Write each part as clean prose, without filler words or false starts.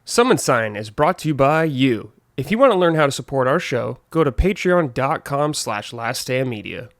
Summon Sign is brought to you by you. If you want to learn how to support our show, go to patreon.com/laststandmedia.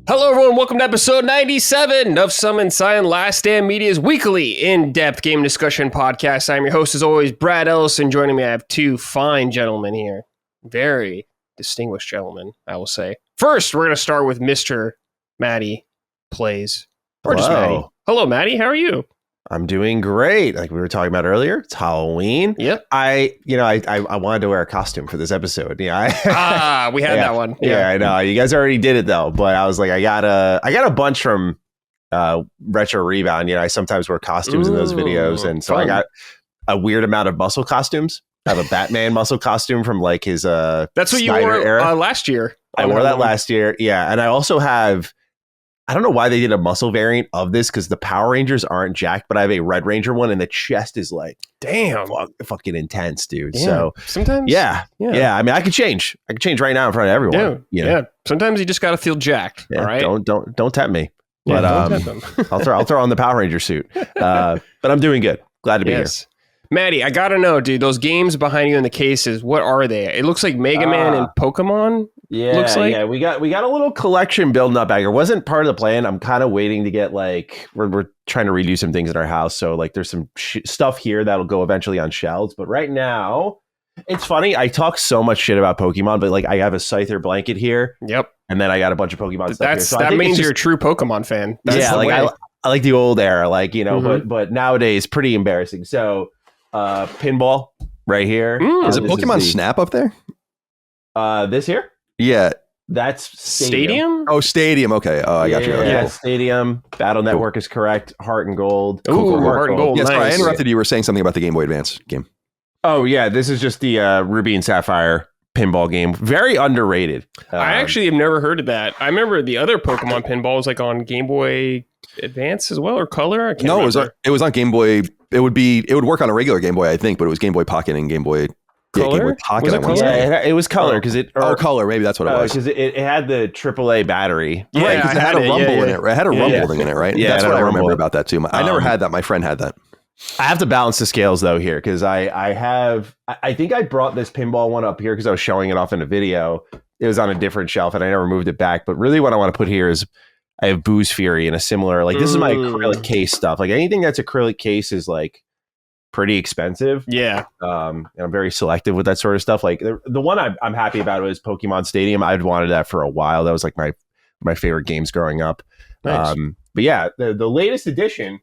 Hello everyone, welcome to episode 97 of Summon Sign Last Stand Media's weekly in-depth game discussion podcast. I'm your host as always, Brad Ellison. Joining me, I have two fine gentlemen here. Very distinguished gentlemen, I will say. First, we're going to start with Mr. Matty Plays. Or just Matty. Hello, Matty. How are you? I'm doing great. Like we were talking about earlier, it's Halloween. Yep. I wanted to wear a costume for this episode. Yeah. We had that one. Yeah, I know. You guys already did it though, but I was like, I got a bunch from Retro Rebound. I sometimes wear costumes in those videos, and so fun. I got a weird amount of muscle costumes. I have a Batman muscle costume from like his That's what Snyder you wore era. Last year. I wore that last year. Yeah, and I also have. I don't know why they did a muscle variant of this because the Power Rangers aren't jacked, but I have a Red Ranger one and the chest is like, damn, fucking intense, dude. Yeah. So sometimes, yeah. I mean, I could change. I could change right now in front of everyone. Yeah. Sometimes you just got to feel jacked. Yeah, all right. Don't tempt me. Yeah, but don't tempt them. I'll throw on the Power Ranger suit. But I'm doing good. Glad to be here. Matty, I gotta know, dude. Those games behind you in the cases, what are they? It looks like Mega Man and Pokemon. Yeah, looks like. Yeah. We got a little collection building up back here. Wasn't part of the plan. I'm kind of waiting to get like we're trying to redo some things in our house. So like there's some stuff here that'll go eventually on shelves. But right now, it's funny. I talk so much shit about Pokemon, but like I have a Scyther blanket here. Yep. And then I got a bunch of Pokemon stuff here. So that means you're a true Pokemon fan. That's I like the old era, like but nowadays pretty embarrassing. So pinball right here. Is it Pokemon Snap up there? This here? Yeah. That's Stadium. Oh, Stadium. Okay. Oh, I got you. Yeah, Stadium. Battle Network is correct. Heart and Gold. Ooh, Heart and Gold. Yes, nice. I interrupted you. You were saying something about the Game Boy Advance game. Oh, yeah. This is just the Ruby and Sapphire pinball game. Very underrated. I actually have never heard of that. I remember the other Pokemon pinball was like on Game Boy Advance as well, or Color. I can't remember. It was on Game Boy. It would work on a regular Game Boy, I think, but it was Game Boy Pocket and Game Boy. Color? Yeah, Game Boy Pocket. Was it Color? Yeah, it was Color because Color. Maybe that's what it was. Because it had the AAA battery. Yeah, right, because it had a rumble in it. Right? It had a rumble thing in it, right? Yeah, that's what I remember about that too. I never had that. My friend had that. I have to balance the scales though here because I think I brought this pinball one up here because I was showing it off in a video. It was on a different shelf and I never moved it back. But really, what I want to put here is I have Booze Fury in a similar this is my acrylic case stuff. Like anything that's acrylic case is like pretty expensive. Yeah. And I'm very selective with that sort of stuff. Like the one I'm happy about was Pokemon Stadium. I'd wanted that for a while. That was like my favorite games growing up. Nice. But yeah, the latest edition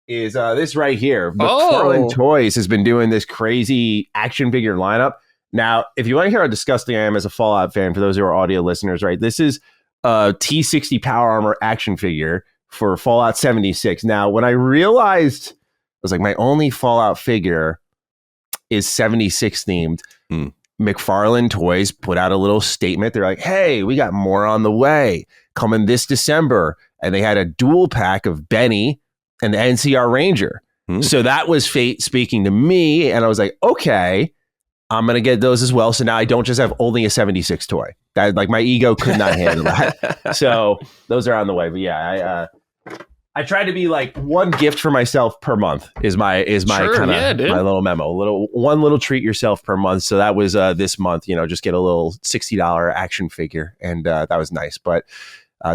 is this right here. McFarlane Toys has been doing this crazy action figure lineup. Now, if you want to hear how disgusting I am as a Fallout fan, for those who are audio listeners, right? This is a T60 Power Armor action figure for Fallout 76. Now, when I realized I was like, my only Fallout figure is 76 themed. McFarlane Toys put out a little statement. They're like, hey, we got more on the way coming this December. And they had a dual pack of Benny and the NCR Ranger. So that was fate speaking to me. And I was like, okay, I'm going to get those as well. So now I don't just have only a 76 toy. That like my ego could not handle that. So those are on the way. But yeah, I try to be like one gift for myself per month is my my little memo. One little treat yourself per month. So that was this month, just get a little $60 action figure. And that was nice. But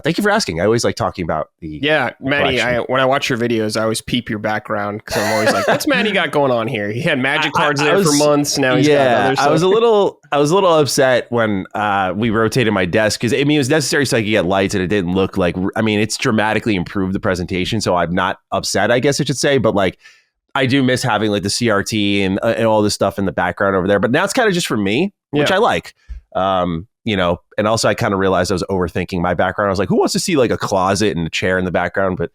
thank you for asking. I always like talking about the Matty, when I watch your videos, I always peep your background because I'm always like, what's Matty got going on here? He had magic cards there for months. Now he's got other stuff. I was a little upset when we rotated my desk because it was necessary so I could get lights and it didn't look like, it's dramatically improved the presentation. So I'm not upset, I guess I should say. But like, I do miss having like the CRT and all this stuff in the background over there. But now it's kind of just for me, which I like. And also I kind of realized I was overthinking my background. I was like, who wants to see like a closet and a chair in the background? But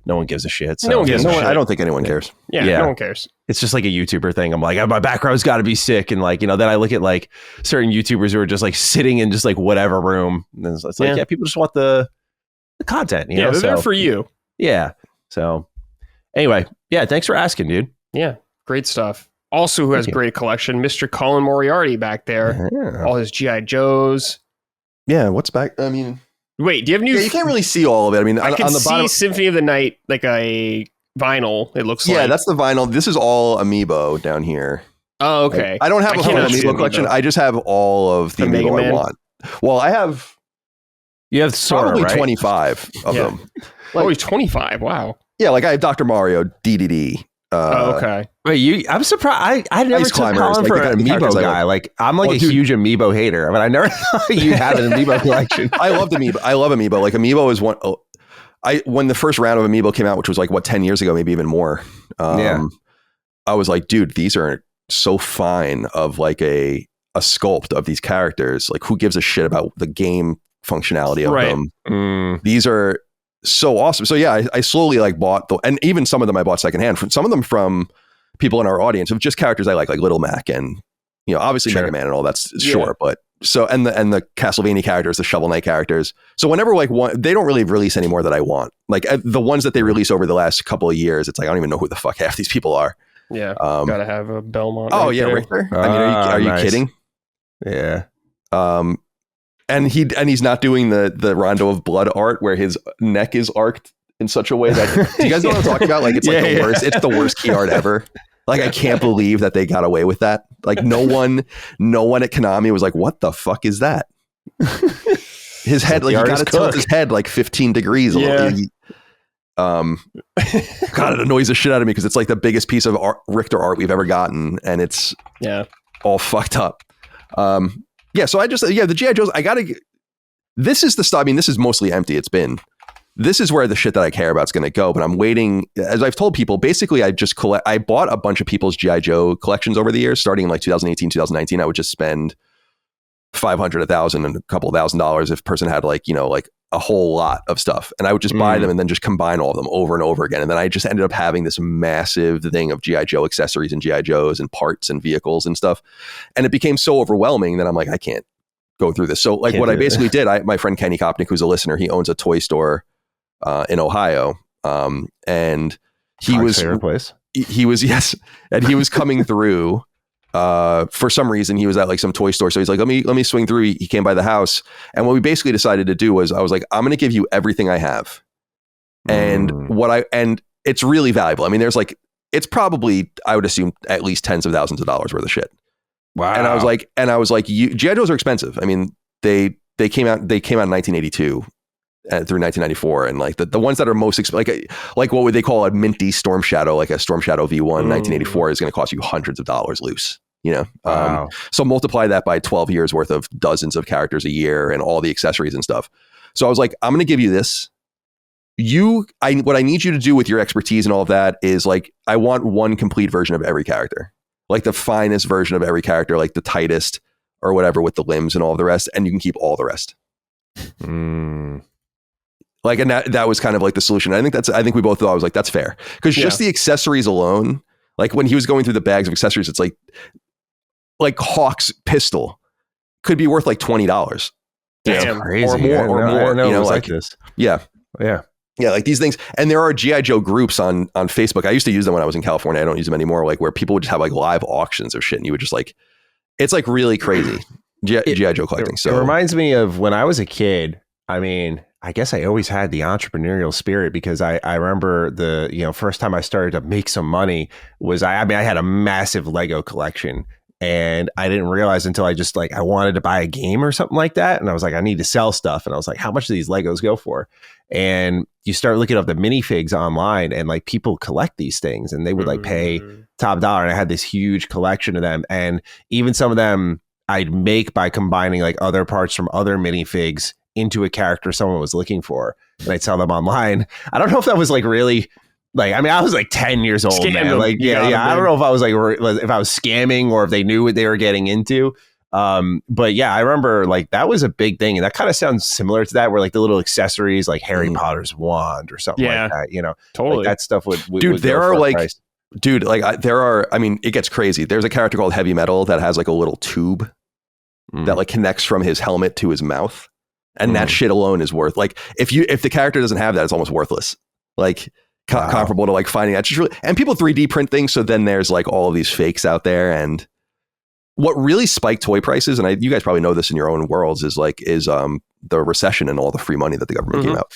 no one gives a shit. So. No one gives a shit. I don't think anyone cares. Yeah, no one cares. It's just like a YouTuber thing. I'm like, my background's got to be sick. And like, then I look at like certain YouTubers who are just like sitting in just like whatever room. And it's like, people just want the content. They're there for you. Yeah. So Anyway, yeah, thanks for asking, dude. Yeah, great stuff. Also, who has a great collection, Mr. Colin Moriarty back there. Yeah. All his G.I. Joes. Yeah, what's back? I mean, wait, do you have new? Yeah, you can't really see all of it. I mean, I can on the see bottom, Symphony of the Night, like a vinyl. It looks like. Yeah, that's the vinyl. This is all Amiibo down here. Oh, okay. I don't have a full cannot see Amiibo collection. I just have all of the Mega Amiibo I Man? want. Well, I have You have Sora, probably right? 25 of Yeah. them. Oh, he's 25. Wow. Yeah, like I have Dr. Mario, DDD. Oh, okay. Wait, I'm surprised. I never Ice took Climbers, Colin like for the an kind of Amiibo characters I guy. Like, I'm like a dude. huge Amiibo hater, but I never thought you had an Amiibo collection. I love Amiibo. I love Amiibo. Like Amiibo is one. When the first round of Amiibo came out, which was like 10 years ago, maybe even more. Yeah. I was like, dude, these are so fine of like a sculpt of these characters. Like, who gives a shit about the game functionality of Right. them? These are so awesome. So yeah, I slowly like bought and even some of them I bought secondhand. Some of them from people in our audience of just characters I like Little Mac and obviously Sure. Mega Man and all that's sure, but so and the Castlevania characters, the Shovel Knight characters. So whenever they don't really release anymore that I want. Like the ones that they release over the last couple of years, it's like I don't even know who the fuck half these people are. Yeah. Gotta have a Belmont. Oh right yeah, there. Richter. I mean, are you nice. kidding? Yeah. And he's not doing the Rondo of Blood art where his neck is arced in such a way that do you guys know what I'm talking about? Like it's like the worst. It's the worst key art ever. Like I can't believe that they got away with that. Like no one at Konami was like, what the fuck is that? His head, like he got to tilt his head like 15 degrees. Yeah. God, it annoys the shit out of me because it's like the biggest piece of Richter art we've ever gotten, and it's all fucked up. Yeah, so the G.I. Joes, this is the stuff, I mean, this is mostly empty. This is where the shit that I care about is going to go, but I'm waiting, as I've told people, basically I bought a bunch of people's G.I. Joe collections over the years, starting in like 2018, 2019, I would just spend $500, $1,000 and a couple $1,000 if a person had like a whole lot of stuff, and I would just buy them and then just combine all of them over and over again. And then I just ended up having this massive thing of G.I. Joe accessories and G.I. Joes and parts and vehicles and stuff. And it became so overwhelming that I'm like, I can't go through this. So like what I basically did, my friend Kenny Kopnick, who's a listener, he owns a toy store in Ohio. And he was favorite place. He was, yes. And he was coming through for some reason. He was at like some toy store. So he's like, let me swing through. He came by the house. And what we basically decided to do was I was like, I'm going to give you everything I have. And and it's really valuable. I mean, there's like, it's probably, I would assume at least tens of thousands of dollars worth of shit. Wow. And I was like, G.I. Joes are expensive. I mean, they came out in 1982 through 1994. And like the ones that are most like what would they call a minty Storm Shadow, like a Storm Shadow V1 1984 is going to cost you hundreds of dollars loose, Wow. So multiply that by 12 years worth of dozens of characters a year and all the accessories and stuff. So I was like, I'm going to give you this. What I need you to do with your expertise and all of that is like, I want one complete version of every character, like the finest version of every character, like the tightest or whatever with the limbs and all of the rest. And you can keep all the rest. Like, and that was kind of like the solution. I think we both thought, I was like, that's fair. Because just the accessories alone, like when he was going through the bags of accessories, it's like Hawk's pistol could be worth like $20. Damn. Crazy. Or more. Like this. Yeah. Yeah. Yeah, like these things. And there are G.I. Joe groups on Facebook. I used to use them when I was in California. I don't use them anymore. Like where people would just have like live auctions of shit. And you would just like, it's like really crazy. G.I. Joe collecting. So it reminds me of when I was a kid. I mean, I guess I always had the entrepreneurial spirit because I remember the, first time I started to make some money was I had a massive Lego collection. And I didn't realize until I just I wanted to buy a game or something like that. And I was like, I need to sell stuff. And I was like, how much do these Legos go for? And you start looking up the minifigs online and like people collect these things and they would like pay top dollar. And I had this huge collection of them. And even some of them I'd make by combining like other parts from other minifigs into a character someone was looking for. And I'd sell them online. I don't know if that was like really... I was like 10 years old, man. Like, I don't know if I was if I was scamming or if they knew what they were getting into. But yeah, I remember like that was a big thing. And that kind of sounds similar to that where like the little accessories like Harry Potter's wand or something like that, totally. Like that stuff would dude, there are like, price. dude, like there are, I mean, it gets crazy. There's a character called Heavy Metal that has like a little tube that like connects from his helmet to his mouth. And that shit alone is worth like, if the character doesn't have that, it's almost worthless. Like, comparable to like finding that. Just really, and people 3D print things. So then there's like all of these fakes out there. And what really spiked toy prices, and you guys probably know this in your own worlds, is the recession and all the free money that the government came out.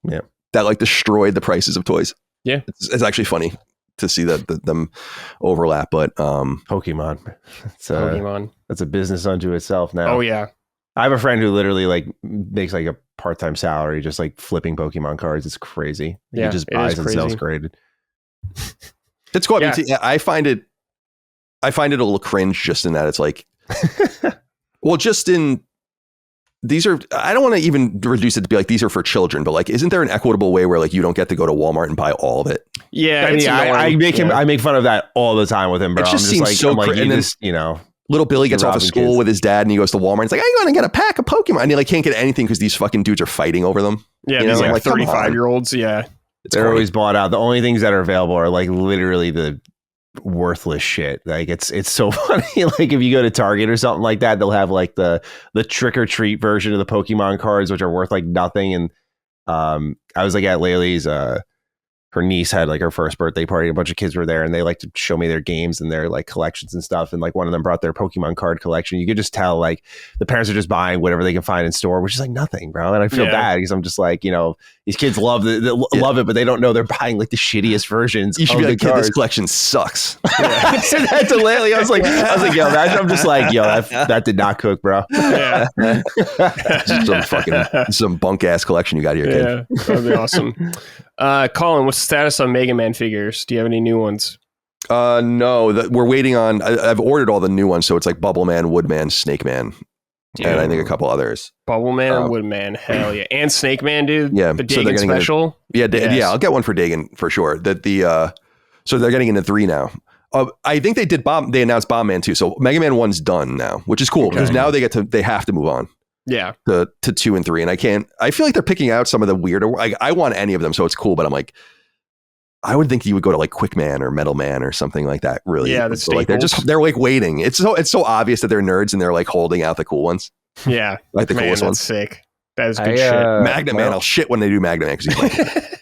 Yeah. That like destroyed the prices of toys. Yeah. It's actually funny to see them overlap, but Pokemon. Pokemon. That's a business unto itself now. Oh yeah. I have a friend who literally like makes like a part-time salary just like flipping Pokemon cards. It's crazy. He just buys and sells graded. It's cool. I mean, I find it a little cringe just in that it's like, well, just in these are, I don't want to even reduce it to be like, these are for children, but like, isn't there an equitable way where like, you don't get to go to Walmart and buy all of it? Yeah. I make fun of that all the time with him, bro. It just seems like, so little Billy gets off of school with his dad and he goes to Walmart. And it's like, I'm going to get a pack of Pokemon. And he like can't get anything because these fucking dudes are fighting over them. Yeah. These like 35-year-olds. Yeah. They're always bought out. The only things that are available are like literally the worthless shit. Like it's so funny. Like if you go to Target or something like that, they'll have like the trick or treat version of the Pokemon cards, which are worth like nothing. And I was like at Laylee's, her niece had like her first birthday party. A bunch of kids were there and they like to show me their games and their like collections and stuff. And like one of them brought their Pokemon card collection. You could just tell like the parents are just buying whatever they can find in store, which is like nothing, bro. And I feel bad because I'm just like, these kids love love it, but they don't know they're buying like the shittiest versions. You should be like, kid, this collection sucks. I said that to Laylee. I was like, yo, I'm just like, yo, that did not cook, bro. Yeah. some bunk ass collection you got here, kid. Yeah, that'd be awesome. Colin, what's the status on Mega Man figures? Do you have any new ones? No, we're waiting on. I've ordered all the new ones, so it's like Bubble Man, Woodman, Snake Man, and I think a couple others. Bubble Man and Woodman, hell yeah, and Snake Man, dude. Yeah, the Dagon special. Yeah, I'll get one for Dagon for sure. So they're getting into 3 now. I think they announced Bomb Man 2, so Mega Man 1's done now, which is cool because now they have to move on. Yeah, to 2 and 3, and I feel like they're picking out some of the weirder. I want any of them, so it's cool. But I'm like, I would think you would go to like Quick Man or Metal Man or something like that. Really, yeah. So like they're like waiting. It's so obvious that they're nerds and they're like holding out the cool ones. Yeah, like the coolest ones. Sick. That is good shit. Magnet Man, I'll shit when they do Magnet Man because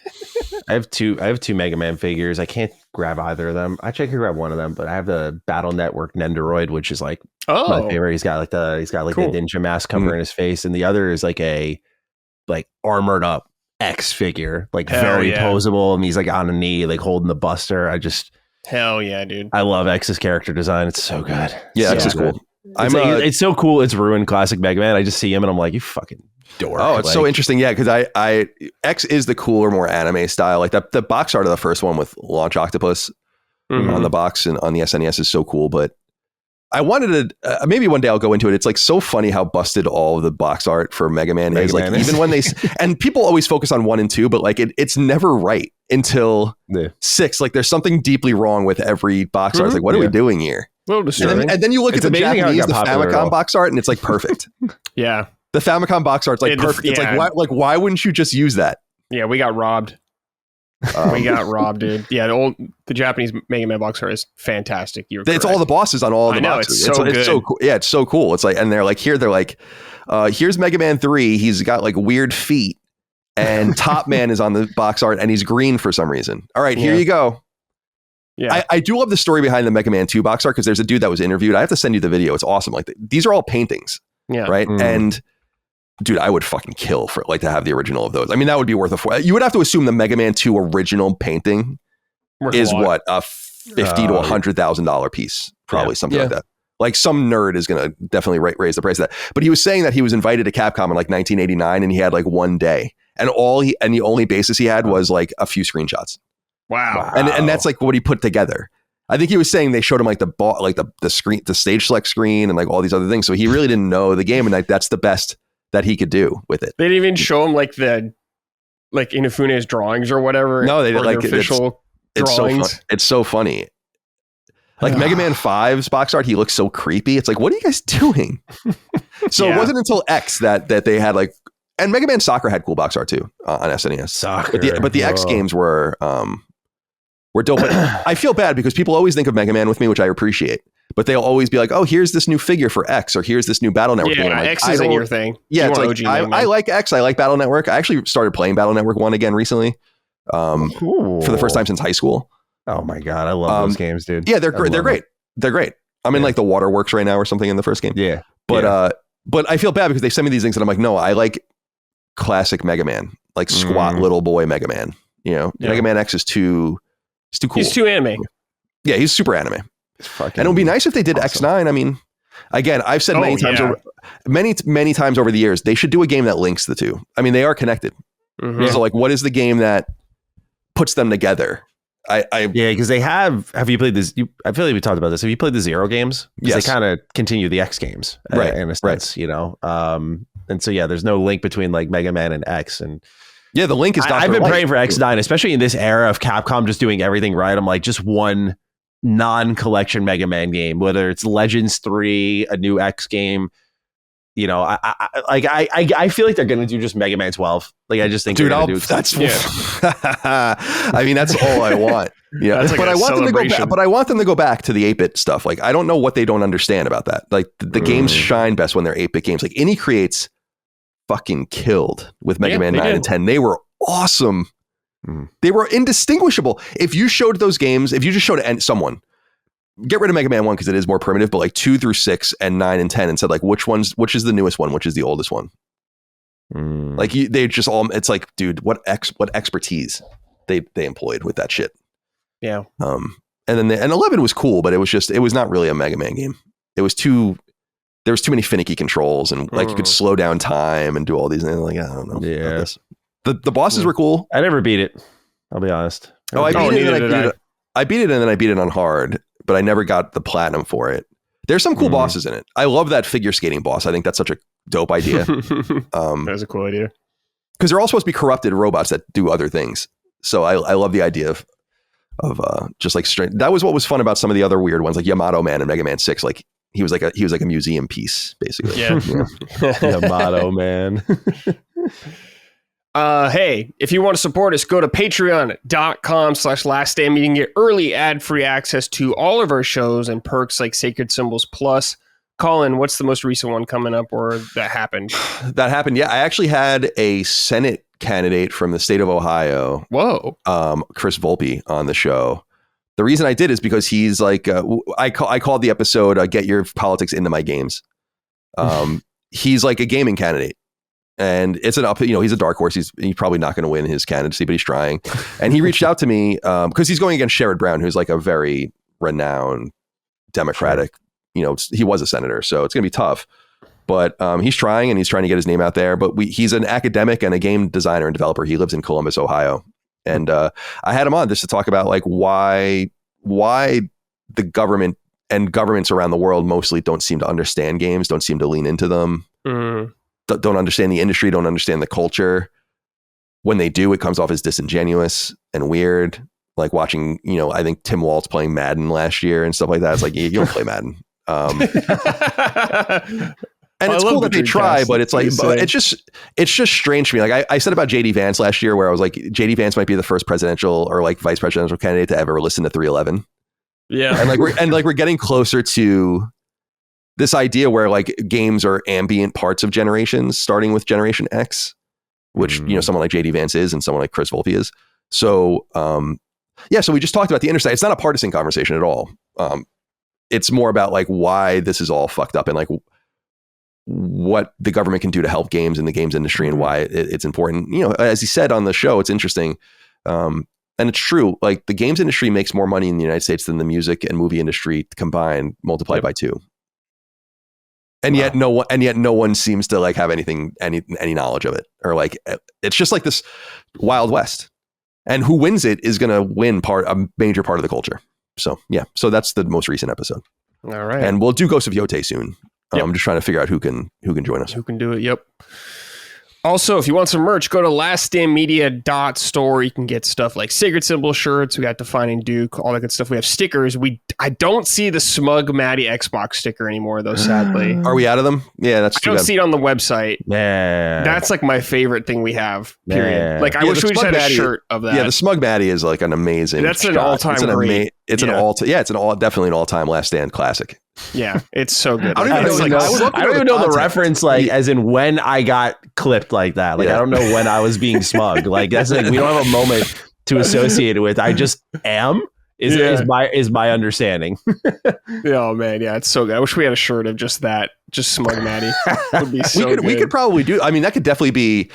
I have two Mega Man figures. I can't grab either of them. Actually, I could grab one of them, but I have the Battle Network Nendoroid, which is like my favorite. He's got the ninja mask covering his face, and the other is like a armored up X figure, like very posable, and he's like on a knee, like holding the Buster. Hell yeah, dude! I love X's character design. It's so good. Yeah, X is cool. It's so cool. It's ruined classic Mega Man. I just see him and I'm like, you fucking dork. Oh, it's so interesting. Yeah, because I X is the cooler, more anime style. Like the box art of the first one with Launch Octopus on the box and on the SNES is so cool. But I wanted to maybe one day I'll go into it. It's like so funny how busted all of the box art for Mega Man is. Like even when they and people always focus on 1 and 2, but like it's never right until 6. Like there's something deeply wrong with every box art. It's like, what are we doing here? A little disturbing. And then you look at the Japanese, the Famicom box art, and it's like perfect. Yeah. The Famicom box art's like perfect. It's like why wouldn't you just use that? Yeah, we got robbed. We got robbed, dude. Yeah, the Japanese Mega Man box art is fantastic. It's all the bosses on all the boxes. It's so good. It's so cool. Yeah, it's so cool. It's like, and they're like, here's Mega Man 3. He's got like weird feet, and Top Man is on the box art, and he's green for some reason. All right, here you go. Yeah, I do love the story behind the Mega Man 2 box art because there's a dude that was interviewed. I have to send you the video. It's awesome. Like these are all paintings. Yeah. Right. And dude, I would fucking kill for like to have the original of those. I mean, that would be worth you would have to assume the Mega Man 2 original painting is what a $50,000 to $100,000 piece, probably something like that. Like some nerd is going to definitely raise the price of that. But he was saying that he was invited to Capcom in like 1989 and he had like one day and the only basis he had was like a few screenshots. Wow. And that's like what he put together. I think he was saying they showed him like the screen, the stage select screen and like all these other things. So he really didn't know the game. And like, that's the best that he could do with it. They didn't even show him like Inafune's drawings or whatever. No, they didn't like official drawings. It's so funny. Like Mega Man 5's box art, he looks so creepy. It's like, what are you guys doing? So it wasn't until X that they had like, and Mega Man Soccer had cool box art too on SNES. Soccer, but the X games were dope. But I feel bad because people always think of Mega Man with me, which I appreciate. But they'll always be like, "Oh, here's this new figure for X, or here's this new Battle Network." Yeah, like, X isn't your thing. Yeah, it's like I like X. I like Battle Network. I actually started playing Battle Network 1 again recently. for the first time since high school. Oh my God. I love those games, dude. Yeah, they're great. They're great. I'm in like the waterworks right now or something in the first game. Yeah. But I feel bad because they send me these things and I'm like, no, I like classic Mega Man, like squat little boy Mega Man. You know, Mega Man X is too cool. He's too anime. Yeah, he's super anime. And it would be nice if they did awesome. X9. I mean, again, I've said many times many times over the years, they should do a game that links the two. I mean, they are connected. Mm-hmm. So like, what is the game that puts them together? Because they have you played this? I feel like we talked about this. Have you played the Zero games? Yes. They kind of continue the X games, right? In a sense, you know. And so there's no link between like Mega Man and X, and the link is. I've been praying for X9, especially in this era of Capcom just doing everything right. I'm like, just one non-collection Mega Man game, whether it's Legends 3, a new X game. You know, I feel like they're gonna do just Mega Man 12. Like I just think, dude, I mean, that's all I want. Yeah, like but I want them to go back. But I want them to go back to the 8-bit stuff. Like I don't know what they don't understand about that. Like the games shine best when they're 8-bit games. Like Innie Creates fucking killed with Mega Man 9 and 10. They were awesome. They were indistinguishable. If you showed those games, if you just showed someone. Get rid of Mega Man 1 because it is more primitive, but like 2 through 6 and 9 and 10 and said like which is the newest one, which is the oldest one. Like they just all, it's like, dude, what expertise they employed with that shit. Yeah. And then 11 was cool, but it was not really a Mega Man game. There was too many finicky controls and like you could slow down time and do all these things. Like, I don't know. Yeah. The bosses were cool. I never beat it. I'll be honest. I beat it and then I beat it on hard. But I never got the platinum for it. There's some cool bosses in it. I love that figure skating boss. I think that's such a dope idea. That's a cool idea. Because they're all supposed to be corrupted robots that do other things. So I love the idea of just like straight. That was what was fun about some of the other weird ones, like Yamato Man and Mega Man 6. Like he was like a museum piece, basically. Yeah. Yamato Man. Hey, if you want to support us, go to patreon.com/laststandmeeting. You can get early ad-free access to all of our shows and perks like Sacred Symbols Plus. Colin, what's the most recent one coming up or that happened? That happened. Yeah, I actually had a Senate candidate from the state of Ohio. Whoa. Chris Volpe on the show. The reason I did is because he's like, I called the episode, Get Your Politics Into My Games. He's like a gaming candidate. And it's he's a dark horse. He's probably not going to win his candidacy, but he's trying. And he reached out to me because he's going against Sherrod Brown, who's like a very renowned Democratic, he was a senator. So it's going to be tough. But he's trying and he's trying to get his name out there. But he's an academic and a game designer and developer. He lives in Columbus, Ohio. And I had him on just to talk about like why the government and governments around the world mostly don't seem to understand games, don't seem to lean into them. Don't understand the industry, don't understand the culture. When they do, it comes off as disingenuous and weird. Like watching, I think Tim Waltz playing Madden last year and stuff like that. It's like, you don't play Madden. And it's cool that they try, but it's like, it's just strange to me. Like I said about JD Vance last year, where I was like, JD Vance might be the first presidential or like vice presidential candidate to ever listen to 311. Yeah. And we're getting closer to this idea where like games are ambient parts of generations, starting with Generation X, which, someone like JD Vance is and someone like Chris Volpe is. So, so we just talked about the interstate. It's not a partisan conversation at all. It's more about like why this is all fucked up and like what the government can do to help games in the games industry and why it's important. As he said on the show, it's interesting. And it's true. Like the games industry makes more money in the United States than the music and movie industry combined, multiplied by 2. And yet no one seems to like have any knowledge of it, or like it's just like this Wild West, and who wins it is going to win a major part of the culture. So so that's the most recent episode. All right, and we'll do Ghost of Yotei soon. I'm just trying to figure out who can join us. Who can do it? Yep. Also, if you want some merch, go to laststandmedia.store. You can get stuff like Sacred Symbol shirts. We got Defining Duke, all that good stuff. We have stickers. I don't see the Smug Matty Xbox sticker anymore, though, sadly. Are we out of them? Yeah, that's too I don't bad. see it on the website. Yeah. That's like my favorite thing we have, period. Yeah. Like, I wish we just had a shirt of that. Yeah, the Smug Matty is like an amazing That's shot. An all-time great. Definitely an all-time Last Stand classic. Yeah, it's so good. I don't even know the reference, like as in when I got clipped like that. Like I don't know when I was being smug. Like that's like we don't have a moment to associate it with. I just am. Is my understanding. Oh man, yeah, it's so good. I wish we had a shirt of just that, just Smug Matty. Would be so good. We could probably do. I mean, that could definitely be.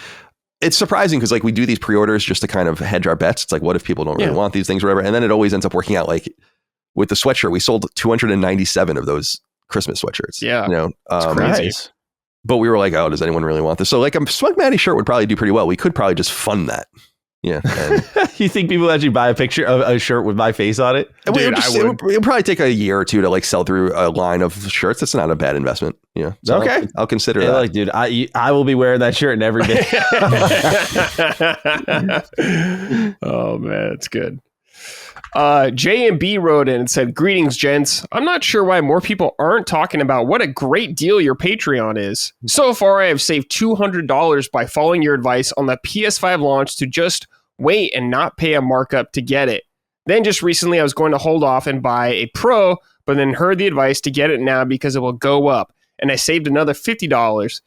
It's surprising because like we do these pre-orders just to kind of hedge our bets. It's like, what if people don't really want these things or whatever? And then it always ends up working out. Like with the sweatshirt, we sold 297 of those Christmas sweatshirts. Yeah, you know, crazy. Nice. But we were like, oh, does anyone really want this? So like a Smug Matty shirt would probably do pretty well. We could probably just fund that. Yeah. And you think people actually buy a picture of a shirt with my face on it? Dude, it would probably take a year or two to like sell through a line of shirts. That's not a bad investment. Yeah. So okay. I'll consider that. Like, dude, I will be wearing that shirt in every day. Oh man, it's good. J&B wrote in and said, greetings, gents. I'm not sure why more people aren't talking about what a great deal your Patreon is. So far, I have saved $200 by following your advice on the PS5 launch to just wait and not pay a markup to get it. Then just recently, I was going to hold off and buy a Pro, but then heard the advice to get it now because it will go up. And I saved another $50.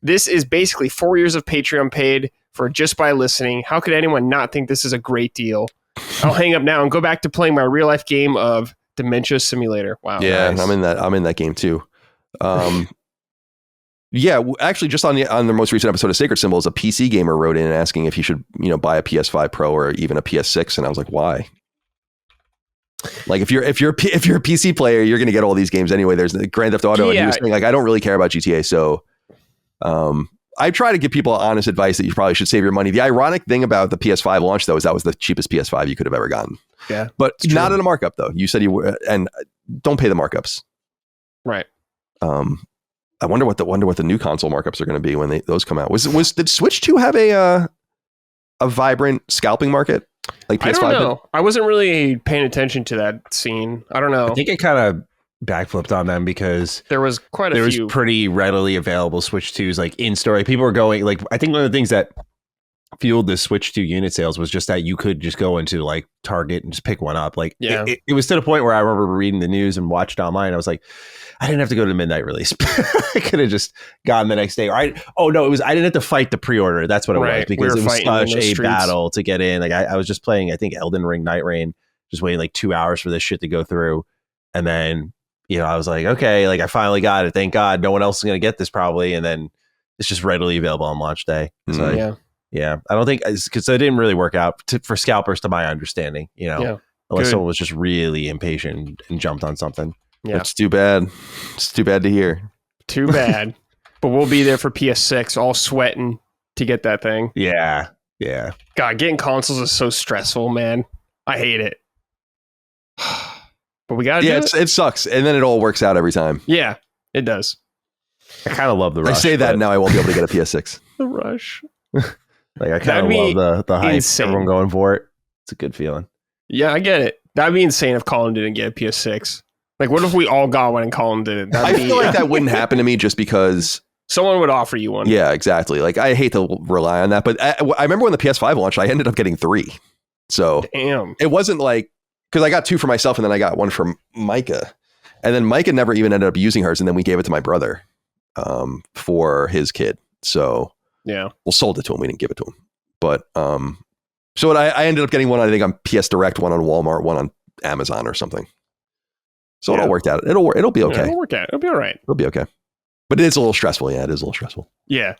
This is basically 4 years of Patreon paid for just by listening. How could anyone not think this is a great deal? I'll hang up now and go back to playing my real life game of Dementia Simulator. Wow. Yeah, nice. I'm in that game too. Yeah, actually, just on the most recent episode of Sacred Symbols, a PC gamer wrote in asking if he should, buy a PS5 Pro or even a PS6, and I was like, why? Like, if you're a PC player, you're going to get all these games anyway. There's the Grand Theft Auto, and he was saying like, I don't really care about GTA, so I try to give people honest advice that you probably should save your money. The ironic thing about the PS5 launch, though, is that was the cheapest PS5 you could have ever gotten. Yeah, but not in a markup, though. You said you were, and don't pay the markups. Right. I wonder what the new console markups are going to be when those come out. Did Switch 2 have a vibrant scalping market like PS5? I don't know. I wasn't really paying attention to that scene. I don't know. I think it kind of backflipped on them because there was quite a few. There was pretty readily available Switch 2s like in store. People were going like, I think one of the things that fueled the Switch 2 unit sales was just that you could just go into like Target and just pick one up. Like it was to the point where I remember reading the news and watched online. I was like, I didn't have to go to the midnight release. I could have just gone the next day. I didn't have to fight the pre-order. That's what it was, because it was such a battle to get in. Like I was just playing, I think Elden Ring Night Rain, just waiting like 2 hours for this shit to go through. And then, I was like, okay, like I finally got it. Thank God. No one else is going to get this probably. And then it's just readily available on launch day. So yeah, I don't think, because it didn't really work out for scalpers to my understanding, unless someone was just really impatient and jumped on something. Yeah. That's too bad. It's too bad to hear. Too bad. But we'll be there for PS6, all sweating to get that thing. Yeah. Yeah. God, getting consoles is so stressful, man. I hate it. But we got to do it. It sucks. And then it all works out every time. Yeah, it does. I kind of love the rush. I say that now I won't be able to get a PS6. The rush. Like I kind of love the hype. Insane. Everyone going for it. It's a good feeling. Yeah, I get it. That'd be insane if Colin didn't get a PS6. Like, what if we all got one and Colin didn't? I feel like that wouldn't happen to me just because someone would offer you one. Yeah, exactly. Like, I hate to rely on that, but I remember when the PS5 launched, I ended up getting 3. So damn, it wasn't like, because I got 2 for myself and then I got 1 from Micah, and then Micah never even ended up using hers, and then we gave it to my brother for his kid. So yeah, we sold it to him. We didn't give it to him, but so I ended up getting one, I think, on PS Direct, one on Walmart, one on Amazon or something. So it all worked out. It'll be okay. It'll work out. It'll be all right. It'll be okay. But it's a little stressful. Yeah, it is a little stressful. Yeah.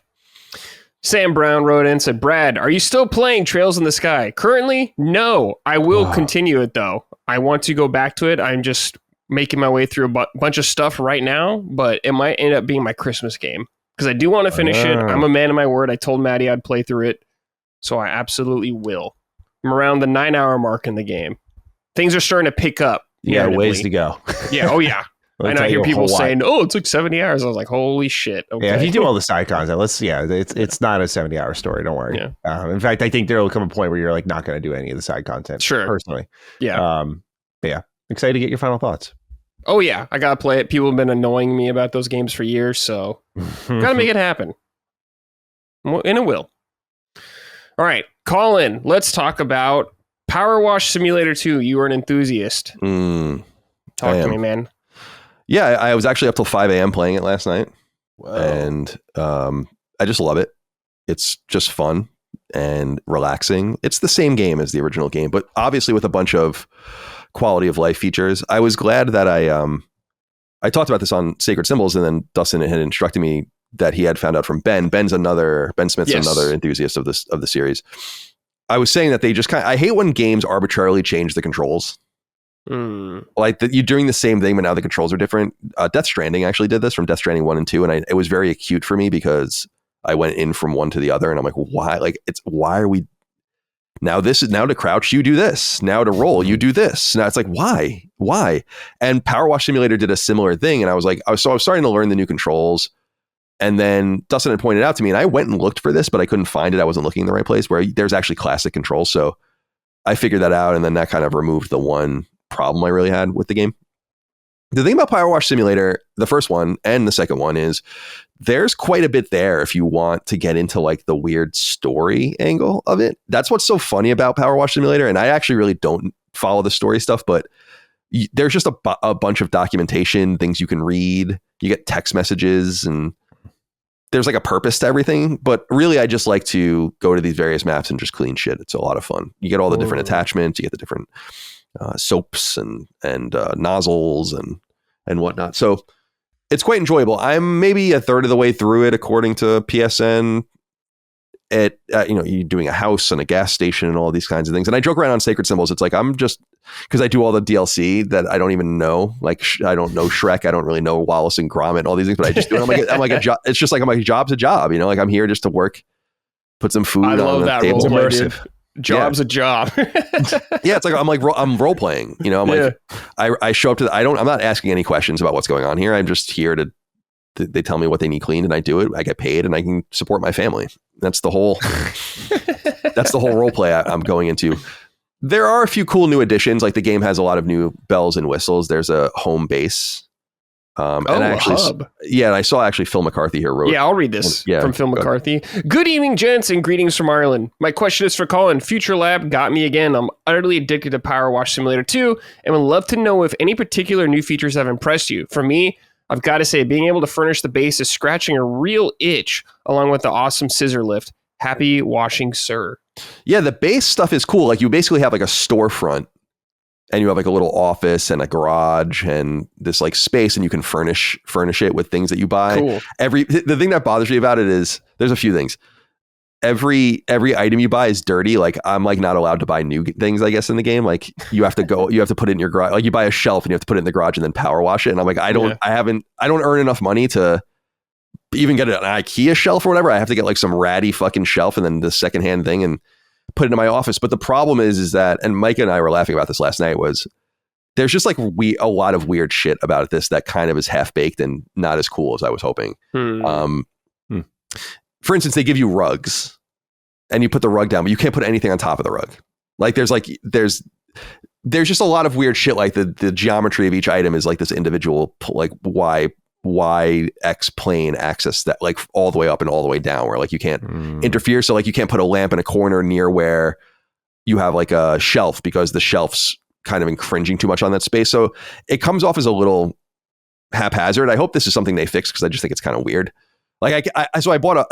Sam Brown wrote in and said, Brad, are you still playing Trails in the Sky? Currently, no. I will continue it, though. I want to go back to it. I'm just making my way through a bunch of stuff right now, but it might end up being my Christmas game because I do want to finish it. I'm a man of my word. I told Matty I'd play through it, so I absolutely will. I'm around the 9-hour mark in the game. Things are starting to pick up. Yeah, ways to go. Yeah, oh yeah. And I hear people saying, "Oh, it took 70 hours." I was like, "Holy shit!" Okay. Yeah, if you do all the side content, it's not a 70-hour story. Don't worry. Yeah. In fact, I think there will come a point where you're like not going to do any of the side content. Sure. Personally. Yeah. But yeah, excited to get your final thoughts. Oh yeah, I gotta play it. People have been annoying me about those games for years, so gotta make it happen. And it will. All right, Colin. Let's talk about Power Wash Simulator 2. You are an enthusiast. Talk to me, man. Yeah, I was actually up till 5 a.m. playing it last night. Whoa. And I just love it. It's just fun. and relaxing. It's the same game as the original game, but obviously with a bunch of quality of life features. I was glad that I talked about this on Sacred Symbols, and then Dustin had instructed me that he had found out from Ben. Ben Smith's another enthusiast of the series. I was saying that they just I hate when games arbitrarily change the controls. Like that you're doing the same thing, but now the controls are different. Death Stranding actually did this from Death Stranding 1 and 2, and it was very acute for me because I went in from one to the other, and I'm like, why? Like, why are we now? Now to crouch, you do this. Now to roll, you do this. Now it's like, why? And Power Wash Simulator did a similar thing, and I was starting to learn the new controls. And then Dustin had pointed out to me, and I went and looked for this, but I couldn't find it. I wasn't looking in the right place where there's actually classic controls. So I figured that out, and then that kind of removed the one problem I really had with the game. The thing about Power Wash Simulator, the first one and the second one, is there's quite a bit there if you want to get into like the weird story angle of it. That's what's so funny about Power Wash Simulator. And I actually really don't follow the story stuff, but there's just a bunch of documentation, things you can read. You get text messages, and there's like a purpose to everything. But really, I just like to go to these various maps and just clean shit. It's a lot of fun. You get all the different attachments. You get the different soaps and nozzles and whatnot. So it's quite enjoyable. I'm maybe a third of the way through it, according to PSN. You're doing a house and a gas station and all these kinds of things. And I joke around on Sacred Symbols. It's like, I'm just, because I do all the DLC that I don't even know. Like, I don't know Shrek. I don't really know Wallace and Gromit and all these things, but I just do it. I'm like a job. It's just like, I'm like, job's a job, like I'm here just to work, put some food on the table. Immersive. Job's a job. Yeah, it's like I'm role playing. Like I show up to I'm not asking any questions about what's going on here. I'm just here to they tell me what they need cleaned, and I do it. I get paid, and I can support my family. That's the whole role play I'm going into. There are a few cool new additions. Like the game has a lot of new bells and whistles. There's a home base. And I saw actually Phil McCarthy here wrote. Yeah, I'll read this from Phil McCarthy. Good evening, gents, and greetings from Ireland. My question is for Colin. Future Lab got me again. I'm utterly addicted to Power Wash Simulator 2, and would love to know if any particular new features have impressed you. For me, I've got to say, being able to furnish the base is scratching a real itch, along with the awesome scissor lift. Happy washing, sir. Yeah, the base stuff is cool. Like you basically have like a storefront, and you have like a little office and a garage and this like space, and you can furnish it with things that you buy. Cool. The thing that bothers me about it is there's a few things. Every item you buy is dirty. Like I'm like not allowed to buy new things, I guess, in the game. Like you have to put it in your garage. Like you buy a shelf and you have to put it in the garage and then power wash it. And I'm like, I don't earn enough money to even get an IKEA shelf or whatever. I have to get like some ratty fucking shelf and then the secondhand thing and put it in my office. But the problem is that, and Micah and I were laughing about this last night, was there's just like a lot of weird shit about this that kind of is half baked and not as cool as I was hoping. For instance, they give you rugs and you put the rug down, but you can't put anything on top of the rug. Like there's just a lot of weird shit. Like the geometry of each item is like this individual, like Y X plane axis that like all the way up and all the way down, where like you can't interfere. So like you can't put a lamp in a corner near where you have like a shelf, because the shelf's kind of infringing too much on that space. So it comes off as a little haphazard. I hope this is something they fix, because I just think it's kind of weird. Like so I bought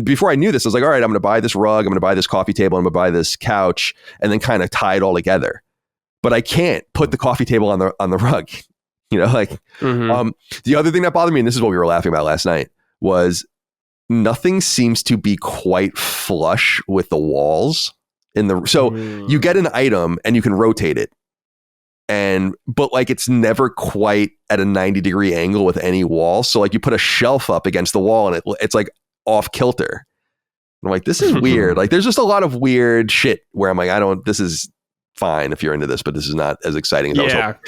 before I knew this, I was like, all right, I'm going to buy this rug, I'm going to buy this coffee table, I'm going to buy this couch, and then kind of tie it all together. But I can't put the coffee table on the rug. The other thing that bothered me, and this is what we were laughing about last night, was nothing seems to be quite flush with the walls so you get an item and you can rotate it, but like it's never quite at a 90-degree angle with any wall. So like you put a shelf up against the wall and it's like off kilter. I'm like, this is weird. Like there's just a lot of weird shit where I'm like, this is fine if you're into this, but this is not as exciting as I was hoping.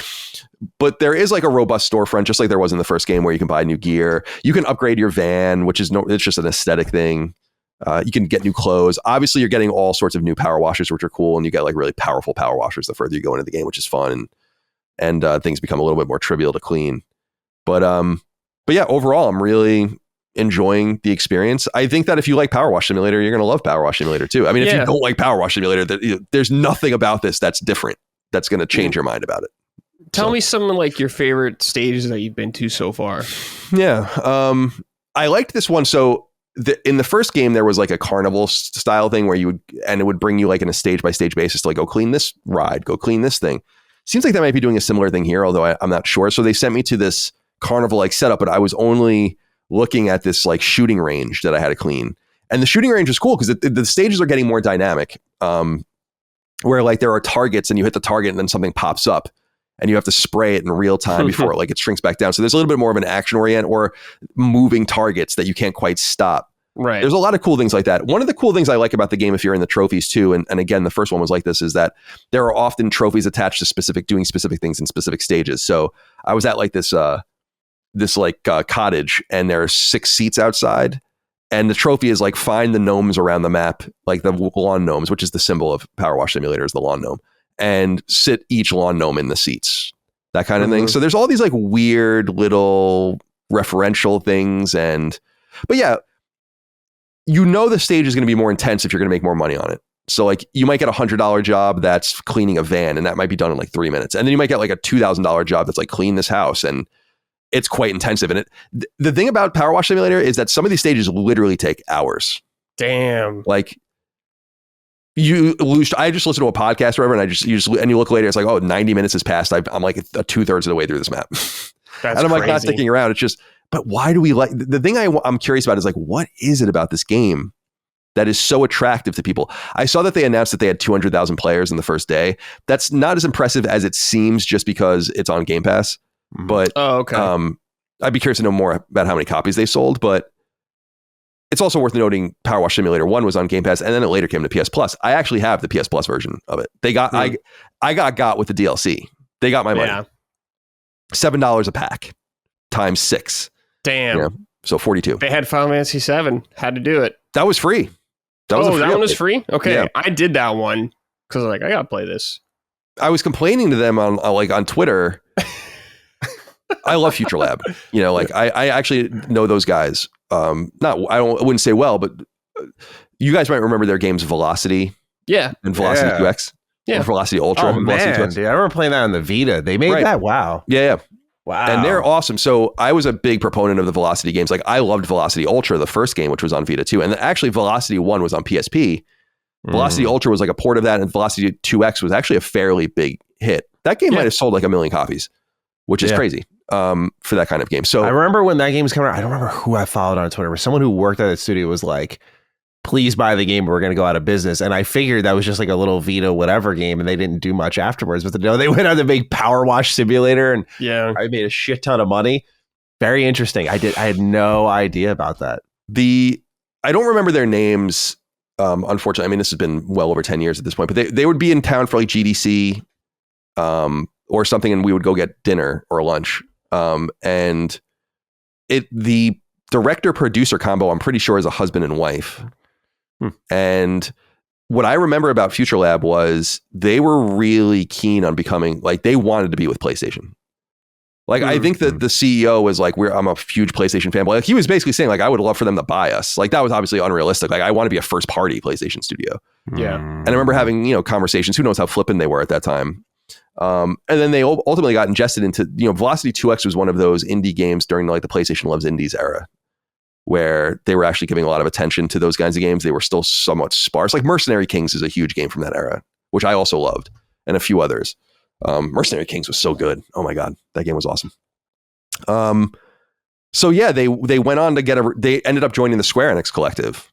But there is like a robust storefront, just like there was in the first game, where you can buy new gear. You can upgrade your van, which is it's just an aesthetic thing. You can get new clothes. Obviously, you're getting all sorts of new power washers, which are cool, and you get like really powerful power washers the further you go into the game, which is fun, and things become a little bit more trivial to clean. But yeah, overall, I'm really enjoying the experience. I think that if you like Power Wash Simulator, you're going to love Power Wash Simulator too. I mean, if you don't like Power Wash Simulator, there's nothing about this that's different that's going to change your mind about it. Tell me some of like your favorite stages that you've been to so far. Yeah. I liked this one. So in the first game, there was like a carnival style thing where it would bring you like in a stage by stage basis to like, go clean this ride, go clean this thing. Seems like they might be doing a similar thing here, although I'm not sure. So they sent me to this carnival like setup, but I was only looking at this like shooting range that I had to clean. And the shooting range was cool because the stages are getting more dynamic, where like there are targets and you hit the target and then something pops up and you have to spray it in real time before it shrinks back down. So there's a little bit more of an action orient or moving targets that you can't quite stop. Right. There's a lot of cool things like that. One of the cool things I like about the game, if you're in the trophies too, and again, the first one was like this, is that there are often trophies attached to doing specific things in specific stages. So I was at like this cottage and there are 6 seats outside. And the trophy is like find the gnomes around the map, like the lawn gnomes, which is the symbol of Power Wash Simulator, is the lawn gnome, and sit each lawn gnome in the seats, that kind of thing. So there's all these like weird little referential things. But yeah, the stage is going to be more intense if you're going to make more money on it. So like you might get $100 job that's cleaning a van and that might be done in like 3 minutes. And then you might get like a $2,000 job that's like clean this house, and it's quite intensive. And the thing about Power Wash Simulator is that some of these stages literally take hours. Damn. Like I just listen to a podcast or whatever, and you look later, it's like, 90 minutes has passed. I'm like 2/3 of the way through this map. And I'm like not sticking around. It's just, but why do we like the thing I'm curious about is like, what is it about this game that is so attractive to people? I saw that they announced that they had 200,000 players in the first day. That's not as impressive as it seems just because it's on Game Pass. But I'd be curious to know more about how many copies they sold. But it's also worth noting Power Wash Simulator 1 was on Game Pass, and then it later came to PS Plus. I actually have the PS Plus version of it. They got I got with the DLC. They got my money. Yeah. $7 a pack times 6. Damn. Yeah, so 42. They had Final Fantasy 7. Had to do it. That was free. That one was free? Okay. Yeah. I did that one because I got to play this. I was complaining to them on Twitter. I love Future Lab. I actually know those guys. I wouldn't say well, but you guys might remember their games Velocity. Yeah. And Velocity 2X. Yeah. Or Velocity Ultra. Oh, man. Dude, I remember playing that on the Vita. They made that? Wow. Yeah. Wow. And they're awesome. So I was a big proponent of the Velocity games. Like I loved Velocity Ultra, the first game, which was on Vita too. And actually Velocity 1 was on PSP. Velocity Ultra was like a port of that. And Velocity 2X was actually a fairly big hit. That game might have sold like 1 million copies, which is crazy. For that kind of game. So I remember when that game was coming out, I don't remember who I followed on Twitter, but someone who worked at the studio was like, please buy the game, we're going to go out of business. And I figured that was just like a little Vita whatever game and they didn't do much afterwards. But they went on to make Power Wash Simulator and I made a shit ton of money. Very interesting. I had no idea about that. I don't remember their names, unfortunately. I mean, this has been well over 10 years at this point, but they would be in town for like GDC or something, and we would go get dinner or lunch. And the director producer combo, I'm pretty sure, is a husband and wife. And what I remember about Future Lab was they were really keen on becoming like, they wanted to be with PlayStation. Like, I think that the CEO was like, I'm a huge PlayStation fanboy. Like he was basically saying like, I would love for them to buy us. Like that was obviously unrealistic. Like I want to be a first party PlayStation studio. Yeah. And I remember having, conversations, who knows how flippant they were at that time. And then they ultimately got ingested into, Velocity 2X was one of those indie games during like the PlayStation Loves Indies era, where they were actually giving a lot of attention to those kinds of games. They were still somewhat sparse. Like Mercenary Kings is a huge game from that era, which I also loved, and a few others. Mercenary Kings was so good. Oh my God, that game was awesome. So yeah, they went on to they ended up joining the Square Enix collective,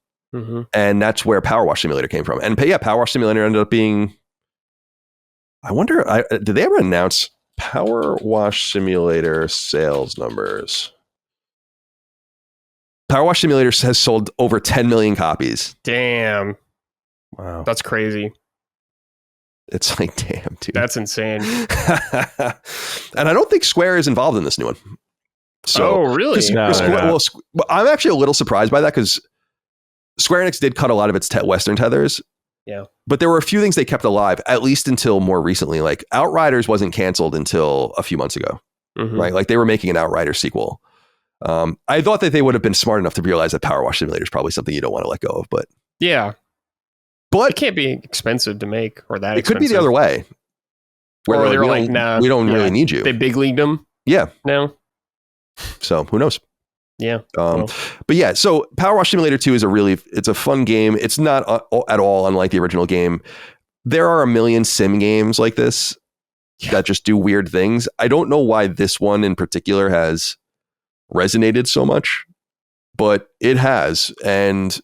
and that's where Power Wash Simulator came from. And Power Wash Simulator ended up being, I wonder, did they ever announce Power Wash Simulator sales numbers? Power Wash Simulator has sold over 10 million copies. Damn. Wow. That's crazy. It's like, damn, dude. That's insane. And I don't think Square is involved in this new one. So, really? Well, I'm actually a little surprised by that because Square Enix did cut a lot of its Western tethers. Yeah. But there were a few things they kept alive, at least until more recently. Like Outriders wasn't canceled until a few months ago, right? Like they were making an Outriders sequel. I thought that they would have been smart enough to realize that Power Wash Simulator is probably something you don't want to let go of, but yeah. But it can't be expensive to make or that. It could be the other way, where they're like, nah, we don't really need you. They big leagued them. Yeah. No. So who knows? Yeah. But yeah, so Power Wash Simulator 2 is it's a fun game. It's not at all unlike the original game. There are a million sim games like this that just do weird things. I don't know why this one in particular has resonated so much, but it has, and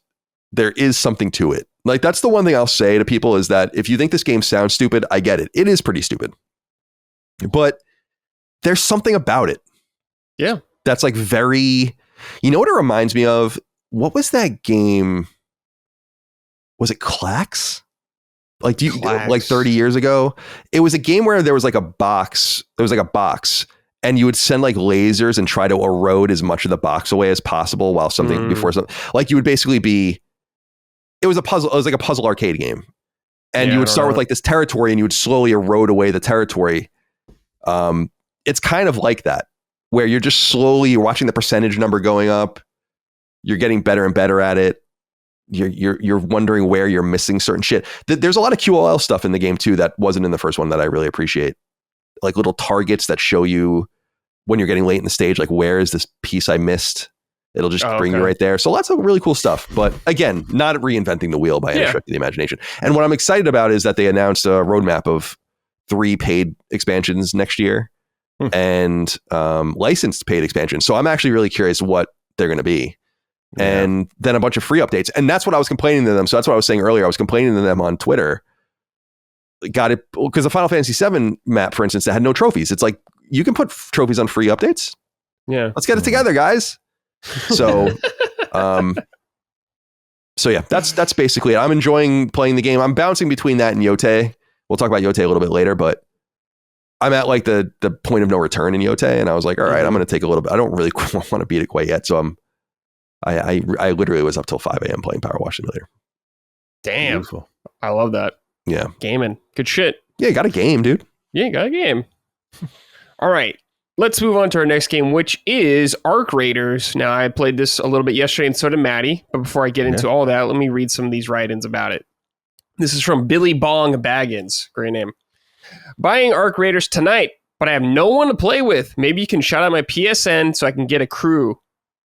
there is something to it. Like, that's the one thing I'll say to people is that if you think this game sounds stupid, I get it. It is pretty stupid, but there's something about it. Yeah. That's like very, you know what it reminds me of? What was that game? Was it Clax? Like, like 30 years ago? It was a game where there was like a box. There was like a box, and you would send like lasers and try to erode as much of the box away as possible while something before something. Like, you would basically be. It was a puzzle. It was like a puzzle arcade game, and you would start with like this territory, and you would slowly erode away the territory. It's kind of like that, where you're just slowly watching the percentage number going up. You're getting better and better at it. You're wondering where you're missing certain shit. There's a lot of QOL stuff in the game too that wasn't in the first one that I really appreciate. Like little targets that show you when you're getting late in the stage, like where is this piece I missed? It'll just bring you right there. So lots of really cool stuff. But again, not reinventing the wheel by any stretch of the imagination. And what I'm excited about is that they announced a roadmap of 3 paid expansions next year and licensed paid expansions. So I'm actually really curious what they're going to be. And then a bunch of free updates. And that's what I was complaining to them. So that's what I was saying earlier. I was complaining to them on Twitter. Got it. Because the Final Fantasy VII map, for instance, that had no trophies. It's like, you can put trophies on free updates. Yeah. Let's get it together, guys. So, so yeah, that's basically it. I'm enjoying playing the game. I'm bouncing between that and Yotei. We'll talk about Yotei a little bit later, but I'm at like the point of no return in Yotei. And I was like, all right, I'm going to take a little bit. I don't really want to beat it quite yet. So I literally was up till 5 a.m. playing Power Wash Simulator. Damn. Beautiful. I love that. Yeah. Gaming. Good shit. Yeah, you got a game, dude. Yeah, you got a game. All right. Let's move on to our next game, which is Arc Raiders. Now, I played this a little bit yesterday, and so did Matty. But before I get into all that, let me read some of these write-ins about it. This is from Billy Bong Baggins. Great name. Buying Arc Raiders tonight, but I have no one to play with. Maybe you can shout out my PSN so I can get a crew.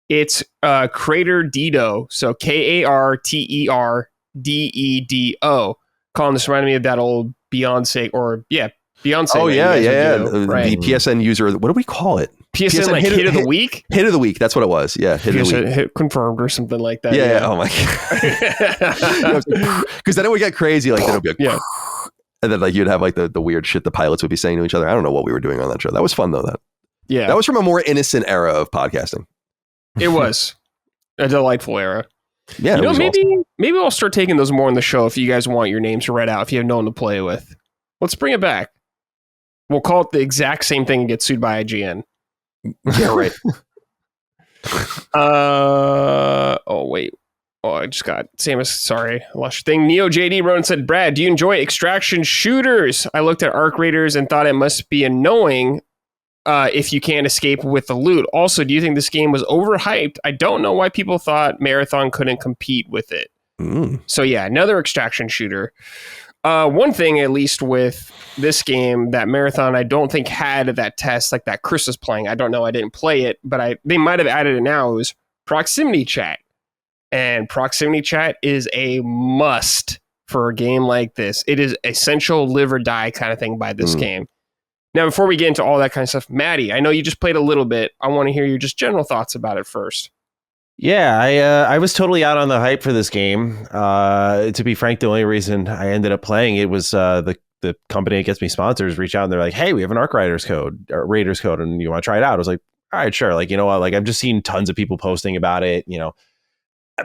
It's Crater Dido, so KarterDedo. Colin, this reminded me of that old Beyonce, Beyonce. Oh, yeah. Right. The PSN user, what do we call it? PSN like hit of the week? Hit of the week, that's what it was. Yeah, hit of the week. Hit confirmed or something like that. Yeah. Oh, my God. Because then it would get crazy. Like, then it would be like, and then like you'd have like the weird shit the pilots would be saying to each other. I don't know what we were doing on that show. That was fun, though. That was from a more innocent era of podcasting. It was a delightful era. Yeah, maybe I'll start taking those more in the show if you guys want your names read out, if you have no one to play with. Let's bring it back. We'll call it the exact same thing and get sued by IGN. Yeah, right. I just got Samus. Sorry, I lost your thing. Neo JD wrote and said, Brad, do you enjoy extraction shooters? I looked at Arc Raiders and thought it must be annoying if you can't escape with the loot. Also, do you think this game was overhyped? I don't know why people thought Marathon couldn't compete with it. So yeah, another extraction shooter. One thing, at least with this game, that Marathon I don't think had that test like that Chris was playing. I don't know. I didn't play it, but they might have added it now. It was proximity chat. And proximity chat is a must for a game like this. It is essential live or die kind of thing by this game. Now, before we get into all that kind of stuff, Matty, I know you just played a little bit. I want to hear your just general thoughts about it first. Yeah, I was totally out on the hype for this game. To be frank, the only reason I ended up playing it was the company that gets me sponsors reach out and they're like, hey, we have an Arc Raiders code, and you want to try it out? I was like, all right, sure. Like, you know what? Like, I've just seen tons of people posting about it, you know.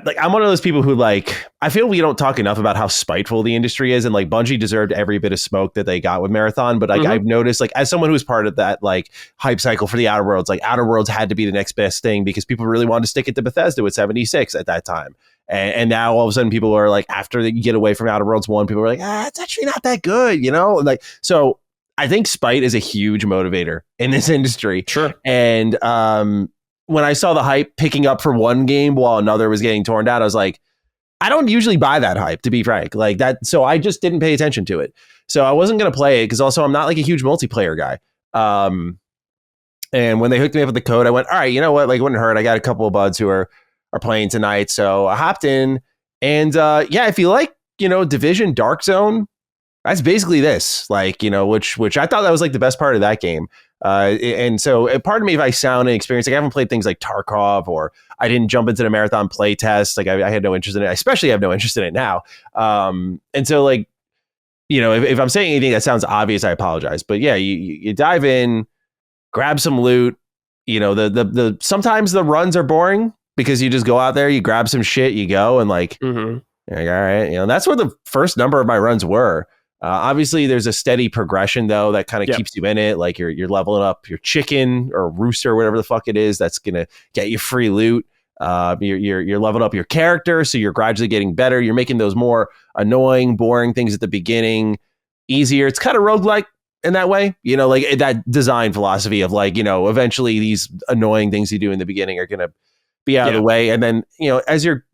Like, I'm one of those people who, like, I feel we don't talk enough about how spiteful the industry is, and like Bungie deserved every bit of smoke that they got with Marathon. But like, I've noticed, like, as someone who's part of that like hype cycle for the Outer Worlds, like Outer Worlds had to be the next best thing because people really wanted to stick it to Bethesda with 76 at that time. And now all of a sudden people are like, after they get away from Outer Worlds 1, people are like, it's actually not that good, you know? Like, so I think spite is a huge motivator in this industry. Sure. And when I saw the hype picking up for one game while another was getting torn down, I was like, I don't usually buy that hype, to be frank. Like that, so I just didn't pay attention to it. So I wasn't going to play it because also I'm not like a huge multiplayer guy. And when they hooked me up with the code, I went, all right, you know what? Like, it wouldn't hurt. I got a couple of buds who are playing tonight. So I hopped in. And yeah, if you like, Division Dark Zone, that's basically this. Like, which I thought that was like the best part of that game. And so pardon me if I sound inexperienced. Like, I haven't played things like Tarkov, or I didn't jump into the marathon play test. Like, I had no interest in it. I especially have no interest in it now. And so, like, if I'm saying anything that sounds obvious, I apologize. But yeah, you dive in, grab some loot. The sometimes the runs are boring because you just go out there, you grab some shit, you go, and like, you're like, all right, that's where the first number of my runs were. Obviously, there's a steady progression though that kind of keeps you in it. Like, you're leveling up your chicken or rooster, whatever the fuck it is, that's gonna get you free loot. You're leveling up your character, so you're gradually getting better. You're making those more annoying, boring things at the beginning easier. It's kind of roguelike in that way, like that design philosophy of like, eventually these annoying things you do in the beginning are gonna be out of the way, and then as you're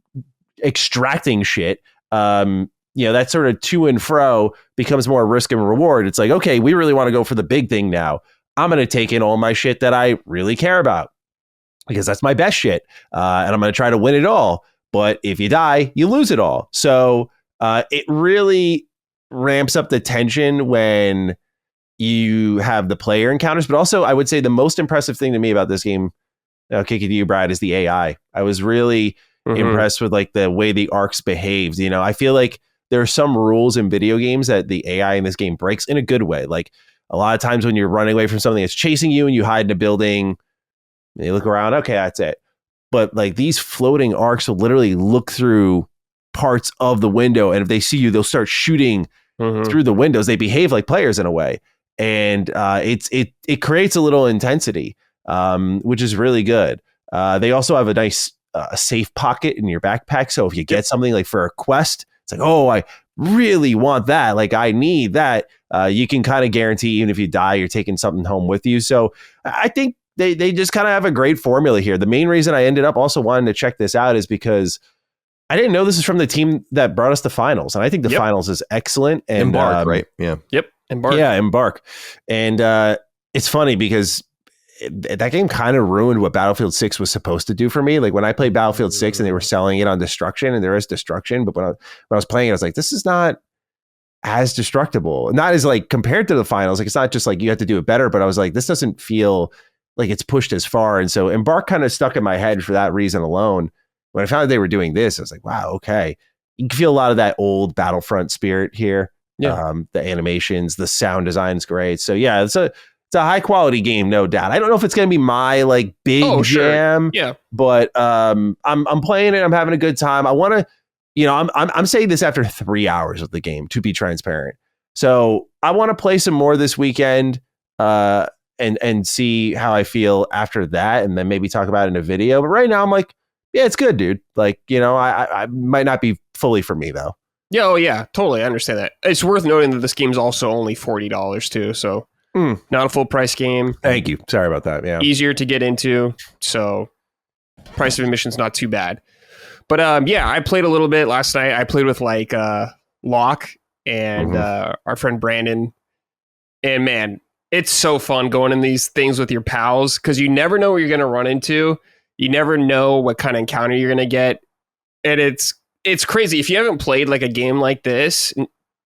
extracting shit, that sort of to and fro becomes more risk and reward. It's like, okay, we really want to go for the big thing now. I'm going to take in all my shit that I really care about because that's my best shit. And I'm going to try to win it all. But if you die, you lose it all. So it really ramps up the tension when you have the player encounters. But also, I would say the most impressive thing to me about this game, I'll kick it to you, Brad, is the AI. I was really impressed with like the way the arcs behaved. I feel like there are some rules in video games that the AI in this game breaks in a good way. Like, a lot of times when you're running away from something that's chasing you and you hide in a building, and you look around, okay, that's it. But like, these floating arcs will literally look through parts of the window, and if they see you, they'll start shooting through the windows. They behave like players in a way, and it creates a little intensity, which is really good. They also have a nice a safe pocket in your backpack, so if you get something like for a quest, it's like, oh, I really want that, like I need that, you can kind of guarantee even if you die, you're taking something home with you. So I think they just kind of have a great formula here. The main reason I ended up also wanting to check this out is because I didn't know this is from the team that brought us the finals, and I think the finals is excellent. And Embark, right? Yeah. Yep. Embark. Yeah, Embark. And it's funny because that game kind of ruined what Battlefield 6 was supposed to do for me. Like, when I played Battlefield 6 and they were selling it on destruction, and there is destruction, but when I was playing it, I was like, this is not as destructible. Not as like compared to the finals. Like, it's not just like you have to do it better, but I was like, this doesn't feel like it's pushed as far. And so Embark kind of stuck in my head for that reason alone. When I found out they were doing this, I was like, wow, okay. You can feel a lot of that old Battlefront spirit here. Yeah. The animations, the sound design is great. So yeah, it's a high quality game, no doubt. I don't know if it's going to be my like big jam, but I'm playing it. I'm having a good time. I want to, I'm saying this after 3 hours of the game, to be transparent. So I want to play some more this weekend, and see how I feel after that, and then maybe talk about it in a video. But right now I'm like, yeah, it's good, dude. Like, I might not be fully for me though. Yeah, oh yeah, totally. I understand that. It's worth noting that this game's also only $40 too, so not a full price game. Thank you. Sorry about that. Yeah, easier to get into, so price of admission's not too bad. But yeah, I played a little bit last night. I played with like Locke and our friend Brandon, and man, it's so fun going in these things with your pals because you never know what you're going to run into. You never know what kind of encounter you're going to get, and it's crazy. If you haven't played like a game like this,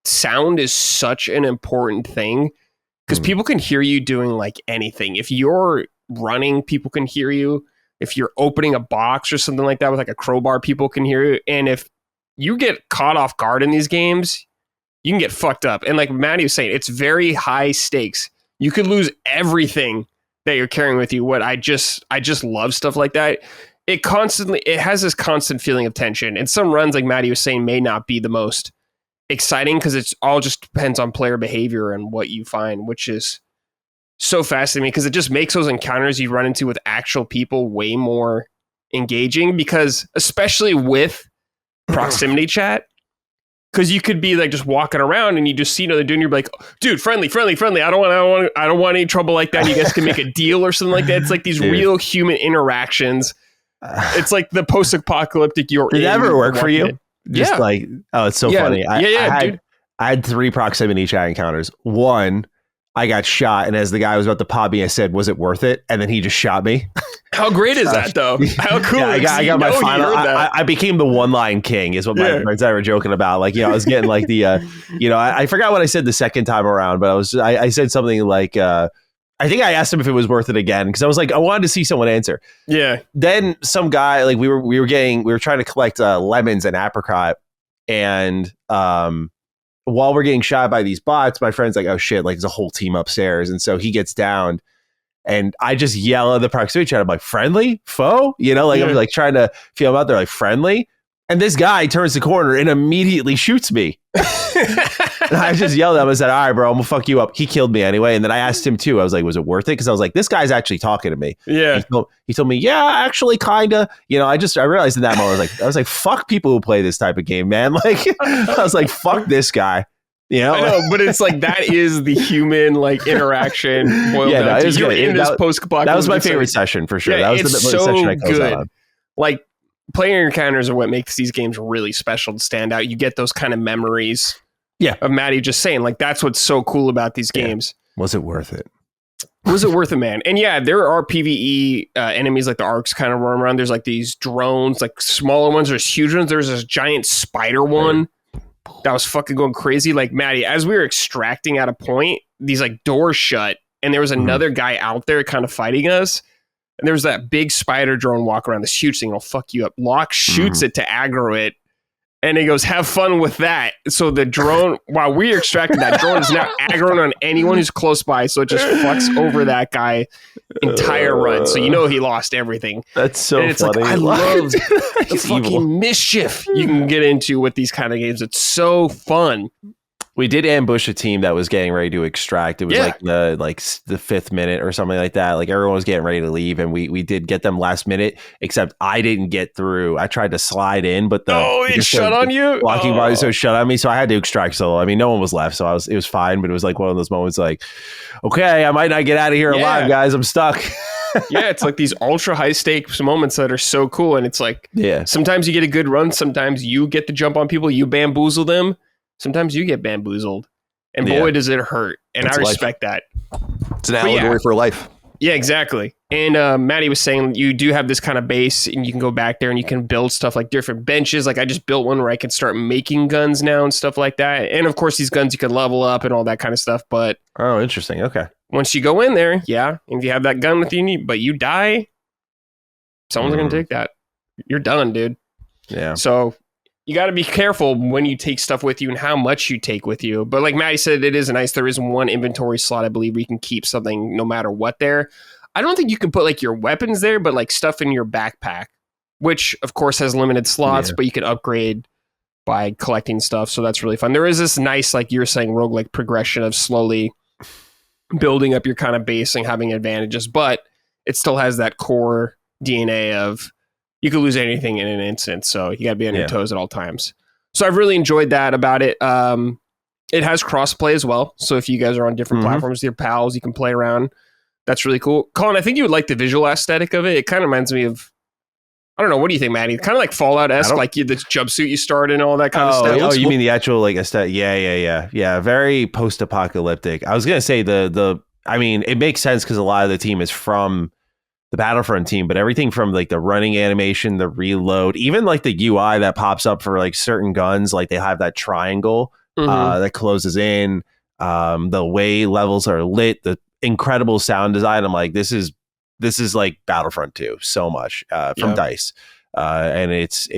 sound is such an important thing because people can hear you doing like anything. If you're running, people can hear you. If you're opening a box or something like that with like a crowbar, people can hear you. And if you get caught off guard in these games, you can get fucked up. And like Matty was saying, it's very high stakes. You could lose everything that you're carrying with you. What I just love stuff like that. It has this constant feeling of tension. And some runs, like Matty was saying, may not be the most exciting because it's all just depends on player behavior and what you find, which is so fascinating because it just makes those encounters you run into with actual people way more engaging, because especially with proximity chat, because you could be like just walking around and you just see another dude and you're like, dude, friendly. I don't want any trouble like that. You guys can make a deal or something like that. It's like these real human interactions. It's like the post-apocalyptic you're in. Did that ever work for you? Just like, oh, it's so funny. I had 3 proximity chat encounters. One, I got shot, and as the guy was about to pop me, I said, "Was it worth it?" And then he just shot me. How great is that, though? How cool! Yeah, I got my final. I became the one-line king, is what my friends and I were joking about. Like, I was getting like the, I forgot what I said the second time around, but I said something like, I think I asked him if it was worth it again because I was like, I wanted to see someone answer. Yeah. Then some guy, like we were trying to collect lemons and apricot, and while we're getting shot by these bots, my friend's like, oh shit, like there's a whole team upstairs. And so he gets down and I just yell at the proximity chat. I'm like, friendly? Foe? I'm like trying to feel him out there, like friendly. And this guy turns the corner and immediately shoots me. And I just yelled at him and said, all right, bro, I'm gonna fuck you up. He killed me anyway. And then I asked him too. I was like, was it worth it? Because I was like, this guy's actually talking to me. Yeah. He told me, yeah, actually kinda. I realized in that moment, I was like, fuck people who play this type of game, man. Like I was like, fuck this guy. I know, but it's like that is the human like interaction. That was my favorite session for sure. Yeah, that was the session I closed out on. Like player encounters are what makes these games really special to stand out. You get those kind of memories. Yeah, of Matty just saying like that's what's so cool about these games. Was it worth it? Was it worth it, man? And yeah, there are PvE enemies like the arcs kind of roam around. There's like these drones, like smaller ones. There's huge ones. There's this giant spider one. That was fucking going crazy. Like, Matty, as we were extracting at a point, these like doors shut, and there was another guy out there kind of fighting us. And there was that big spider drone walk around, this huge thing, it'll fuck you up. Locke shoots it to aggro it, and he goes, have fun with that. So the drone, while we extracted, that drone is now aggroing on anyone who's close by, so it just fucks over that guy entire run. So he lost everything. That's so funny. It's like, I love the fucking mischief you can get into with these kind of games. It's so fun. We did ambush a team that was getting ready to extract. It was like the fifth minute or something like that. Like everyone was getting ready to leave, and we did get them last minute. Except I didn't get through. I tried to slide in, but it shut on you. Blocking body, so it shut on me. So I had to extract solo. I mean, no one was left, so it was fine. But it was like one of those moments, like, okay, I might not get out of here alive, guys. I'm stuck. Yeah, it's like these ultra high stakes moments that are so cool, and it's like, sometimes you get a good run, sometimes you get to jump on people, you bamboozle them. Sometimes you get bamboozled, and boy, does it hurt. And I respect that. It's an allegory for life. Yeah, exactly. And Matty was saying you do have this kind of base, and you can go back there and you can build stuff like different benches. Like I just built one where I can start making guns now and stuff like that. And of course, these guns you can level up and all that kind of stuff. But interesting. Okay. Once you go in there, if you have that gun with you, but you die, someone's going to take that. You're done, dude. Yeah. So you got to be careful when you take stuff with you and how much you take with you. But like Matty said, it is nice. There is one inventory slot, I believe, where you can keep something no matter what there. I don't think you can put like your weapons there, but like stuff in your backpack, which of course has limited slots, but you can upgrade by collecting stuff. So that's really fun. There is this nice, like you're saying, roguelike progression of slowly building up your kind of base and having advantages, but it still has that core DNA of you could lose anything in an instant, so you got to be on your toes at all times. So I've really enjoyed that about it. It has crossplay as well, so if you guys are on different platforms with your pals, you can play around. That's really cool. Colin, I think you would like the visual aesthetic of it. It kind of reminds me of, I don't know, what do you think, Matty? Kind of like Fallout-esque, like the jumpsuit you start in and all that kind of stuff. Oh, you mean the actual like aesthetic? Yeah. Very post-apocalyptic. I was gonna say I mean, it makes sense because a lot of the team is from the Battlefront team, but everything from like the running animation, the reload, even like the UI that pops up for like certain guns, like they have that triangle that closes in, the way levels are lit, the incredible sound design. I'm like, this is like Battlefront 2 so much from DICE, and it's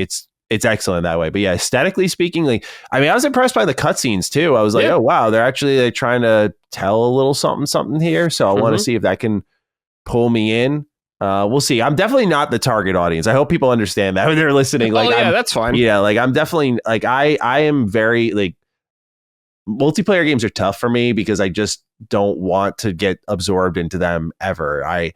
excellent that way. But yeah, aesthetically speaking, like I mean, I was impressed by the cutscenes too. I was like, oh wow, they're actually like trying to tell a little something here. So I want to see if that can pull me in. We'll see. I'm definitely not the target audience. I hope people understand that when they're listening. Like, that's fine. Yeah, like I'm definitely like I am very like multiplayer games are tough for me because I just don't want to get absorbed into them ever.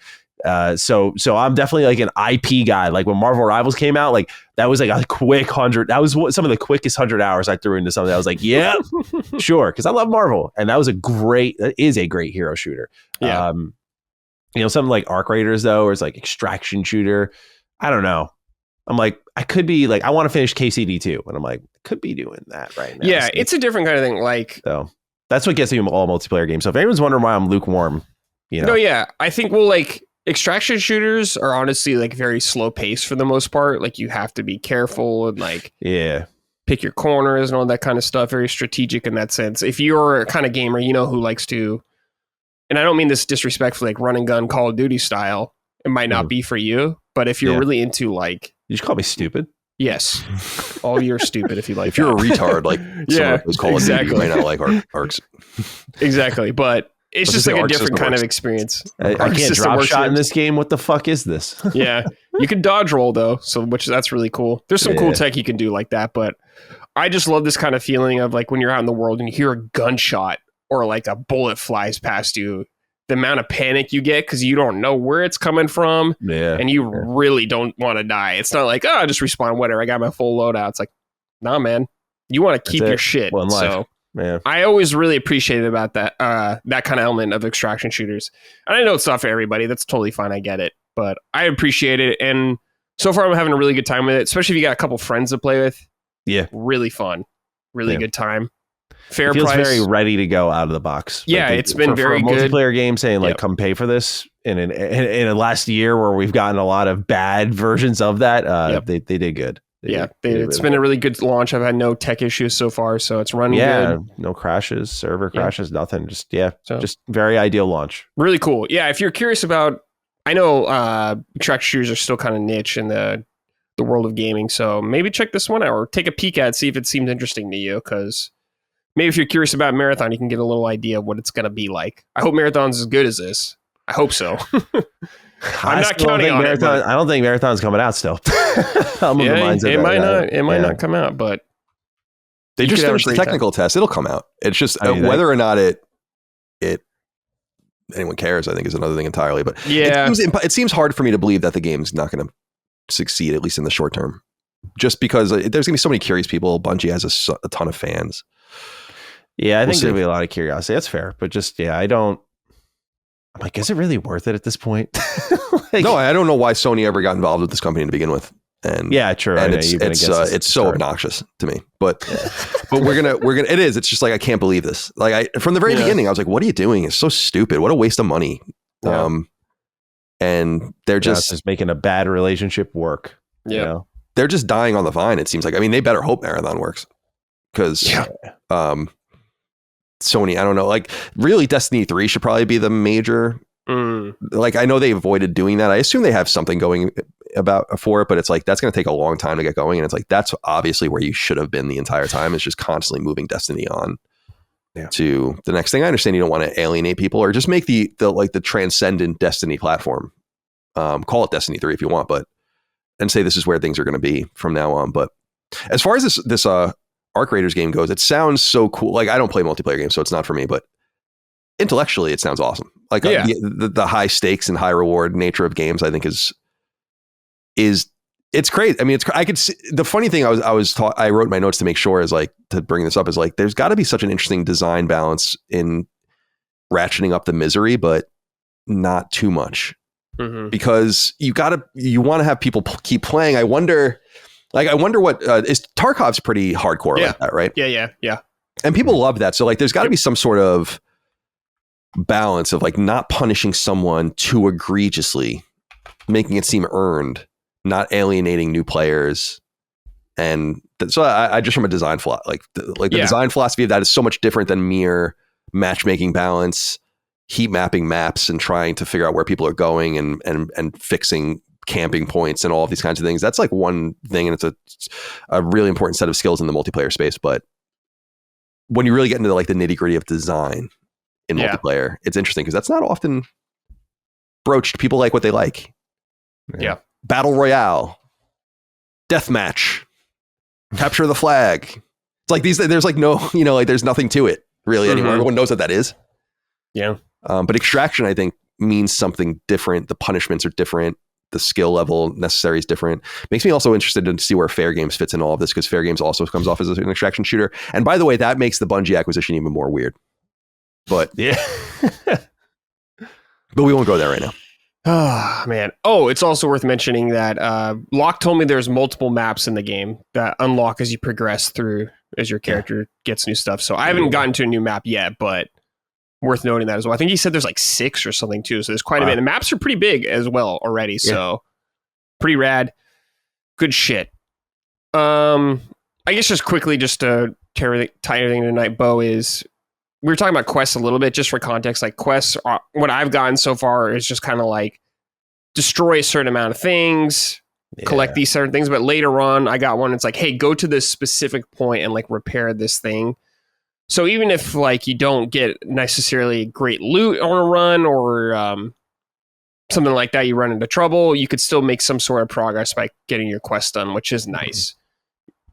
So I'm definitely like an IP guy. Like when Marvel Rivals came out, like that was like a quick 100. That was some of the quickest 100 hours I threw into something. I was like, yeah, sure, because I love Marvel, and that is a great hero shooter. Yeah. Something like Arc Raiders though, or it's like extraction shooter. I don't know. I'm like, I could be like, I want to finish KCD 2, and I'm like, could be doing that right now. Yeah, it's a different kind of thing. Like, so That's what gets me all multiplayer games. So if anyone's wondering why I'm lukewarm, No, yeah. I think, like, extraction shooters are honestly, like, very slow paced for the most part. Like, you have to be careful and, like, pick your corners and all that kind of stuff. Very strategic in that sense. If you're a kind of gamer, who likes to, and I don't mean this disrespectfully, like run and gun Call of Duty style, it might not be for you. But if you're really into, like, you just call me stupid. Yes. All you're stupid if you like if you're a retard, like someone who's Call of Duty, you might not like arcs. Exactly. But it's just like a different kind of experience. I can't drop shot in this game. What the fuck is this? Yeah. You can dodge roll though. So that's really cool. There's some cool tech you can do like that. But I just love this kind of feeling of like when you're out in the world and you hear a gunshot or like a bullet flies past you, the amount of panic you get because you don't know where it's coming from. Yeah. And you really don't want to die. It's not like, I just respawn, whatever. I got my full loadout. It's like, nah, man. You want to keep your shit. One life. So yeah. I always really appreciated about that kind of element of extraction shooters. And I know it's not for everybody. That's totally fine. I get it. But I appreciate it. And so far I'm having a really good time with it, especially if you got a couple friends to play with. Yeah. Really fun. Really good time. Fair it feels price. Very ready to go out of the box. Yeah, like it's been very for a good. Multiplayer game saying like, come pay for this in a last year where we've gotten a lot of bad versions of that. They did good. It's been a really good launch. I've had no tech issues so far, so it's running good. No crashes, server crashes, nothing. Just just very ideal launch. Really cool. Yeah, if you're curious about, I know extraction shooters are still kind of niche in the world of gaming, so maybe check this one out or take a peek at it, see if it seems interesting to you, because maybe if you're curious about Marathon, you can get a little idea of what it's going to be like. I hope Marathon's as good as this. I hope so. I'm not counting on it. I don't think Marathon's coming out still. It might not come out, but they just finished the technical test. It'll come out. It's just whether or not it anyone cares, I think, is another thing entirely. But it seems hard for me to believe that the game's not going to succeed, at least in the short term, just because there's going to be so many curious people. Bungie has a ton of fans. Yeah, I think there'll be a lot of curiosity. That's fair, but just I'm like, is it really worth it at this point? No, I don't know why Sony ever got involved with this company to begin with. And true. And it's so obnoxious to me. But but we're gonna it is. It's just like I can't believe this. Like from the very beginning, I was like, what are you doing? It's so stupid. What a waste of money. Yeah. And they're just making a bad relationship work. Yeah. You know? They're just dying on the vine, it seems like. I mean, they better hope Marathon works. Because Sony, I don't know, like really Destiny 3 should probably be the major. Like I know they avoided doing that. I assume they have something going for it, but it's like that's going to take a long time to get going, and it's like that's obviously where you should have been the entire time. It's just constantly moving Destiny on to the next thing. I understand you don't want to alienate people or just make the transcendent Destiny platform. Call it Destiny 3 if you want, and say this is where things are going to be from now on. But as far as this Arc Raiders game goes, it sounds so cool. Like I don't play multiplayer games, so it's not for me, but intellectually it sounds awesome. Like the high stakes and high reward nature of games, I think is it's crazy. I mean, I could see the funny thing I wrote my notes to make sure is like to bring this up is like, there's got to be such an interesting design balance in ratcheting up the misery, but not too much because you want to have people keep playing. I wonder what is Tarkov's pretty hardcore like that, right? Yeah. And people love that. So like, there's got to be some sort of balance of like not punishing someone too egregiously, making it seem earned, not alienating new players. And so I just from a design the design philosophy of that is so much different than mere matchmaking balance, heat mapping maps and trying to figure out where people are going and fixing camping points and all of these kinds of things. That's like one thing, and it's a really important set of skills in the multiplayer space. But when you really get into like the nitty gritty of design in multiplayer, it's interesting because that's not often broached. People like what they like. Yeah. Battle Royale, deathmatch, capture the flag. It's like there's like no, like there's nothing to it really anymore. Everyone knows what that is. Yeah. But extraction, I think, means something different. The punishments are different. The skill level necessary is different. Makes me also interested to see where Fair Games fits in all of this, because Fair Games also comes off as an extraction shooter. And by the way, that makes the Bungie acquisition even more weird. But but we won't go there right now. Oh, man. Oh, it's also worth mentioning that Locke told me there's multiple maps in the game that unlock as you progress through as your character gets new stuff. So I haven't gotten to a new map yet, but worth noting that as well. I think he said there's like 6 or something too. So there's quite a bit. The maps are pretty big as well already. So pretty rad. Good shit. I guess just quickly, just to tie everything tonight, Bo, is we were talking about quests a little bit, just for context. Like quests, what I've gotten so far is just kind of like destroy a certain amount of things, collect these certain things. But later on, I got one. It's like, hey, go to this specific point and like repair this thing. So even if like you don't get necessarily great loot on a run or something like that, you run into trouble, you could still make some sort of progress by getting your quest done, which is nice.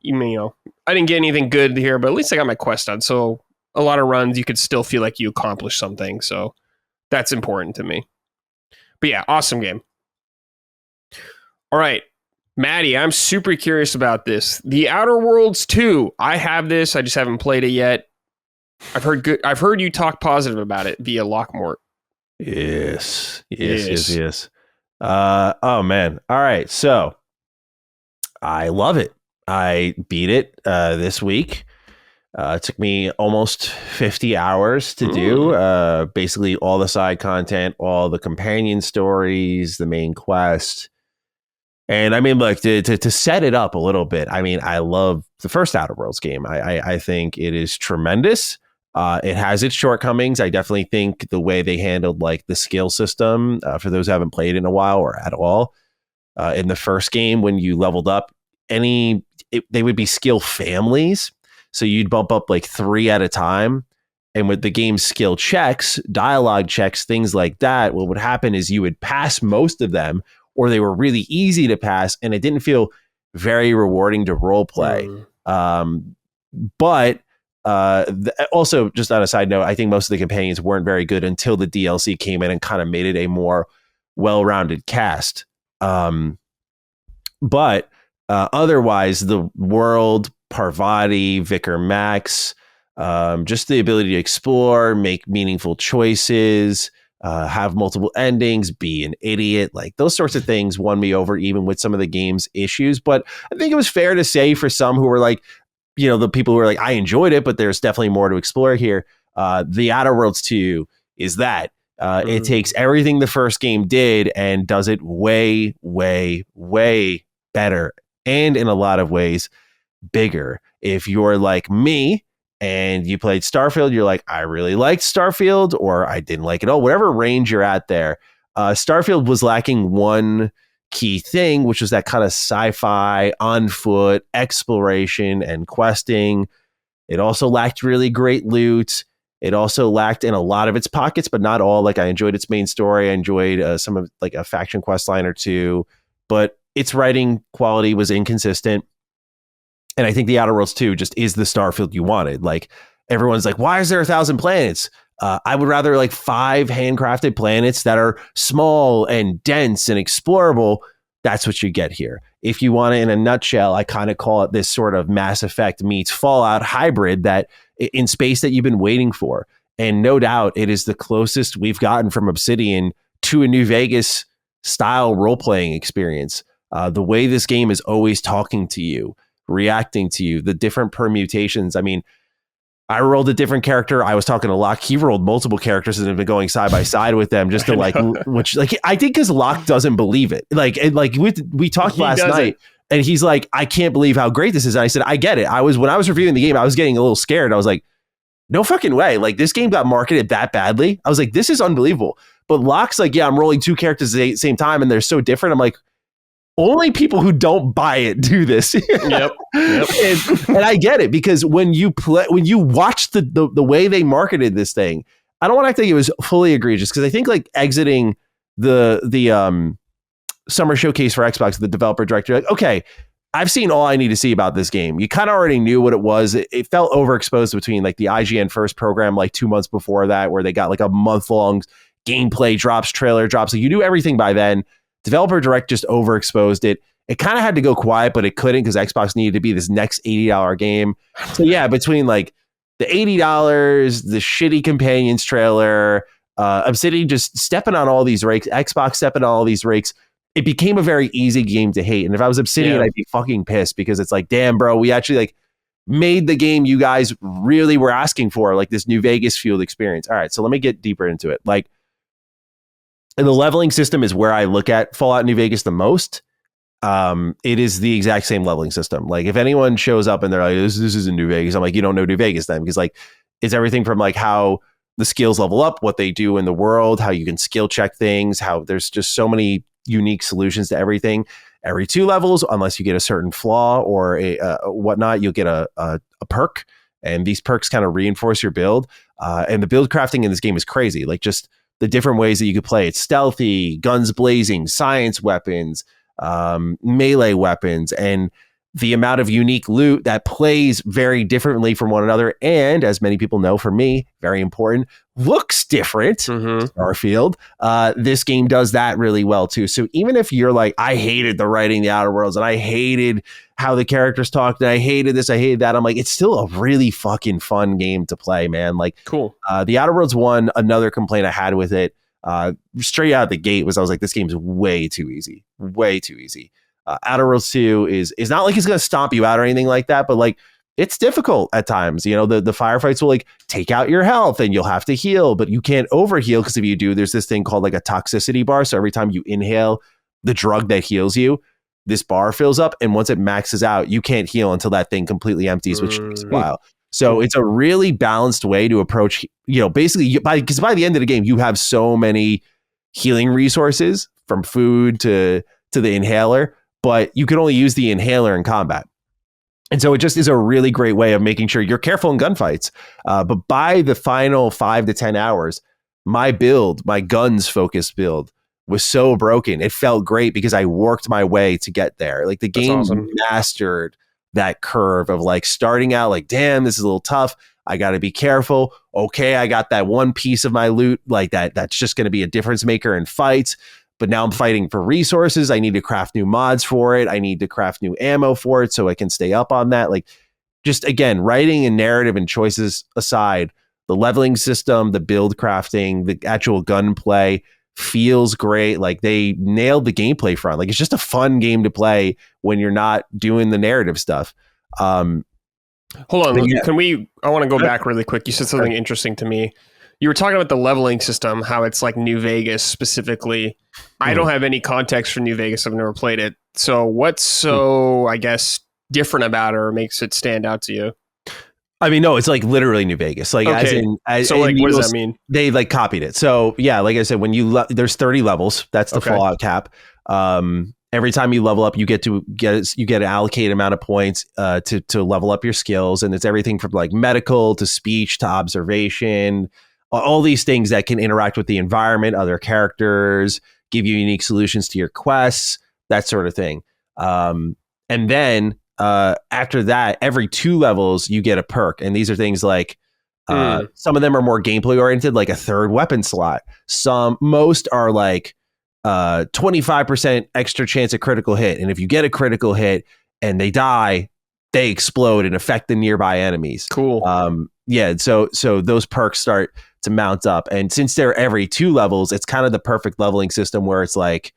You know, I didn't get anything good here, but at least I got my quest done. So a lot of runs, you could still feel like you accomplished something. So that's important to me. But yeah, awesome game. All right, Matty, I'm super curious about this. The Outer Worlds 2. I have this. I just haven't played it yet. I've heard you talk positive about it via Lockmort. Yes. Oh man. All right. So I love it. I beat it this week. It took me almost 50 hours to do. Basically all the side content, all the companion stories, the main quest. And I mean, look, to set it up a little bit, I mean, I love the first Outer Worlds game. I think it is tremendous. It has its shortcomings. I definitely think the way they handled like the skill system, for those who haven't played in a while or at all, in the first game when you leveled up, they would be skill families. So you'd bump up like 3 at a time. And with the game's skill checks, dialogue checks, things like that, what would happen is you would pass most of them, or they were really easy to pass, and it didn't feel very rewarding to role play. But also, just on a side note, I think most of the companions weren't very good until the DLC came in and kind of made it a more well-rounded cast. But otherwise, the world, Parvati, Vicar Max, just the ability to explore, make meaningful choices, have multiple endings, be an idiot, like those sorts of things won me over even with some of the game's issues. But I think it was fair to say for some who were like, you know, the people who were like, I enjoyed it, but there's definitely more to explore here. The Outer Worlds 2 is that. It takes everything the first game did and does it way, way, way better. And in a lot of ways, bigger. If you're like me and you played Starfield, you're like, I really liked Starfield, or I didn't like it all, whatever range you're at there. Starfield was lacking one key thing, which was that kind of sci-fi on foot exploration and questing. It also lacked really great loot. It also lacked in a lot of its pockets, but not all. Like I enjoyed its main story. I enjoyed some of like a faction quest line or two, but its writing quality was inconsistent. And I think the Outer Worlds 2 just is the Starfield you wanted. Like everyone's like, why is there 1,000 planets? I would rather like 5 handcrafted planets that are small and dense and explorable. That's what you get here. If you want it in a nutshell, I kind of call it this sort of Mass Effect meets Fallout hybrid that in space that you've been waiting for. And no doubt it is the closest we've gotten from Obsidian to a New Vegas style role-playing experience. The way this game is always talking to you, reacting to you, the different permutations. I mean, I rolled a different character. I was talking to Locke. He rolled multiple characters and have been going side by side with them just to like, which like, I think because Locke doesn't believe it. Like we talked last night and he's like, I can't believe how great this is. And I said, I get it. When I was reviewing the game, I was getting a little scared. I was like, no fucking way. Like this game got marketed that badly. I was like, this is unbelievable. But Locke's like, yeah, I'm rolling 2 characters at the same time and they're so different. I'm like, only people who don't buy it do this. Yep. And I get it because when you watch the way they marketed this thing, I don't want to think it was fully egregious because I think like exiting the summer showcase for Xbox, the developer director, like, okay, I've seen all I need to see about this game. You kind of already knew what it was. It felt overexposed between like the IGN first program, like 2 months before that, where they got like a month-long gameplay drops, trailer drops. Like you knew everything by then. Developer Direct just overexposed it. It kind of had to go quiet, but it couldn't because Xbox needed to be this next $80 game. So yeah, between like the $80, the shitty Companions trailer, Obsidian just stepping on all these rakes, Xbox stepping on all these rakes, it became a very easy game to hate. And if I was Obsidian, I'd be fucking pissed because it's like, damn, bro, we actually like, made the game you guys really were asking for, like this New Vegas fueled experience. All right, so let me get deeper into it. Like, and the leveling system is where I look at Fallout New Vegas the most. It is the exact same leveling system. Like, if anyone shows up and they're like, this isn't New Vegas, I'm like, you don't know New Vegas then, because like it's everything from like how the skills level up, what they do in the world, how you can skill check things, how there's just so many unique solutions to everything. Every 2 levels, unless you get a certain flaw or a whatnot, you'll get a perk, and these perks kind of reinforce your build. And the build crafting in this game is crazy. Like, just the different ways that you could play. It's stealthy, guns blazing, science weapons, melee weapons, and the amount of unique loot that plays very differently from one another. And as many people know, for me, very important, looks different. Starfield. This game does that really well too. So even if you're like, I hated the writing, the Outer Worlds, and I hated how the characters talked, and I hated this, I hated that, I'm like, it's still a really fucking fun game to play, man. Like, cool. The Outer Worlds one, another complaint I had with it, straight out of the gate, was I was like, this game's way too easy. Outer Worlds 2 is not like it's going to stomp you out or anything like that, but like, it's difficult at times. You know, the firefights will like take out your health and you'll have to heal, but you can't overheal, because if you do, there's this thing called like a toxicity bar. So every time you inhale the drug that heals you, this bar fills up, and once it maxes out, you can't heal until that thing completely empties, which takes a while. So it's a really balanced way to approach, you know, basically because by the end of the game, you have so many healing resources, from food to the inhaler, but you can only use the inhaler in combat. And so it just is a really great way of making sure you're careful in gunfights. But by the final 5 to 10 hours, my guns focused build was so broken. It felt great because I worked my way to get there. Like, the game mastered that curve of like starting out like, damn, this is a little tough. I got to be careful. Okay, I got that one piece of my loot, like that's just going to be a difference maker in fights. But now I'm fighting for resources. I need to craft new mods for it. I need to craft new ammo for it so I can stay up on that. Like, just again, writing and narrative and choices aside, the leveling system, the build crafting, the actual gunplay feels great. Like, they nailed the gameplay front. Like, it's just a fun game to play when you're not doing the narrative stuff. Hold on. I want to go back really quick. You said something interesting to me. You were talking about the leveling system, how it's like New Vegas specifically. I don't have any context for New Vegas. I've never played it. So what's so, I guess, different about it or makes it stand out to you? I mean, no, it's like literally New Vegas. Like, okay. What does that mean? They like copied it. So yeah, like I said, when there's 30 levels, that's the Fallout cap. Every time you level up, you get an allocated amount of points to level up your skills, and it's everything from like medical to speech to observation. All these things that can interact with the environment, other characters, give you unique solutions to your quests, that sort of thing. And then after that, every 2 levels, you get a perk. And these are things like, some of them are more gameplay oriented, like a 3rd weapon slot. Most are like 25% extra chance of critical hit. And if you get a critical hit and they die, they explode and affect the nearby enemies. Cool. Yeah. So those perks start to mount up. And since they're every 2 levels, it's kind of the perfect leveling system where it's like,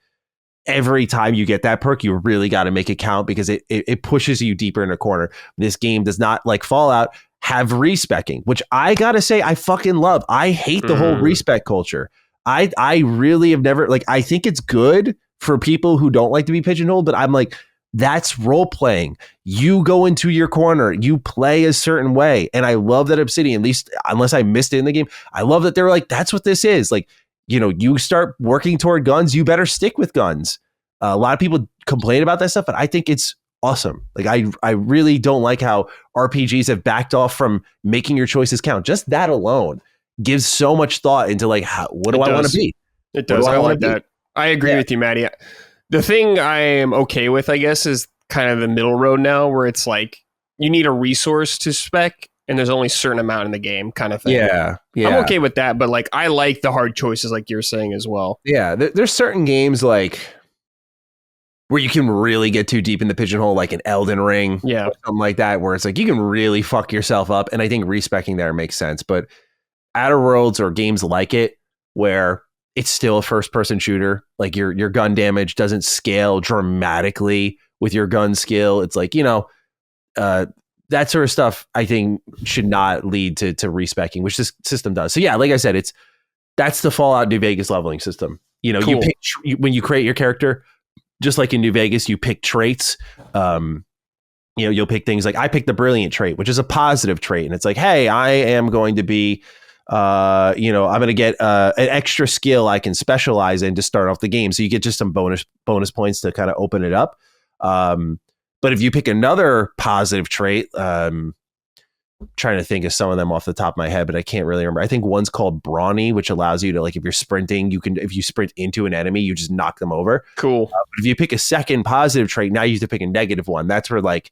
every time you get that perk, you really got to make it count, because it pushes you deeper in a corner. This game does not, like Fallout, have respecking, which I got to say I fucking love. I hate the whole respec culture. I really have never, like, I think it's good for people who don't like to be pigeonholed, but I'm like, that's role playing. You go into your corner, you play a certain way. And I love that Obsidian, at least unless I missed it in the game, I love that they're like, that's what this is. Like, you know, you start working toward guns, you better stick with guns. A lot of people complain about that stuff, but I think it's awesome. Like, I really don't like how RPGs have backed off from making your choices count. Just that alone gives so much thought into like, what do I want to be? It does. I like that. I agree with you, Matty. The thing I am okay with, I guess, is kind of the middle road now, where it's like you need a resource to spec, and there's only a certain amount in the game, kind of thing. Yeah. I'm okay with that, but like, I like the hard choices, like you're saying as well. Yeah, there's certain games like where you can really get too deep in the pigeonhole, like an Elden Ring, or something like that, where it's like you can really fuck yourself up, and I think respecking there makes sense. But Outer Worlds or games like it, where it's still a first-person shooter, like your gun damage doesn't scale dramatically with your gun skill. It's like, you know, that sort of stuff, I think, should not lead to respecing, which this system does. So yeah, like I said, that's the Fallout New Vegas leveling system. You know, Cool. when you create your character, just like in New Vegas, you pick traits. You know, you'll pick things like I picked the brilliant trait, which is a positive trait. And it's like, hey, I am going to be, I'm going to get an extra skill I can specialize in to start off the game. So you get just some bonus points to kind of open it up. But if you pick another positive trait, trying to think of some of them off the top of my head, but I can't really remember. I think one's called Brawny, which allows you to, like, if you're sprinting, if you sprint into an enemy, you just knock them over. Cool. But if you pick a second positive trait, now you have to pick a negative one. That's where, like,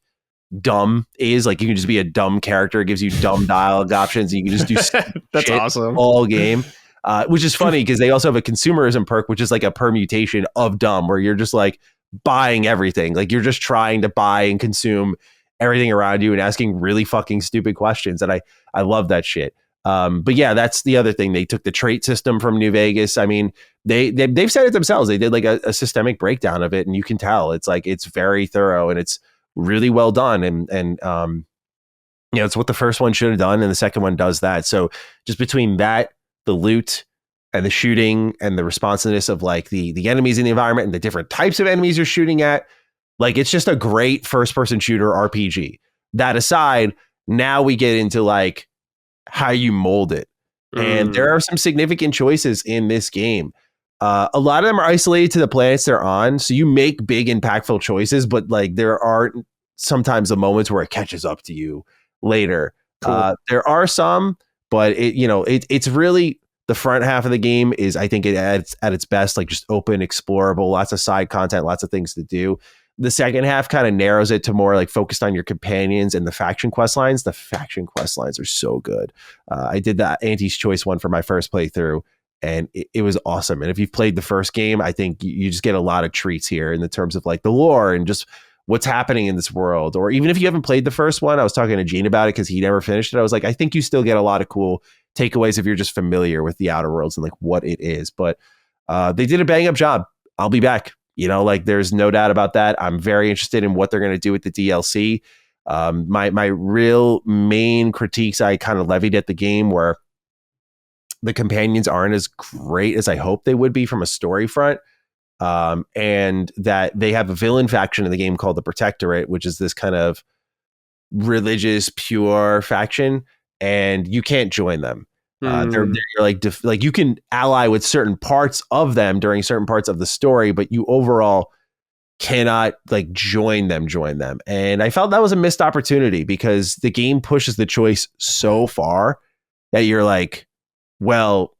dumb is, like, you can just be a dumb character. It gives you dumb dialogue options, and you can just do that's awesome all game, which is funny because they also have a consumerism perk, which is like a permutation of dumb, where you're just like buying everything. Like, you're just trying to buy and consume everything around you and asking really fucking stupid questions, and I love that shit. But yeah, that's the other thing. They took the trait system from New Vegas. I mean, they've said it themselves. They did like a systemic breakdown of it, and you can tell it's like, it's very thorough and it's really well done. And you know, it's what the first one should have done, and the second one does that. So just between that, the loot and the shooting and the responsiveness of like the enemies in the environment and the different types of enemies you're shooting at, like, it's just a great first person shooter RPG. That aside, now we get into like how you mold it. And there are some significant choices in this game. A lot of them are isolated to the planets they're on. So you make big, impactful choices, but like there are sometimes the moments where it catches up to you later. Cool. There are some, but it's really, the front half of the game is, I think, it at its best, like just open, explorable, lots of side content, lots of things to do. The second half kind of narrows it to more like focused on your companions and the faction quest lines. The faction quest lines are so good. I did that Auntie's Choice one for my first playthrough, and it was awesome. And if you've played the first game, I think you just get a lot of treats here in the terms of like the lore and just what's happening in this world. Or even if you haven't played the first one, I was talking to Gene about it because he never finished it. I was like, I think you still get a lot of cool takeaways if you're just familiar with the Outer Worlds and like what it is. But they did a bang up job. I'll be back. You know, like, there's no doubt about that. I'm very interested in what they're going to do with the DLC. My real main critiques I kind of levied at the game were the companions aren't as great as I hoped they would be from a story front. And that they have a villain faction in the game called the Protectorate, which is this kind of religious, pure faction, and you can't join them. They're like you can ally with certain parts of them during certain parts of the story, but you overall cannot like join them. And I felt that was a missed opportunity because the game pushes the choice so far that you're like, well,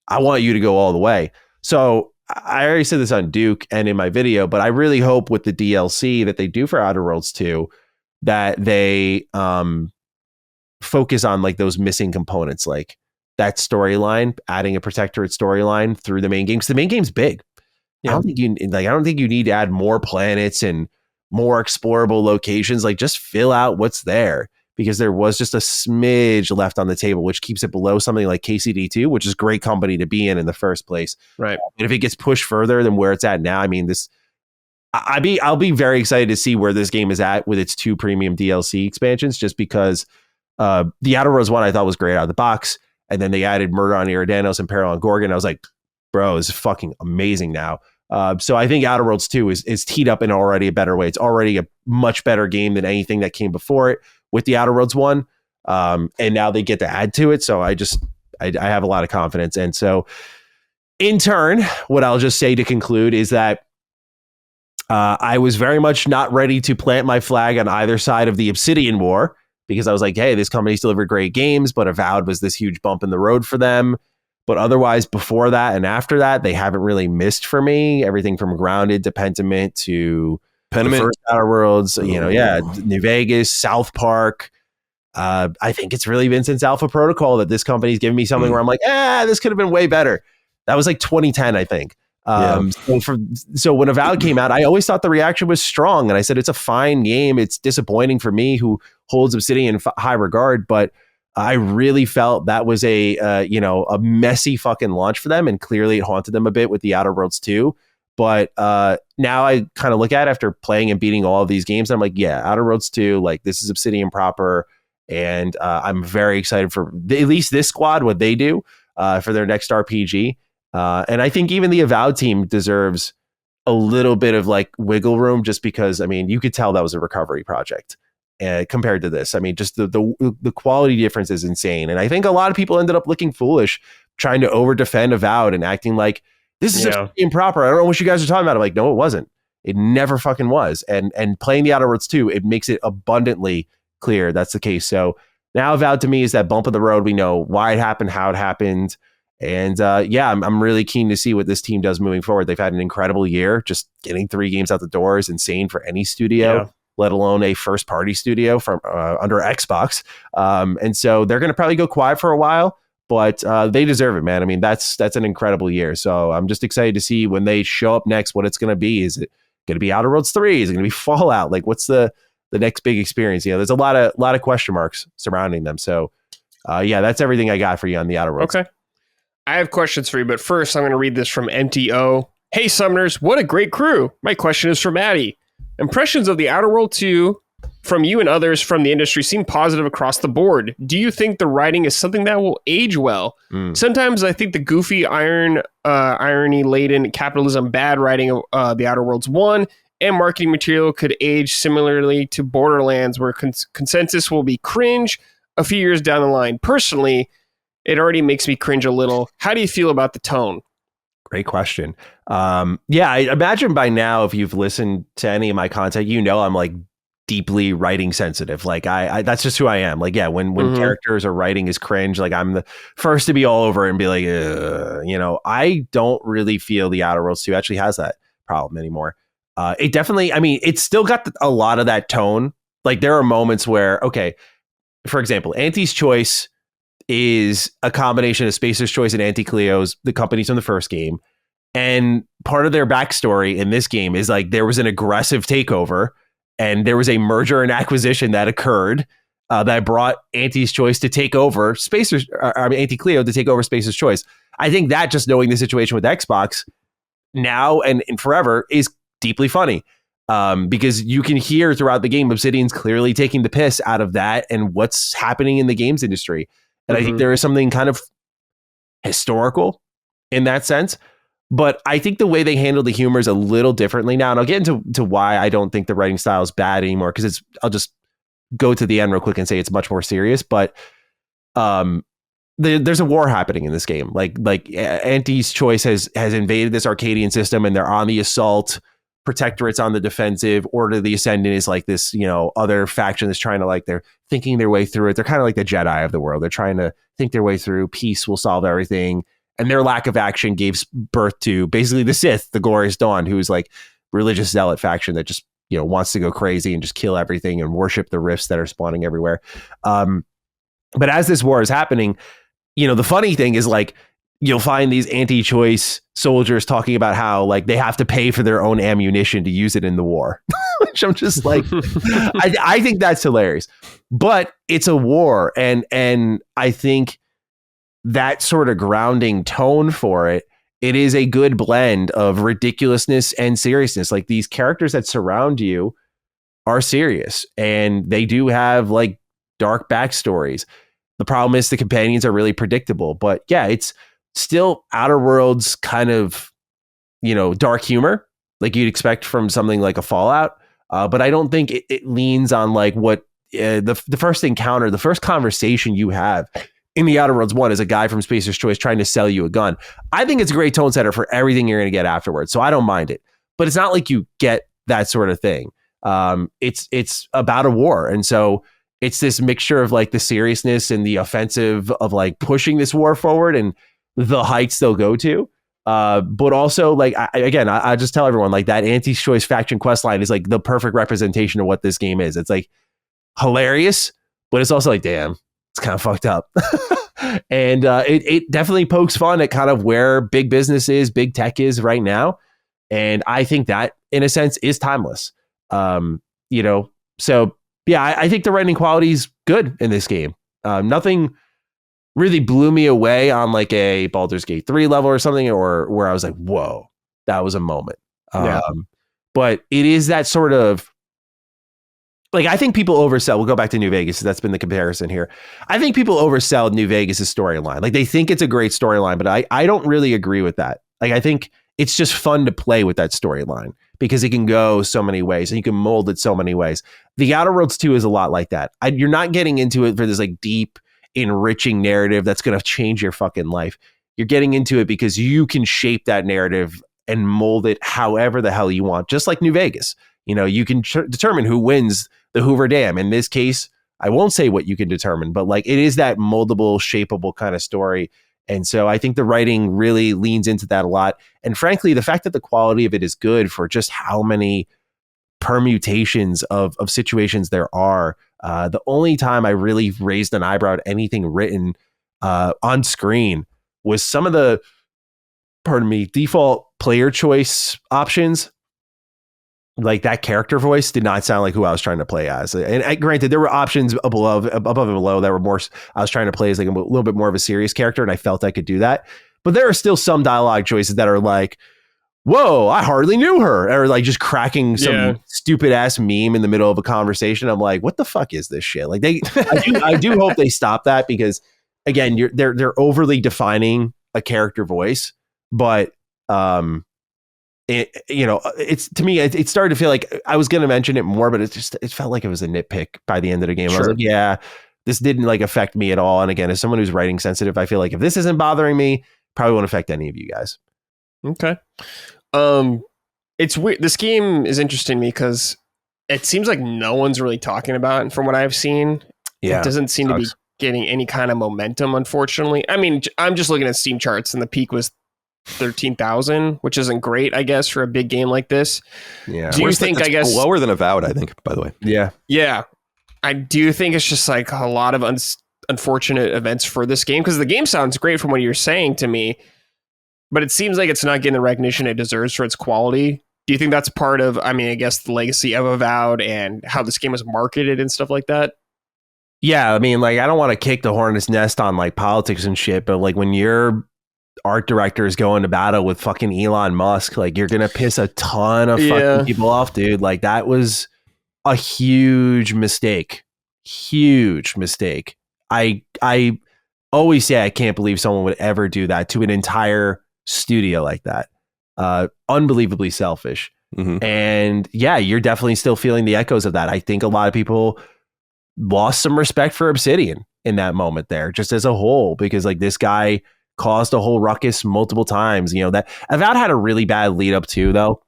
I want you to go all the way. So I already said this on Duke and in my video, but I really hope with the DLC that they do for Outer Worlds 2 that they focus on like those missing components, like that storyline, adding a Protectorate storyline through the main game. Because the main game's big. Yeah. I don't think you need to add more planets and more explorable locations. Like, just fill out what's there, because there was just a smidge left on the table, which keeps it below something like KCD2, which is great company to be in the first place. Right. And if it gets pushed further than where it's at now, I mean, I'll be very excited to see where this game is at with its 2 premium DLC expansions, just because the Outer Worlds one I thought was great out of the box. And then they added Murder on Eridanos and Peril on Gorgon. I was like, bro, this is fucking amazing now. So I think Outer Worlds 2 is teed up in already a better way. It's already a much better game than anything that came before it with the Outer Worlds 1. And now they get to add to it. So I have a lot of confidence. And so in turn, what I'll just say to conclude is that I was very much not ready to plant my flag on either side of the Obsidian War, because I was like, hey, this company's delivered great games, but Avowed was this huge bump in the road for them. But otherwise, before that and after that, they haven't really missed for me. Everything from Grounded to Pentiment to the first Outer Worlds, New Vegas, South Park. I think it's really been since Alpha Protocol that this company's given me something where I'm like, this could have been way better. That was like 2010, I think. So when Avowed came out, I always thought the reaction was strong, and I said it's a fine game. It's disappointing for me, who holds Obsidian in high regard, but I really felt that was a messy fucking launch for them, and clearly it haunted them a bit with the Outer Worlds 2. But now I kind of look at it after playing and beating all of these games. And I'm like, yeah, Outer Worlds 2, like this is Obsidian proper. And I'm very excited for at least this squad, what they do for their next RPG. And I think even the Avowed team deserves a little bit of like wiggle room, just because, I mean, you could tell that was a recovery project compared to this. I mean, just the quality difference is insane. And I think a lot of people ended up looking foolish trying to over defend Avowed and acting like this is improper. I don't know what you guys are talking about. I'm like, no, it wasn't. It never fucking was. And playing the Outer Worlds 2, it makes it abundantly clear that's the case. So now Avowed to me is that bump in the road. We know why it happened, how it happened. And I'm really keen to see what this team does moving forward. They've had an incredible year. Just getting 3 games out the door is insane for any studio, let alone a first party studio from under Xbox. And so they're going to probably go quiet for a while, but they deserve it, man. I mean, that's an incredible year. So I'm just excited to see when they show up next, what it's going to be. Is it going to be Outer Worlds 3? Is it going to be Fallout? Like, what's the next big experience? You know, there's a lot of question marks surrounding them. So that's everything I got for you on the Outer Worlds. Okay. I have questions for you, but first I'm going to read this from MTO. Hey, Summoners, what a great crew. My question is for Matty. Impressions of the Outer Worlds 2 from you and others from the industry seem positive across the board. Do you think the writing is something that will age well? Sometimes I think the goofy, irony-laden, capitalism bad writing of the Outer Worlds 1 and marketing material could age similarly to Borderlands, where consensus will be cringe a few years down the line. Personally, it already makes me cringe a little. How do you feel about the tone? Great question. I imagine by now, if you've listened to any of my content, you know I'm like deeply writing sensitive. Like I that's just who I am. Like, yeah, when characters or writing is cringe, like I'm the first to be all over and be like, I don't really feel the Outer Worlds 2 actually has that problem anymore. It definitely, I mean, it's still got a lot of that tone. Like there are moments where, okay, for example, Auntie's Choice is a combination of Spacer's Choice and Auntie Cleo's, the companies from the first game. And part of their backstory in this game is like there was an aggressive takeover and there was a merger and acquisition that occurred that brought Auntie's Choice to take over Auntie Cleo to take over Spacer's Choice. I think that just knowing the situation with Xbox now and forever is deeply funny. Because you can hear throughout the game, Obsidian's clearly taking the piss out of that and what's happening in the games industry. And I think there is something kind of historical in that sense. But I think the way they handle the humor is a little differently now. And I'll get into why I don't think the writing style is bad anymore, because I'll just go to the end real quick and say it's much more serious. But there's a war happening in this game. Like Auntie's Choice has invaded this Arcadian system and they're on the assault. Protectorate's on the defensive. Order of the Ascendant is like this, other faction that's trying to, like, they're thinking their way through it. They're kind of like the Jedi of the world. They're trying to think their way through. Peace will solve everything. And their lack of action gave birth to basically the Sith, the Glorious Dawn, who's like religious zealot faction that just, wants to go crazy and just kill everything and worship the rifts that are spawning everywhere. But as this war is happening, the funny thing is, like, you'll find these anti-choice soldiers talking about how, like, they have to pay for their own ammunition to use it in the war, which I'm just like, I think that's hilarious, but it's a war. And I think that sort of grounding tone for it is a good blend of ridiculousness and seriousness. Like, these characters that surround you are serious and they do have, like, dark backstories. The problem is the companions are really predictable, but yeah, it's still Outer Worlds kind of, dark humor, like you'd expect from something like a Fallout. But I don't think it leans on like what the first encounter, the first conversation you have in the Outer Worlds 1 is a guy from Spacer's Choice trying to sell you a gun. I think it's a great tone setter for everything you're going to get afterwards. So I don't mind it, but it's not like you get that sort of thing. It's about a war. And so it's this mixture of like the seriousness and the offensive of like pushing this war forward and the heights they'll go to. But also, like, I just tell everyone, like, that Auntie's Choice faction quest line is like the perfect representation of what this game is. It's like hilarious, but it's also like, damn, it's kind of fucked up. And it definitely pokes fun at kind of where big business is, big tech is right now. And I think that, in a sense, is timeless. So yeah, I think the writing quality is good in this game. Nothing really blew me away on like a Baldur's Gate 3 level or something, or where I was like, whoa, that was a moment. But it is that sort of, like, I think people oversell. We'll go back to New Vegas. That's been the comparison here. I think people oversell New Vegas' storyline. Like, they think it's a great storyline, but I don't really agree with that. Like, I think it's just fun to play with that storyline because it can go so many ways and you can mold it so many ways. The Outer Worlds 2 is a lot like that. You're not getting into it for this like deep, enriching narrative that's going to change your fucking life. You're getting into it because you can shape that narrative and mold it however the hell you want, just like New Vegas. You know, you can determine who wins the Hoover Dam. In this case, I won't say what you can determine, but like it is that moldable, shapeable kind of story. And so I think the writing really leans into that a lot. And frankly, the fact that the quality of it is good for just how many permutations of situations there are. The only time I really raised an eyebrow at anything written on screen was some of the, default player choice options. Like that character voice did not sound like who I was trying to play as. And granted, there were options above and below that were more, I was trying to play as like a little bit more of a serious character, and I felt I could do that. But there are still some dialogue choices that are like, whoa, I hardly knew her. Or like just cracking some stupid ass meme in the middle of a conversation. I'm like, what the fuck is this shit? Like I do hope they stop that because again, they're overly defining a character voice, but it's to me, it started to feel like I was going to mention it more, but it felt like it was a nitpick by the end of the game. Sure. I was like, yeah, this didn't like affect me at all. And again, as someone who's writing sensitive, I feel like if this isn't bothering me, probably won't affect any of you guys. Okay. It's weird. This game is interesting to me because it seems like no one's really talking about it. And from what I've seen, it doesn't seem to be getting any kind of momentum, unfortunately. I mean, I'm just looking at Steam charts and the peak was 13,000, which isn't great, I guess, for a big game like this. Yeah. Do you think, I guess, lower than Avowed, I think, by the way. Yeah. Yeah. I do think it's just like a lot of unfortunate events for this game because the game sounds great from what you're saying to me, but it seems like it's not getting the recognition it deserves for its quality. Do you think that's part of, I mean, I guess the legacy of Avowed and how this game was marketed and stuff like that? Yeah. I mean, like, I don't want to kick the hornet's nest on like politics and shit, but like when you're art director is going to battle with fucking Elon Musk, like you're gonna piss a ton of fucking people off, dude. Like that was a huge mistake. I always say I can't believe someone would ever do that to an entire studio like that. Unbelievably selfish. Mm-hmm. And yeah, you're definitely still feeling the echoes of that. I think a lot of people lost some respect for Obsidian in that moment there, just as a whole, because like this guy caused a whole ruckus multiple times. You know, that Avowed had a really bad lead up too, though.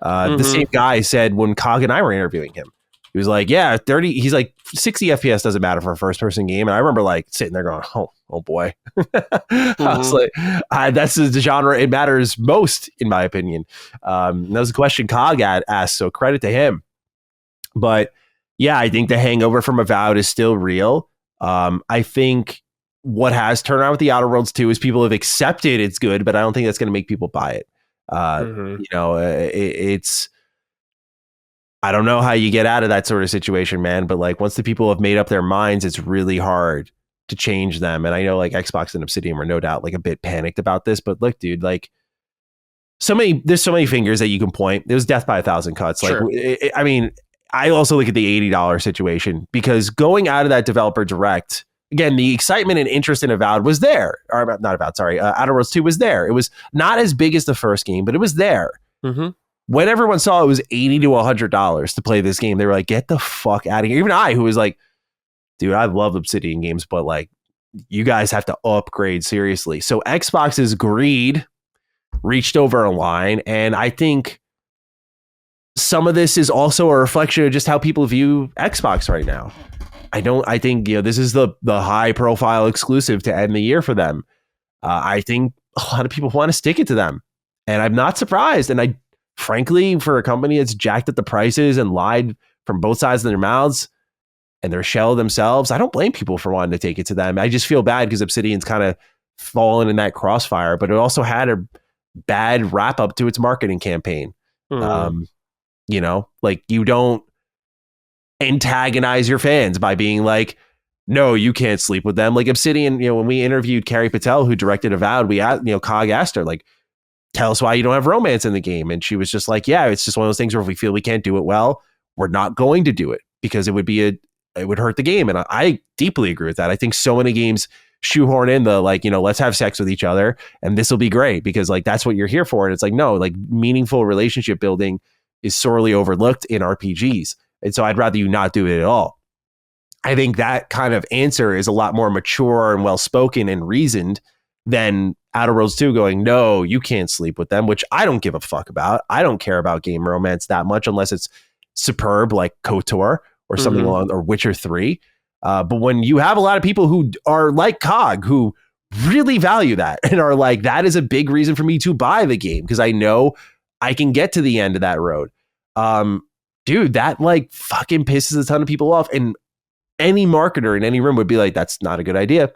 The same guy said when Cog and I were interviewing him, he was like, yeah, 30, he's like 60 FPS doesn't matter for a first person game. And I remember like sitting there going, oh boy. I was like, that's the genre it matters most, in my opinion. That was a question Cog asked, so credit to him. But yeah, I think the hangover from Avowed is still real. I think what has turned around with the Outer Worlds 2 is people have accepted it's good, but I don't think that's going to make people buy it. You know, it's, I don't know how you get out of that sort of situation, man. But like once the people have made up their minds, it's really hard to change them. And I know like Xbox and Obsidian were no doubt like a bit panicked about this, but look, dude, like there's so many fingers that you can point. It was death by 1,000 cuts. Like, sure. I mean, I also look at the $80 situation because going out of that developer direct, again, the excitement and interest in Avowed was there. Or not Avowed, sorry. Outer Worlds 2 was there. It was not as big as the first game, but it was there. Mm-hmm. When everyone saw it was $80 to $100 to play this game, they were like, get the fuck out of here. Even I, who was like, dude, I love Obsidian games, but like, you guys have to upgrade seriously. So Xbox's greed reached over a line. And I think some of this is also a reflection of just how people view Xbox right now. I think, you know, this is the high profile exclusive to end the year for them. I think a lot of people want to stick it to them, and I'm not surprised. And I, frankly, for a company that's jacked at the prices and lied from both sides of their mouths and their shell themselves, I don't blame people for wanting to take it to them. I just feel bad because Obsidian's kind of fallen in that crossfire, but it also had a bad wrap up to its marketing campaign. You know, like you don't antagonize your fans by being like, no, you can't sleep with them. Like Obsidian, you know, when we interviewed Carrie Patel, who directed Avowed, we asked, you know, Cog asked her, like, tell us why you don't have romance in the game. And she was just like, yeah, it's just one of those things where if we feel we can't do it well, we're not going to do it because it would hurt the game. And I deeply agree with that. I think so many games shoehorn in the like, let's have sex with each other and this will be great because like that's what you're here for. And it's like, no, like meaningful relationship building is sorely overlooked in RPGs. And so I'd rather you not do it at all. I think that kind of answer is a lot more mature and well-spoken and reasoned than Outer Worlds 2 going, no, you can't sleep with them, which I don't give a fuck about. I don't care about game romance that much unless it's superb like KOTOR or something along, or Witcher 3. But when you have a lot of people who are like COG, who really value that and are like, that is a big reason for me to buy the game because I know I can get to the end of that road. Dude, that like fucking pisses a ton of people off. And any marketer in any room would be like, that's not a good idea.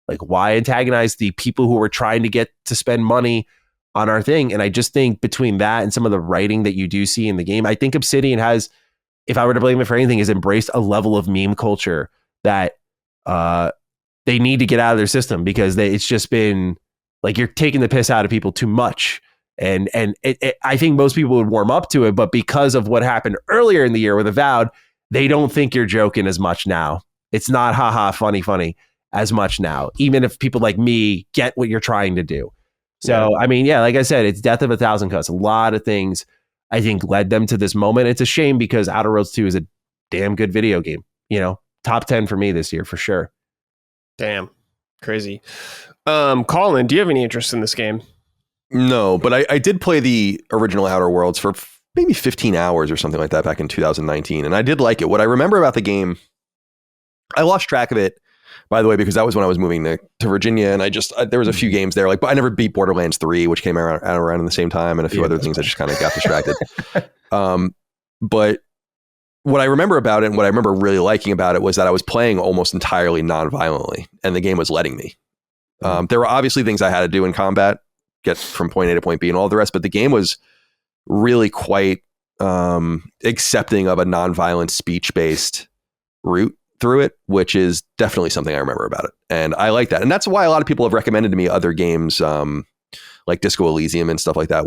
Like, why antagonize the people who are trying to get to spend money on our thing? And I just think between that and some of the writing that you do see in the game, I think Obsidian has, if I were to blame it for anything, has embraced a level of meme culture that they need to get out of their system because it's just been like you're taking the piss out of people too much. And I think most people would warm up to it, but because of what happened earlier in the year with Avowed, they don't think you're joking as much now. It's not haha funny as much now, even if people like me get what you're trying to do. So, yeah. I mean, yeah, like I said, it's death of a thousand cuts. A lot of things I think led them to this moment. It's a shame because Outer Worlds 2 is a damn good video game. Top 10 for me this year for sure. Damn, crazy. Colin, do you have any interest in this game? No, but I did play the original Outer Worlds for maybe 15 hours or something like that back in 2019. And I did like it. What I remember about the game, I lost track of it, by the way, because that was when I was moving to Virginia. And there was a few games there, but I never beat Borderlands 3, which came around in the same time. And a few other things. I just kind of got distracted. But what I remember about it and what I remember really liking about it was that I was playing almost entirely non-violently and the game was letting me. There were obviously things I had to do in combat, get from point A to point B and all the rest, but the game was really quite accepting of a non-violent speech-based route through it, which is definitely something I remember about it. And I like that. And that's why a lot of people have recommended to me other games like Disco Elysium and stuff like that,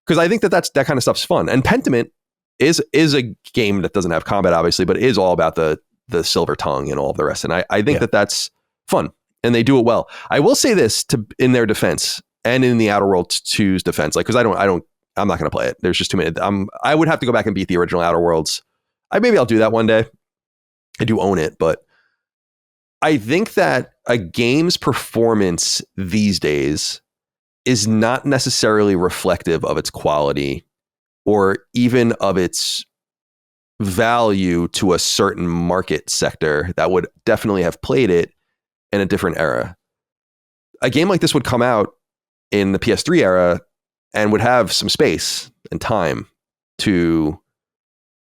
because I think that kind of stuff's fun. And Pentiment is a game that doesn't have combat, obviously, but it is all about the silver tongue and all of the rest. And I think that's fun and they do it well. I will say this in their defense and in the Outer Worlds 2's defense, like, because I'm not going to play it. There's just too many. I would have to go back and beat the original Outer Worlds. Maybe I'll do that one day. I do own it, but I think that a game's performance these days is not necessarily reflective of its quality or even of its value to a certain market sector that would definitely have played it in a different era. A game like this would come out in the PS3 era and would have some space and time to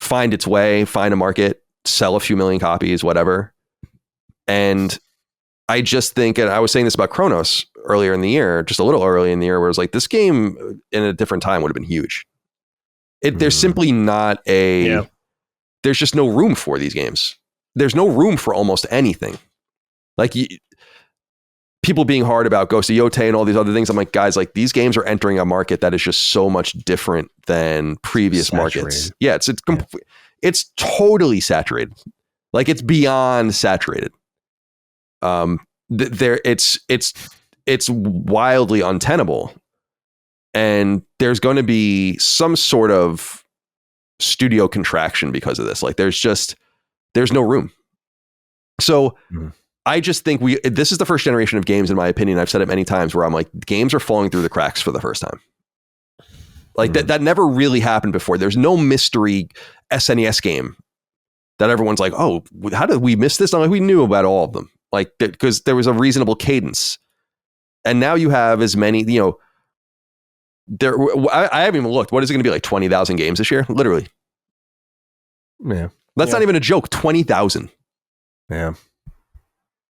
find its way, find a market, sell a few million copies, whatever. And I just think, and I was saying this about Chronos earlier in the year, just a little early in the year, where it was like, this game in a different time would have been huge. There's simply not there's just no room for these games. There's no room for almost anything. Like people being hard about Ghost of Yotei and all these other things. I'm like, guys, like these games are entering a market that is just so much different than previous markets. Yeah, it's totally saturated. Like it's beyond saturated. It's wildly untenable. And there's going to be some sort of studio contraction because of this. Like there's no room. So I just think this is the first generation of games, in my opinion. I've said it many times where I'm like, games are falling through the cracks for the first time. Like that never really happened before. There's no mystery SNES game that everyone's like, oh, how did we miss this? I'm like, we knew about all of them. Like, because there was a reasonable cadence. And now you have as many, I haven't even looked. What is it going to be, like 20,000 games this year? Literally. Yeah. That's not even a joke. 20,000. Yeah.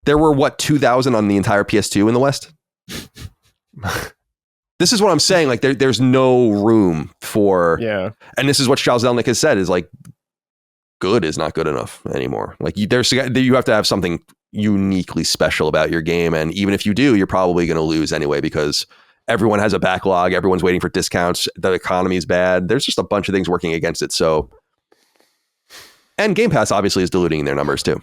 There were 2,000 on the entire PS2 in the West? This is what I'm saying. Like there's no room for, and this is what Charles Zelnick has said, is like, good is not good enough anymore. Like you have to have something uniquely special about your game. And even if you do, you're probably going to lose anyway, because everyone has a backlog. Everyone's waiting for discounts. The economy is bad. There's just a bunch of things working against it. So, and Game Pass obviously is diluting their numbers too.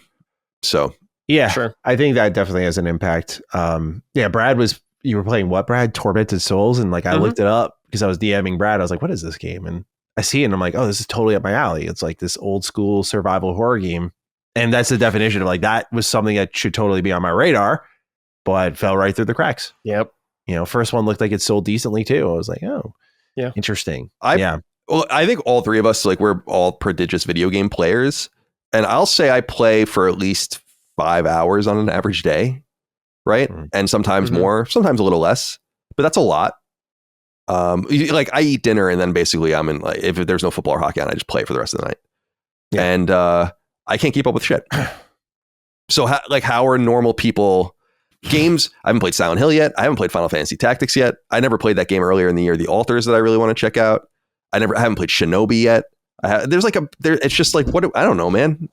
So yeah, sure. I think that definitely has an impact. Brad you were playing what, Brad? Tormented Souls. And like, I looked it up because I was DMing Brad. I was like, what is this game? And I see it and I'm like, oh, this is totally up my alley. It's like this old school survival horror game. And that's the definition of like, that was something that should totally be on my radar, but fell right through the cracks. Yep. First one looked like it sold decently too. I was like, oh, yeah, interesting. Well, I think all three of us, like, we're all prodigious video game players. And I'll say I play for at least 5 hours on an average day. Right. Mm-hmm. And sometimes more, sometimes a little less, but that's a lot. Like I eat dinner and then basically I'm in, like, if there's no football or hockey on, I just play for the rest of the night. Yeah. And I can't keep up with shit. So how are normal people games? I haven't played Silent Hill yet. I haven't played Final Fantasy Tactics yet. I never played that game earlier in the year, The Altars, that I really want to check out. I haven't played Shinobi yet. It's just like, I don't know, man.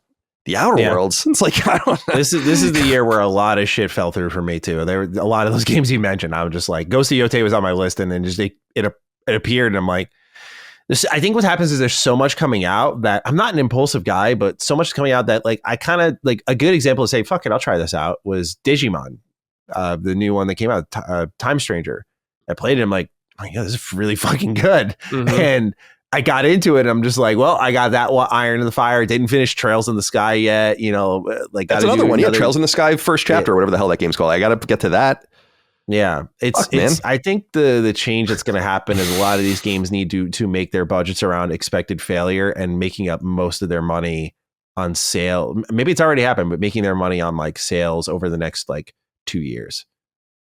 The Outer Worlds. It's like, I don't know. This is the year where a lot of shit fell through for me too. There were a lot of those games you mentioned. I was just like, Ghost of Yotei was on my list, and then just it appeared, and I'm like, I think what happens is there's so much coming out that I'm not an impulsive guy, but so much coming out that like I kind of like a good example to say, fuck it, I'll try this out was Digimon, the new one that came out, Time Stranger. I played it. I'm like, oh yeah, this is really fucking good, and I got into it. And I'm just like, well, I got that iron in the fire. Didn't finish Trails in the Sky yet. Like that's another one. Yeah, Trails in the Sky, first chapter, or whatever the hell that game's called. I got to get to that. Yeah, it's. I think the change that's going to happen is a lot of these games need to make their budgets around expected failure and making up most of their money on sale. Maybe it's already happened, but making their money on like sales over the next like 2 years,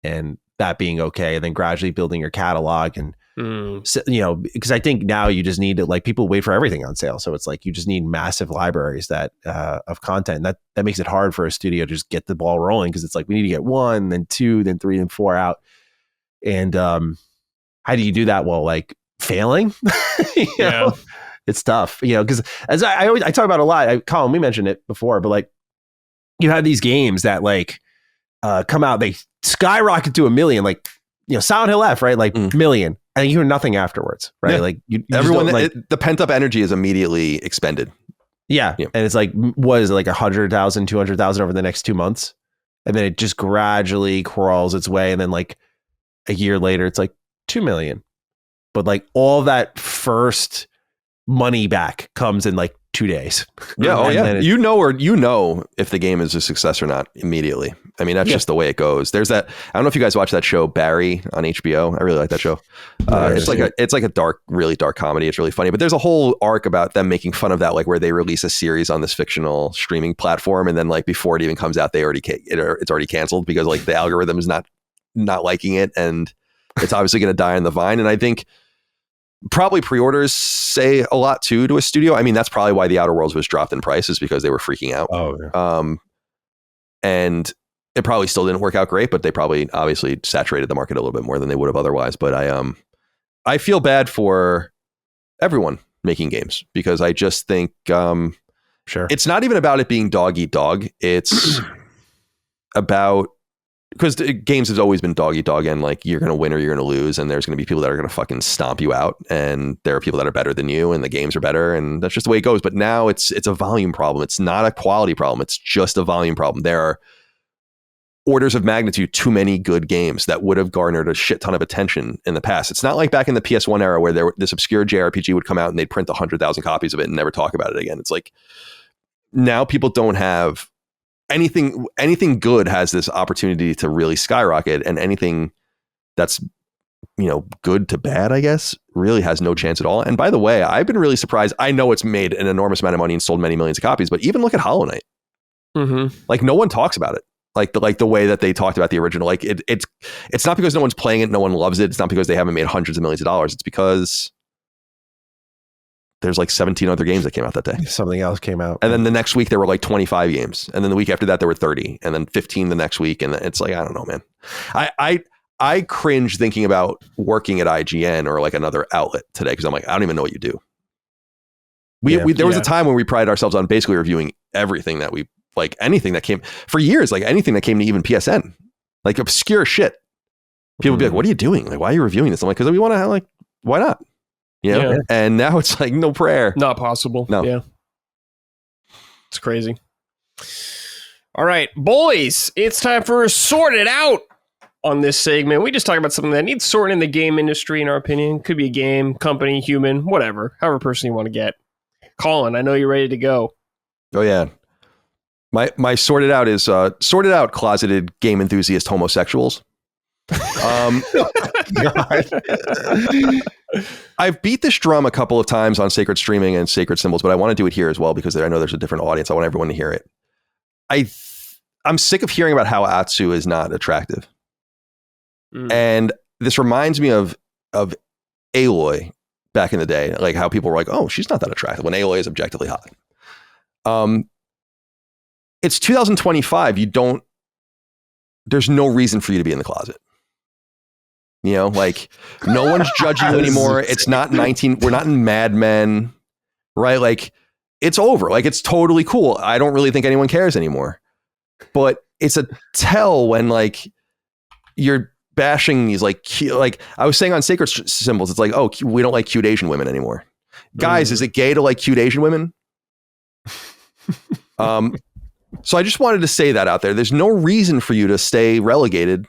and that being okay, and then gradually building your catalog and. Because I think now you just need to, like, people wait for everything on sale. So it's like you just need massive libraries that of content. And that makes it hard for a studio to just get the ball rolling, because it's like we need to get 1, then 2, then 3, then 4 out. And how do you do that while like failing? you know? It's tough, because as I talk about a lot, Colin, we mentioned it before, but like you have these games that like come out, they skyrocket to 1 million, like Silent Hill F, right? Like million. And you hear nothing afterwards, right? Yeah. Like everyone, the pent up energy is immediately expended. Yeah. And it's like, what is it, like 100,000, 200,000 over the next 2 months? And then it just gradually crawls its way. And then like a year later, it's like 2 million. But like all that first money back comes in like 2 days. Yeah. Oh yeah. You know if the game is a success or not immediately. I mean, that's just the way it goes. There's that. I don't know if you guys watch that show Barry on HBO. I really like that show. It's like a dark, really dark comedy. It's really funny. But there's a whole arc about them making fun of that, like where they release a series on this fictional streaming platform, and then like before it even comes out, it's already canceled because like the algorithm is not liking it, and it's obviously going to die on the vine. And I think probably pre-orders say a lot too to a studio. I mean, that's probably why The Outer Worlds was dropped in price, is because they were freaking out. Oh, yeah. And it probably still didn't work out great, but they probably obviously saturated the market a little bit more than they would have otherwise. But I feel bad for everyone making games, because I just think sure, it's not even about it being dog eat dog. It's about, because games has always been dog eat dog, and like you're going to win or you're going to lose, and there's going to be people that are going to fucking stomp you out, and there are people that are better than you, and the games are better, and that's just the way it goes. But now it's a volume problem. It's not a quality problem. It's just a volume problem. There are orders of magnitude too many good games that would have garnered a shit ton of attention in the past. It's not like back in the PS1 era where this obscure JRPG would come out and they'd print 100,000 copies of it and never talk about it again. It's like now people don't have anything good has this opportunity to really skyrocket, and anything that's good to bad, I guess, really has no chance at all. And by the way, I've been really surprised. I know it's made an enormous amount of money and sold many millions of copies, but even look at Hollow Knight. Like no one talks about it. Like the way that they talked about the original, like it's not because no one's playing it, no one loves it. It's not because they haven't made hundreds of millions of dollars. It's because there's like 17 other games that came out that day. Something else came out. And then the next week there were like 25 games. And then the week after that there were 30, and then 15 the next week. And it's like, I don't know, man. I cringe thinking about working at IGN or like another outlet today, because I'm like, I don't even know what you do. There was a time when we prided ourselves on basically reviewing everything that we, like anything that came for years, like anything that came to even PSN, like obscure shit. People be like, what are you doing? Like, why are you reviewing this? I'm like, because we want to like, why not? You know? Yeah. And now it's like, no prayer. Not possible. No. Yeah. It's crazy. All right, boys, it's time for Sort It Out on this segment. We just talk about something that needs sorting in the game industry, in our opinion. Could be a game, company, human, whatever. However person you want to get. Colin, I know you're ready to go. Oh, yeah. My sorted out is sorted out closeted game enthusiast homosexuals. I've beat this drum a couple of times on Sacred Streaming and Sacred Symbols, but I want to do it here as well because I know there's a different audience. I want everyone to hear it. I'm sick of hearing about how Atsu is not attractive. And this reminds me of Aloy back in the day, like how people were like, oh, she's not that attractive when Aloy is objectively hot. It's 2025. There's no reason for you to be in the closet. You know, like no one's judging you anymore. It's not 19. We're not in Mad Men, right? Like it's over. Like it's totally cool. I don't really think anyone cares anymore, but it's a tell when like you're bashing these like I was saying on Sacred Symbols, it's like, oh, we don't like cute Asian women anymore. Guys, is it gay to like cute Asian women? So I just wanted to say that out there. There's no reason for you to stay relegated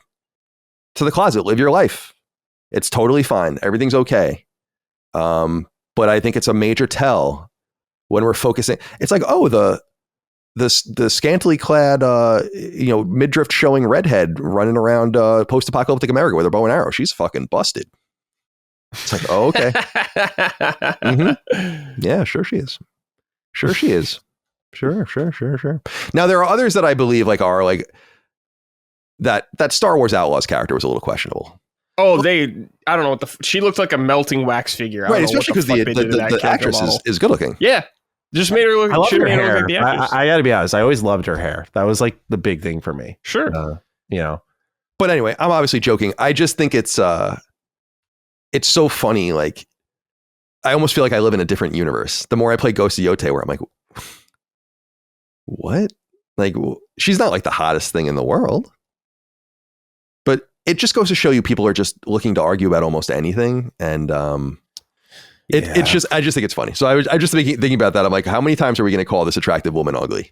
to the closet. Live your life. It's totally fine. Everything's okay. But I think it's a major tell when we're focusing. It's like, oh, the scantily clad, midriff showing redhead running around post-apocalyptic America with her bow and arrow. She's fucking busted. It's like, oh, okay. Yeah, sure she is. Sure she is. Sure. Now there are others that I believe like are like that Star Wars Outlaws character was a little questionable. Oh, I don't know what she looked like a melting wax figure. Right, especially because the actress is good looking. Yeah. Just made her look. I love her hair. Look like the actress. I gotta be honest. I always loved her hair. That was like the big thing for me. Sure. But anyway, I'm obviously joking. I just think it's so funny. Like I almost feel like I live in a different universe. The more I play Ghost of Yotei, where I'm like, what? Like she's not like the hottest thing in the world. But it just goes to show you people are just looking to argue about almost anything. And it's just, I just think it's funny. So I just thinking about that. I'm like, how many times are we going to call this attractive woman ugly?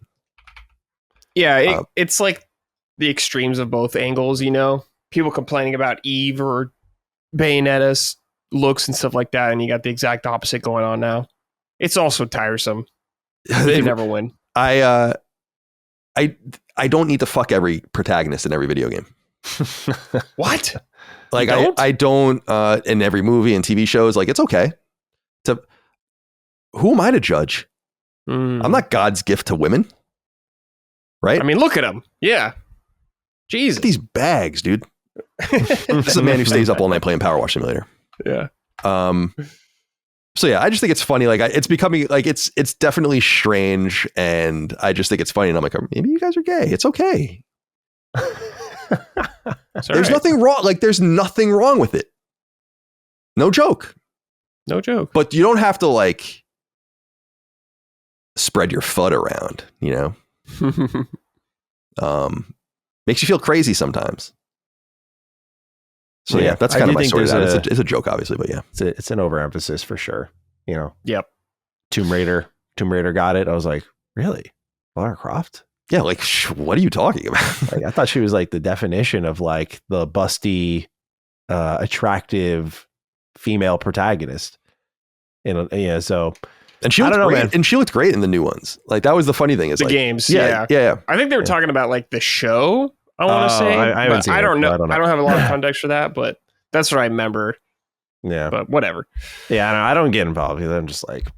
Yeah. It's like the extremes of both angles, you know, people complaining about Eve or Bayonetta's looks and stuff like that. And you got the exact opposite going on now. It's also tiresome. They never win. I don't need to fuck every protagonist in every video game. What? Like I don't in every movie and TV shows. Like it's okay. Who am I to judge? I'm not God's gift to women, right? I mean, look at him. Yeah, Jesus, these bags, dude. This is a man who stays up all night playing Power Wash Simulator. Yeah. So yeah, I just think it's funny. Like it's becoming like it's definitely strange, and I just think it's funny. And I'm like, maybe you guys are gay. It's okay. There's nothing wrong. Like there's nothing wrong with it. No joke. No joke. But you don't have to like spread your foot around, you know? Makes you feel crazy sometimes. So yeah, that's kind of my sort of that. It's a joke, obviously, but yeah. It's an overemphasis for sure. You know? Yep. Tomb Raider got it. I was like, really? Lara Croft? Yeah, like, what are you talking about? Like, I thought she was like the definition of like the busty, attractive female protagonist. And so... And she looked great. And she looked great in the new ones. Like that was the funny thing is the like, games. Yeah. I think they were talking about like the show. I want to say. I haven't seen it. I don't know. I don't have a lot of context for that, but that's what I remember. Yeah. But whatever. Yeah. I don't get involved because I'm just like,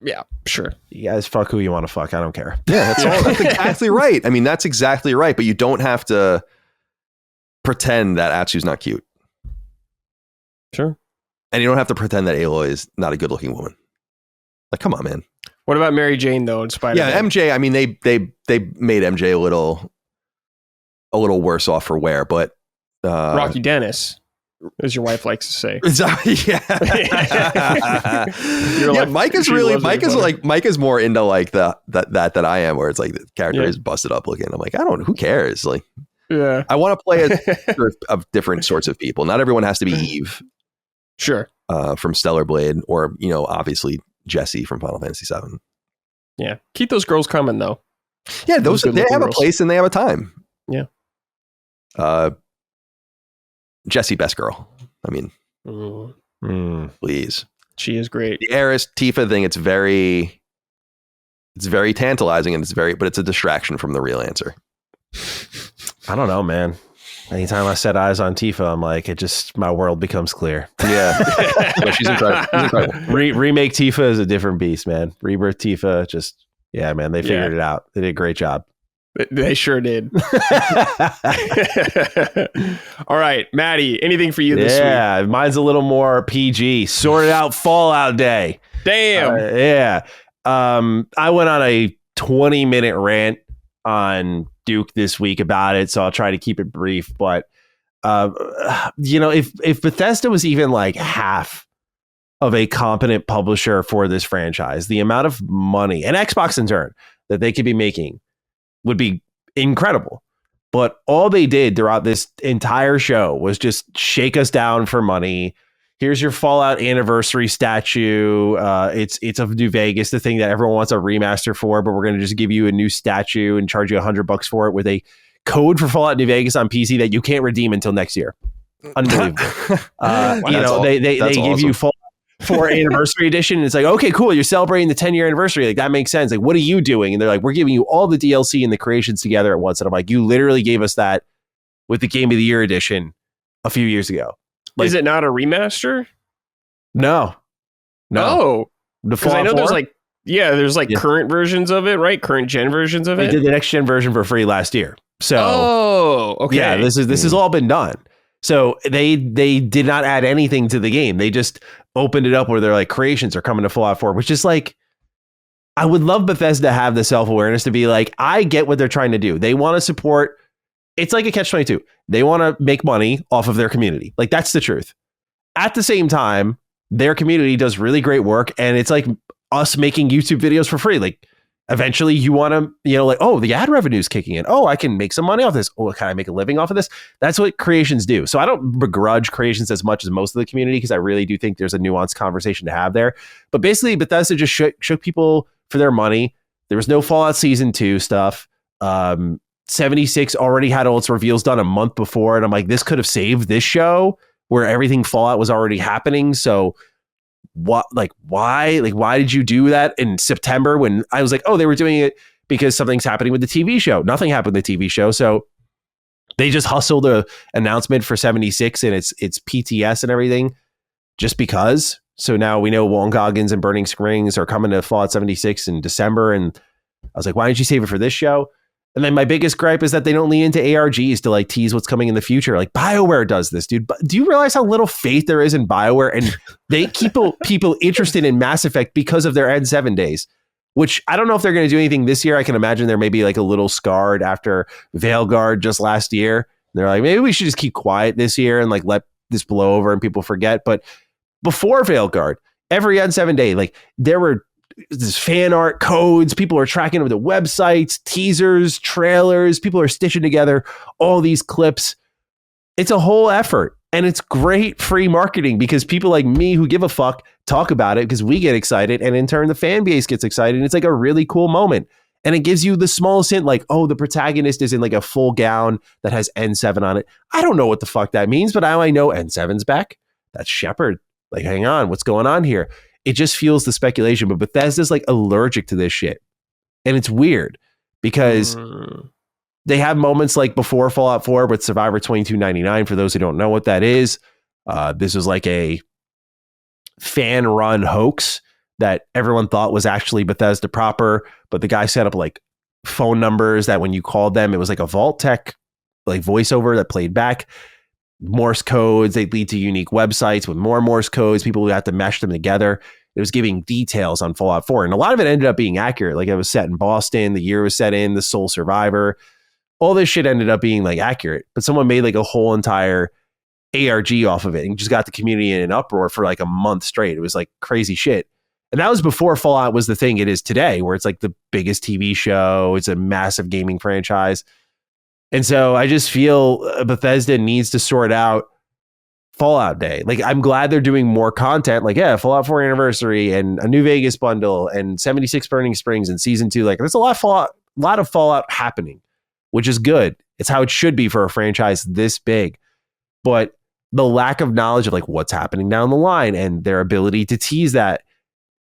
yeah, sure. You guys fuck who you want to fuck. I don't care. Yeah, that's exactly right. I mean, that's exactly right. But you don't have to pretend that Atsu's not cute. Sure. And you don't have to pretend that Aloy is not a good looking woman. Like, come on, man. What about Mary Jane though? In Spider-Man? Yeah, MJ. I mean, they made MJ a little worse off for wear, but Rocky Dennis, as your wife likes to say. Yeah. Mike is more into like that I am, where it's like the character is busted up looking. I'm like, who cares? Like, Yeah. I want to play of different sorts of people. Not everyone has to be Eve. Sure. From Stellar Blade, or obviously Jesse from Final Fantasy VII. Yeah. Keep those girls coming though. Yeah, they have a place and they have a time. Yeah. Jesse, best girl. I mean, please. She is great. The Eris Tifa thing, it's very tantalizing, and but it's a distraction from the real answer. I don't know, man. Anytime I set eyes on Tifa, I'm like, my world becomes clear. Yeah. No, she's incredible. Remake Tifa is a different beast, man. Rebirth Tifa, man, they figured it out. They did a great job. They sure did. All right, Matty, anything for you this week? Yeah, mine's a little more PG. Sorted out Fallout Day. Damn. I went on a 20-minute rant on Duke this week about it, so I'll try to keep it brief. But if Bethesda was even like half of a competent publisher for this franchise, the amount of money, and Xbox in turn, that they could be making would be incredible. But all they did throughout this entire show was just shake us down for money. Here's your Fallout anniversary statue. It's of New Vegas, the thing that everyone wants a remaster for, but we're going to just give you a new statue and charge you $100 for it with a code for Fallout New Vegas on PC that you can't redeem until next year. Unbelievable. They give you Fallout 4 anniversary edition, and it's like, okay, cool, you're celebrating the 10-year anniversary. Like, that makes sense. Like, what are you doing? And they're like, we're giving you all the DLC and the creations together at once. And I'm like, you literally gave us that with the Game of the Year edition a few years ago. Like, is it not a remaster? No. Because I know there's current versions of it, right? Current gen versions of it. They did the next gen version for free last year. So, okay. Yeah, this has all been done. So they did not add anything to the game. They just opened it up where they're like, creations are coming to Fallout 4, which is like, I would love Bethesda to have the self-awareness to be like, I get what they're trying to do. They want to support. It's like a catch-22. They want to make money off of their community. Like, that's the truth. At the same time, their community does really great work, and it's like us making YouTube videos for free. Like, eventually you want to, the ad revenue is kicking in. Oh, I can make some money off this. Oh, can I make a living off of this? That's what creations do. So I don't begrudge creations as much as most of the community, because I really do think there's a nuanced conversation to have there. But basically, Bethesda just shook people for their money. There was no Fallout Season 2 stuff. 76 already had all its reveals done a month before, and I'm like, this could have saved this show where everything Fallout was already happening. So why did you do that in September when I was like, oh, they were doing it because something's happening with the TV show? Nothing happened with the TV show. So they just hustled a announcement for 76 and it's PTS and everything just because. So now we know Wong Goggins and Burning Springs are coming to Fallout 76 in December. And I was like, why didn't you save it for this show? And then my biggest gripe is that they don't lean into ARGs to like tease what's coming in the future. Like BioWare does this, dude. But do you realize how little faith there is in BioWare? And they keep people interested in Mass Effect because of their N7 days, which I don't know if they're going to do anything this year. I can imagine they're maybe like a little scarred after Veilguard just last year. They're like, maybe we should just keep quiet this year and like let this blow over and people forget. But before Veilguard, every N7 day, like there were this fan art, codes, people are tracking with the websites, teasers, trailers, people are stitching together all these clips. It's a whole effort, and it's great free marketing because people like me who give a fuck talk about it because we get excited, and in turn the fan base gets excited, and it's like a really cool moment. And it gives you the smallest hint, like, oh, the protagonist is in like a full gown that has N7 on it. I don't know what the fuck that means, but now I know N7's back. That's Shepard. Like, hang on, what's going on here? It just fuels the speculation, but Bethesda's like allergic to this shit. And it's weird because they have moments like before Fallout 4 with Survivor 2299. For those who don't know what that is, this was like a fan run hoax that everyone thought was actually Bethesda proper. But the guy set up like phone numbers that when you called them, it was like a Vault Tech like voiceover that played back Morse codes. They lead to unique websites with more Morse codes. People would have to mesh them together. It was giving details on Fallout 4. And a lot of it ended up being accurate. Like it was set in Boston. The year was set in the sole survivor. All this shit ended up being like accurate. But someone made like a whole entire ARG off of it and just got the community in an uproar for like a month straight. It was like crazy shit. And that was before Fallout was the thing it is today, where it's like the biggest TV show. It's a massive gaming franchise. And so I just feel Bethesda needs to sort out Fallout Day. Like, I'm glad they're doing more content. Like, yeah, Fallout 4 Anniversary and a New Vegas bundle and 76 Burning Springs and Season 2. Like, there's a lot of Fallout happening, which is good. It's how it should be for a franchise this big. But the lack of knowledge of like what's happening down the line and their ability to tease that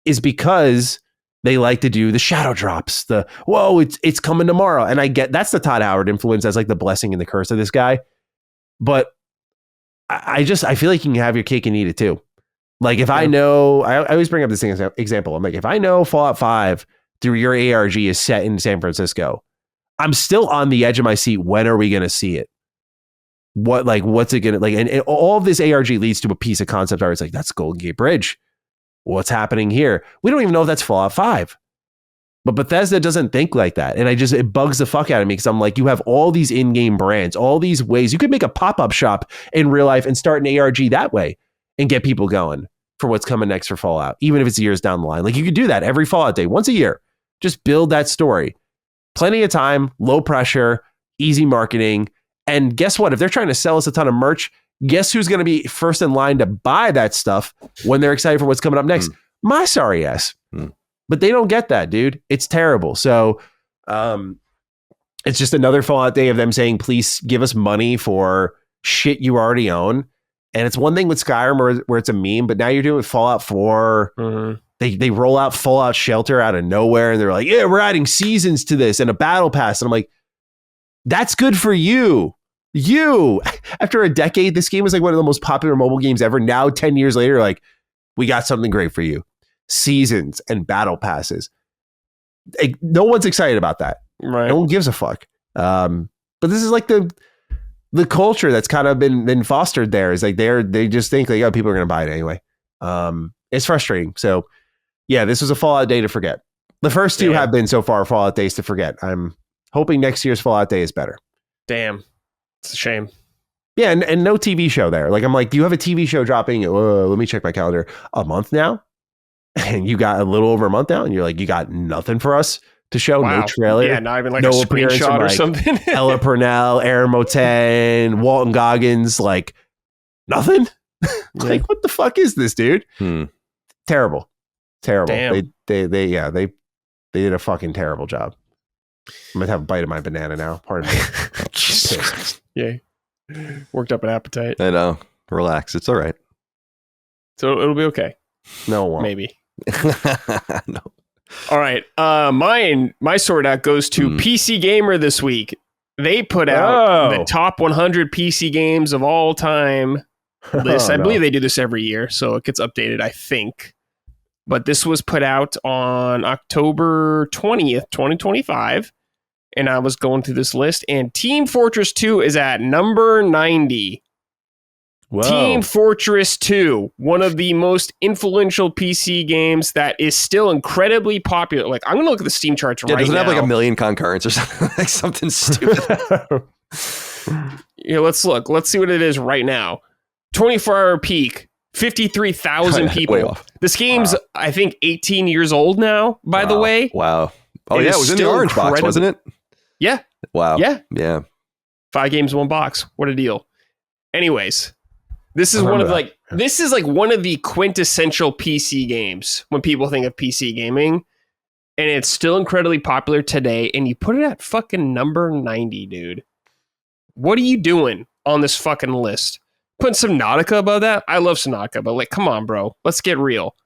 is because they like to do the shadow drops, it's coming tomorrow. And I get that's the Todd Howard influence. That's like the blessing and the curse of this guy. But I feel like you can have your cake and eat it too. Like if I know, I always bring up this example. I'm like, if I know Fallout 5 through your ARG is set in San Francisco, I'm still on the edge of my seat. When are we going to see it? What's it going to like? And all of this ARG leads to a piece of concept art. It's like, that's Golden Gate Bridge. What's happening here? We don't even know if that's Fallout 5. But Bethesda doesn't think like that. And it bugs the fuck out of me because I'm like, you have all these in-game brands, all these ways. You could make a pop-up shop in real life and start an ARG that way and get people going for what's coming next for Fallout, even if it's years down the line. Like you could do that every Fallout Day, once a year. Just build that story. Plenty of time, low pressure, easy marketing. And guess what? If they're trying to sell us a ton of merch, guess who's going to be first in line to buy that stuff when they're excited for what's coming up next? My sorry ass. But they don't get that, dude. It's terrible. So it's just another Fallout Day of them saying, please give us money for shit you already own. And it's one thing with Skyrim where it's a meme, but now you're doing Fallout 4. They roll out Fallout Shelter out of nowhere and they're like, yeah, we're adding seasons to this and a battle pass. And I'm like, that's good for you. After a decade, this game was like one of the most popular mobile games ever. Now, 10 years later, like, we got something great for you. Seasons and battle passes. No one's excited about that. Right. No one gives a fuck. But this is like the culture that's kind of been fostered there. Is like they just think like, oh, people are going to buy it anyway. It's frustrating. So yeah, this was a Fallout Day to forget. The first two have been so far Fallout Days to forget. I'm hoping next year's Fallout Day is better. Damn. It's a shame. Yeah, and no TV show there. Like I'm like, do you have a TV show dropping? Let me check my calendar. A month now? And you got a little over a month now, and you're like, you got nothing for us to show. Wow. No trailer. Yeah, not even like a screenshot or something. Ella Purnell, Aaron Moten, Walton Goggins, like nothing. Like, what the fuck is this, dude? Terrible. Damn. They did a fucking terrible job. I'm gonna have a bite of my banana now. Pardon me. Yeah. Worked up an appetite. I know. Relax. It's all right. So it'll be okay. No, it won't. Maybe. No. All right. My sword out goes to PC Gamer this week. They put out the top 100 PC games of all time list. I believe they do this every year, so it gets updated, I think. But this was put out on October 20th, 2025. And I was going through this list, and Team Fortress 2 is at number 90. Whoa. Team Fortress 2, one of the most influential PC games that is still incredibly popular. Like, I'm going to look at the Steam charts right now. Doesn't it have like 1 million concurrents or something? Like something stupid. Yeah, let's look. Let's see what it is right now. 24-hour peak, 53,000 people. This game's, I think, 18 years old now, by the way. Wow. Oh, yeah, it was in the orange box, wasn't it? Yeah. Wow. Yeah. 5 games, 1 box. What a deal. Anyways, this is one of the quintessential PC games when people think of PC gaming, and it's still incredibly popular today, and you put it at fucking number 90, dude. What are you doing on this fucking list? Putting Subnautica above that? I love Subnautica, but like, come on, bro. Let's get real.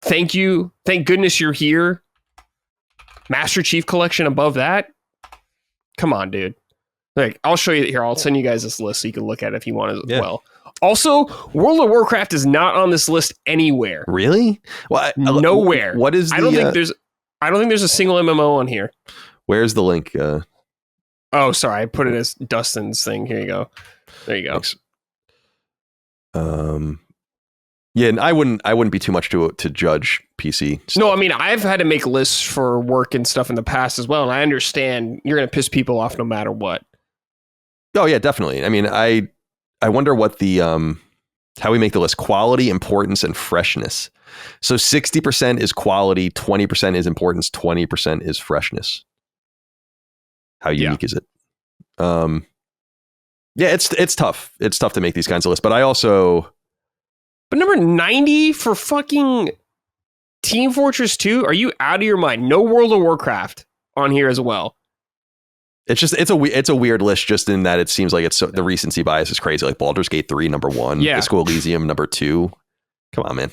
Thank you. Thank goodness you're here. Master Chief Collection above that? Come on, dude. Like, I'll show you here. I'll send you guys this list so you can look at it if you want as well. Also, World of Warcraft is not on this list anywhere. Really? Well, nowhere. What is the, I don't think there's a single MMO on here. Where's the link? Oh, sorry. I put it as Dustin's thing. Here you go. There you go. Thanks. Yeah, and I wouldn't be too much to judge PC stuff. No, I mean, I've had to make lists for work and stuff in the past as well, and I understand you're going to piss people off no matter what. Oh yeah, definitely. I mean, I wonder what the how we make the list: quality, importance, and freshness. So 60% is quality, 20% is importance, 20% is freshness. How unique is it? Yeah, it's tough. It's tough to make these kinds of lists, but I also. But number 90 for fucking Team Fortress 2? Are you out of your mind? No World of Warcraft on here as well. It's a weird list just in that it seems like the recency bias is crazy. Like Baldur's Gate 3 number 1, Disco Elysium number 2. Come on, man.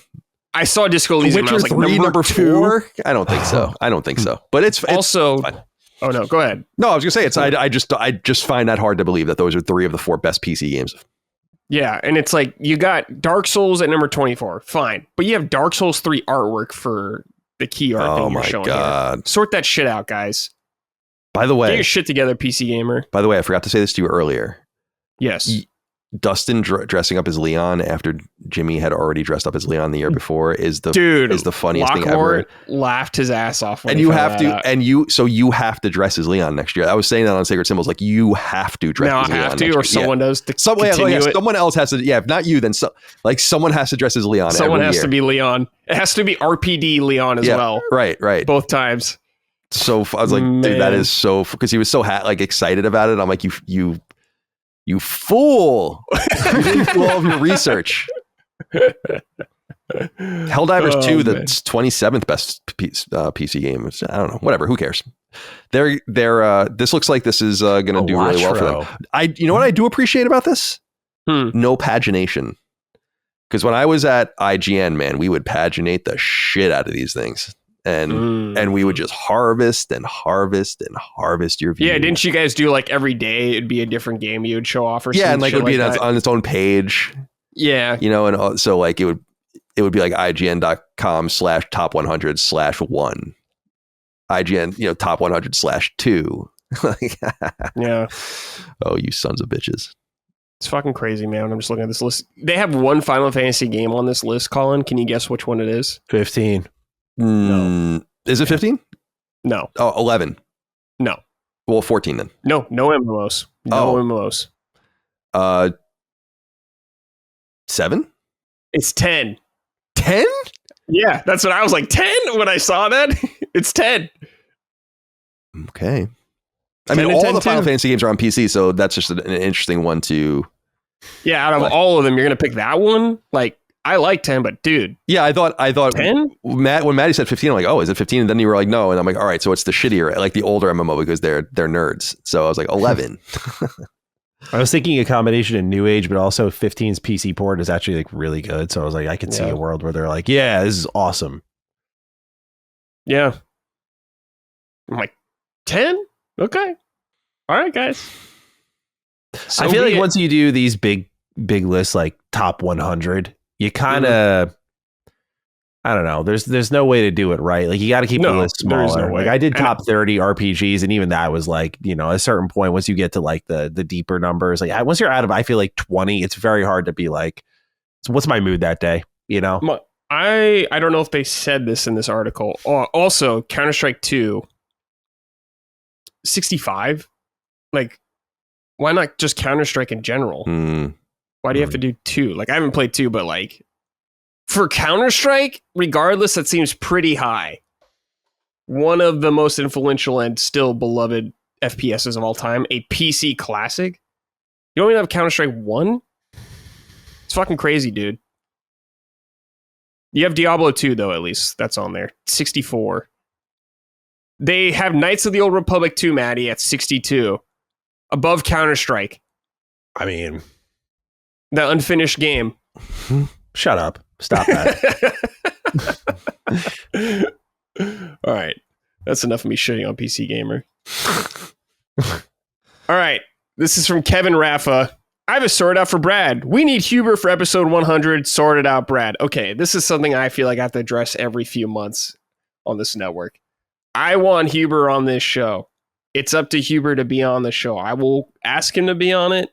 I saw Disco Elysium. Witcher 3 number 4. I don't think so. But it's also. Fine. Oh no, go ahead. No, I was gonna say I just find that hard to believe that those are 3 of the 4 best PC games. Yeah, and it's like you got Dark Souls at number 24. Fine, but you have Dark Souls 3 artwork for the key art thing you're showing here. Sort that shit out, guys. By the way, get your shit together, PC gamer. By the way, I forgot to say this to you earlier. Yes. Dustin dressing up as Leon after Jimmy had already dressed up as Leon the year before is the funniest thing ever. Laughed his ass off. And you have to, so you have to dress as Leon next year. I was saying that on Sacred Symbols, like you have to dress as Leon. Now I have to, or someone does to continue it. Someone else has to. Yeah, if not you, then someone has to dress as Leon. Someone has to be Leon. It has to be RPD Leon as well. Right. Both times. So I was like, dude, that is so, because he was so excited about it. I'm like, you fool! You didn't do all of your research. Helldivers 2, the 27th best PC game. I don't know. Whatever. Who cares? This looks like this is going to do really well for them. You know what I do appreciate about this? No pagination. Because when I was at IGN, man, we would paginate the shit out of these things. And we would just harvest and harvest and harvest your views. Yeah, didn't you guys do like every day it'd be a different game you would show off or something? Yeah, and like it would be on its own page. Yeah. You know, and so like it would be like IGN.com/top100/1. IGN, top 100/2. Yeah. Oh, you sons of bitches. It's fucking crazy, man. I'm just looking at this list. They have one Final Fantasy game on this list, Colin. Can you guess which one it is? 15. No. Is it 15? No. Oh, 11. No. Well, 14 then. No MMOs. No MMOs. 7? It's 10. 10? Yeah, that's what I was like. 10 when I saw that. It's 10. Okay. I mean, all the Final Fantasy games are on PC, so that's just an interesting one to. Yeah, out of all of them, you're gonna pick that one. Like, I like 10, but dude. Yeah, I thought 10? When Matty said 15, I'm like, oh, is it 15? And then you were like, no. And I'm like, all right, so it's the shittier, like the older MMO because they're nerds. So I was like, 11. I was thinking a combination of New Age, but also 15's PC port is actually like really good. So I was like, I can see a world where they're like, yeah, this is awesome. Yeah. I'm like, 10? Okay. All right, guys. So I feel like once you do these big lists, like top 100, you kind of, I don't know. There's no way to do it right. Like you got to keep the list smaller. Like I did top 30 RPGs, and even that was like, a certain point. Once you get to like the deeper numbers, like once you're out of, I feel like 20, it's very hard to be like, so what's my mood that day? I don't know if they said this in this article. Also, Counter-Strike 2, 65. Like, why not just Counter-Strike in general? Why do you have to do 2? Like, I haven't played 2, but like, for Counter-Strike, regardless, that seems pretty high. One of the most influential and still beloved FPSs of all time, a PC classic. You don't even have Counter-Strike 1? It's fucking crazy, dude. You have Diablo 2, though, at least. That's on there. 64. They have Knights of the Old Republic 2, Matty, at 62. Above Counter-Strike. I mean, the unfinished game. Shut up. Stop that. All right. That's enough of me shitting on PC Gamer. All right. This is from Kevin Raffa. I have a sort out for Brad. We need Huber for episode 100. Sorted out, Brad. Okay. This is something I feel like I have to address every few months on this network. I want Huber on this show. It's up to Huber to be on the show. I will ask him to be on it,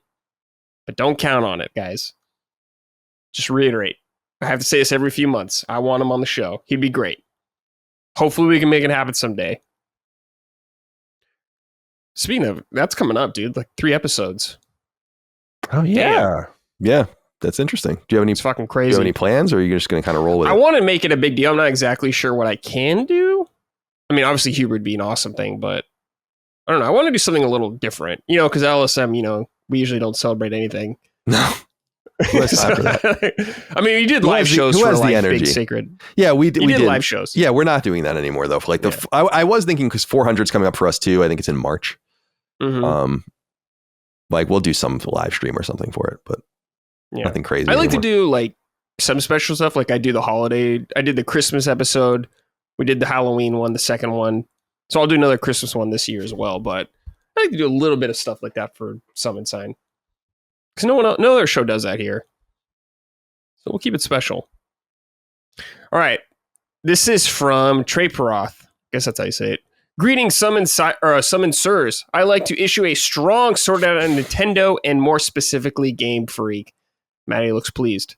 but don't count on it, guys. Just reiterate. I have to say this every few months. I want him on the show. He'd be great. Hopefully we can make it happen someday. Speaking of, that's coming up, dude. Like 3 episodes. Oh, yeah. Damn. Yeah, that's interesting. Do you have any? It's fucking crazy. Do you have any plans, or are you just going to kind of roll with it? I want to make it a big deal. I'm not exactly sure what I can do. I mean, obviously Huber would be an awesome thing, but I don't know. I want to do something a little different, because LSM, we usually don't celebrate anything. No. I mean, we did live shows for like big sacred. Yeah, we did live shows. Yeah, we're not doing that anymore though. For like I was thinking because 400's coming up for us too. I think it's in March. Mm-hmm. Like we'll do some live stream or something for it, but nothing crazy. I like to do like some special stuff. Like I do the holiday. I did the Christmas episode. We did the Halloween one, the second one. So I'll do another Christmas one this year as well. But I like to do a little bit of stuff like that for Summon Sign. Because no other show does that here. So we'll keep it special. All right. This is from Trey Peroth. I guess that's how you say it. Greetings, Summon Sirs. I like to issue a strong sword out on Nintendo and more specifically Game Freak. Matty looks pleased.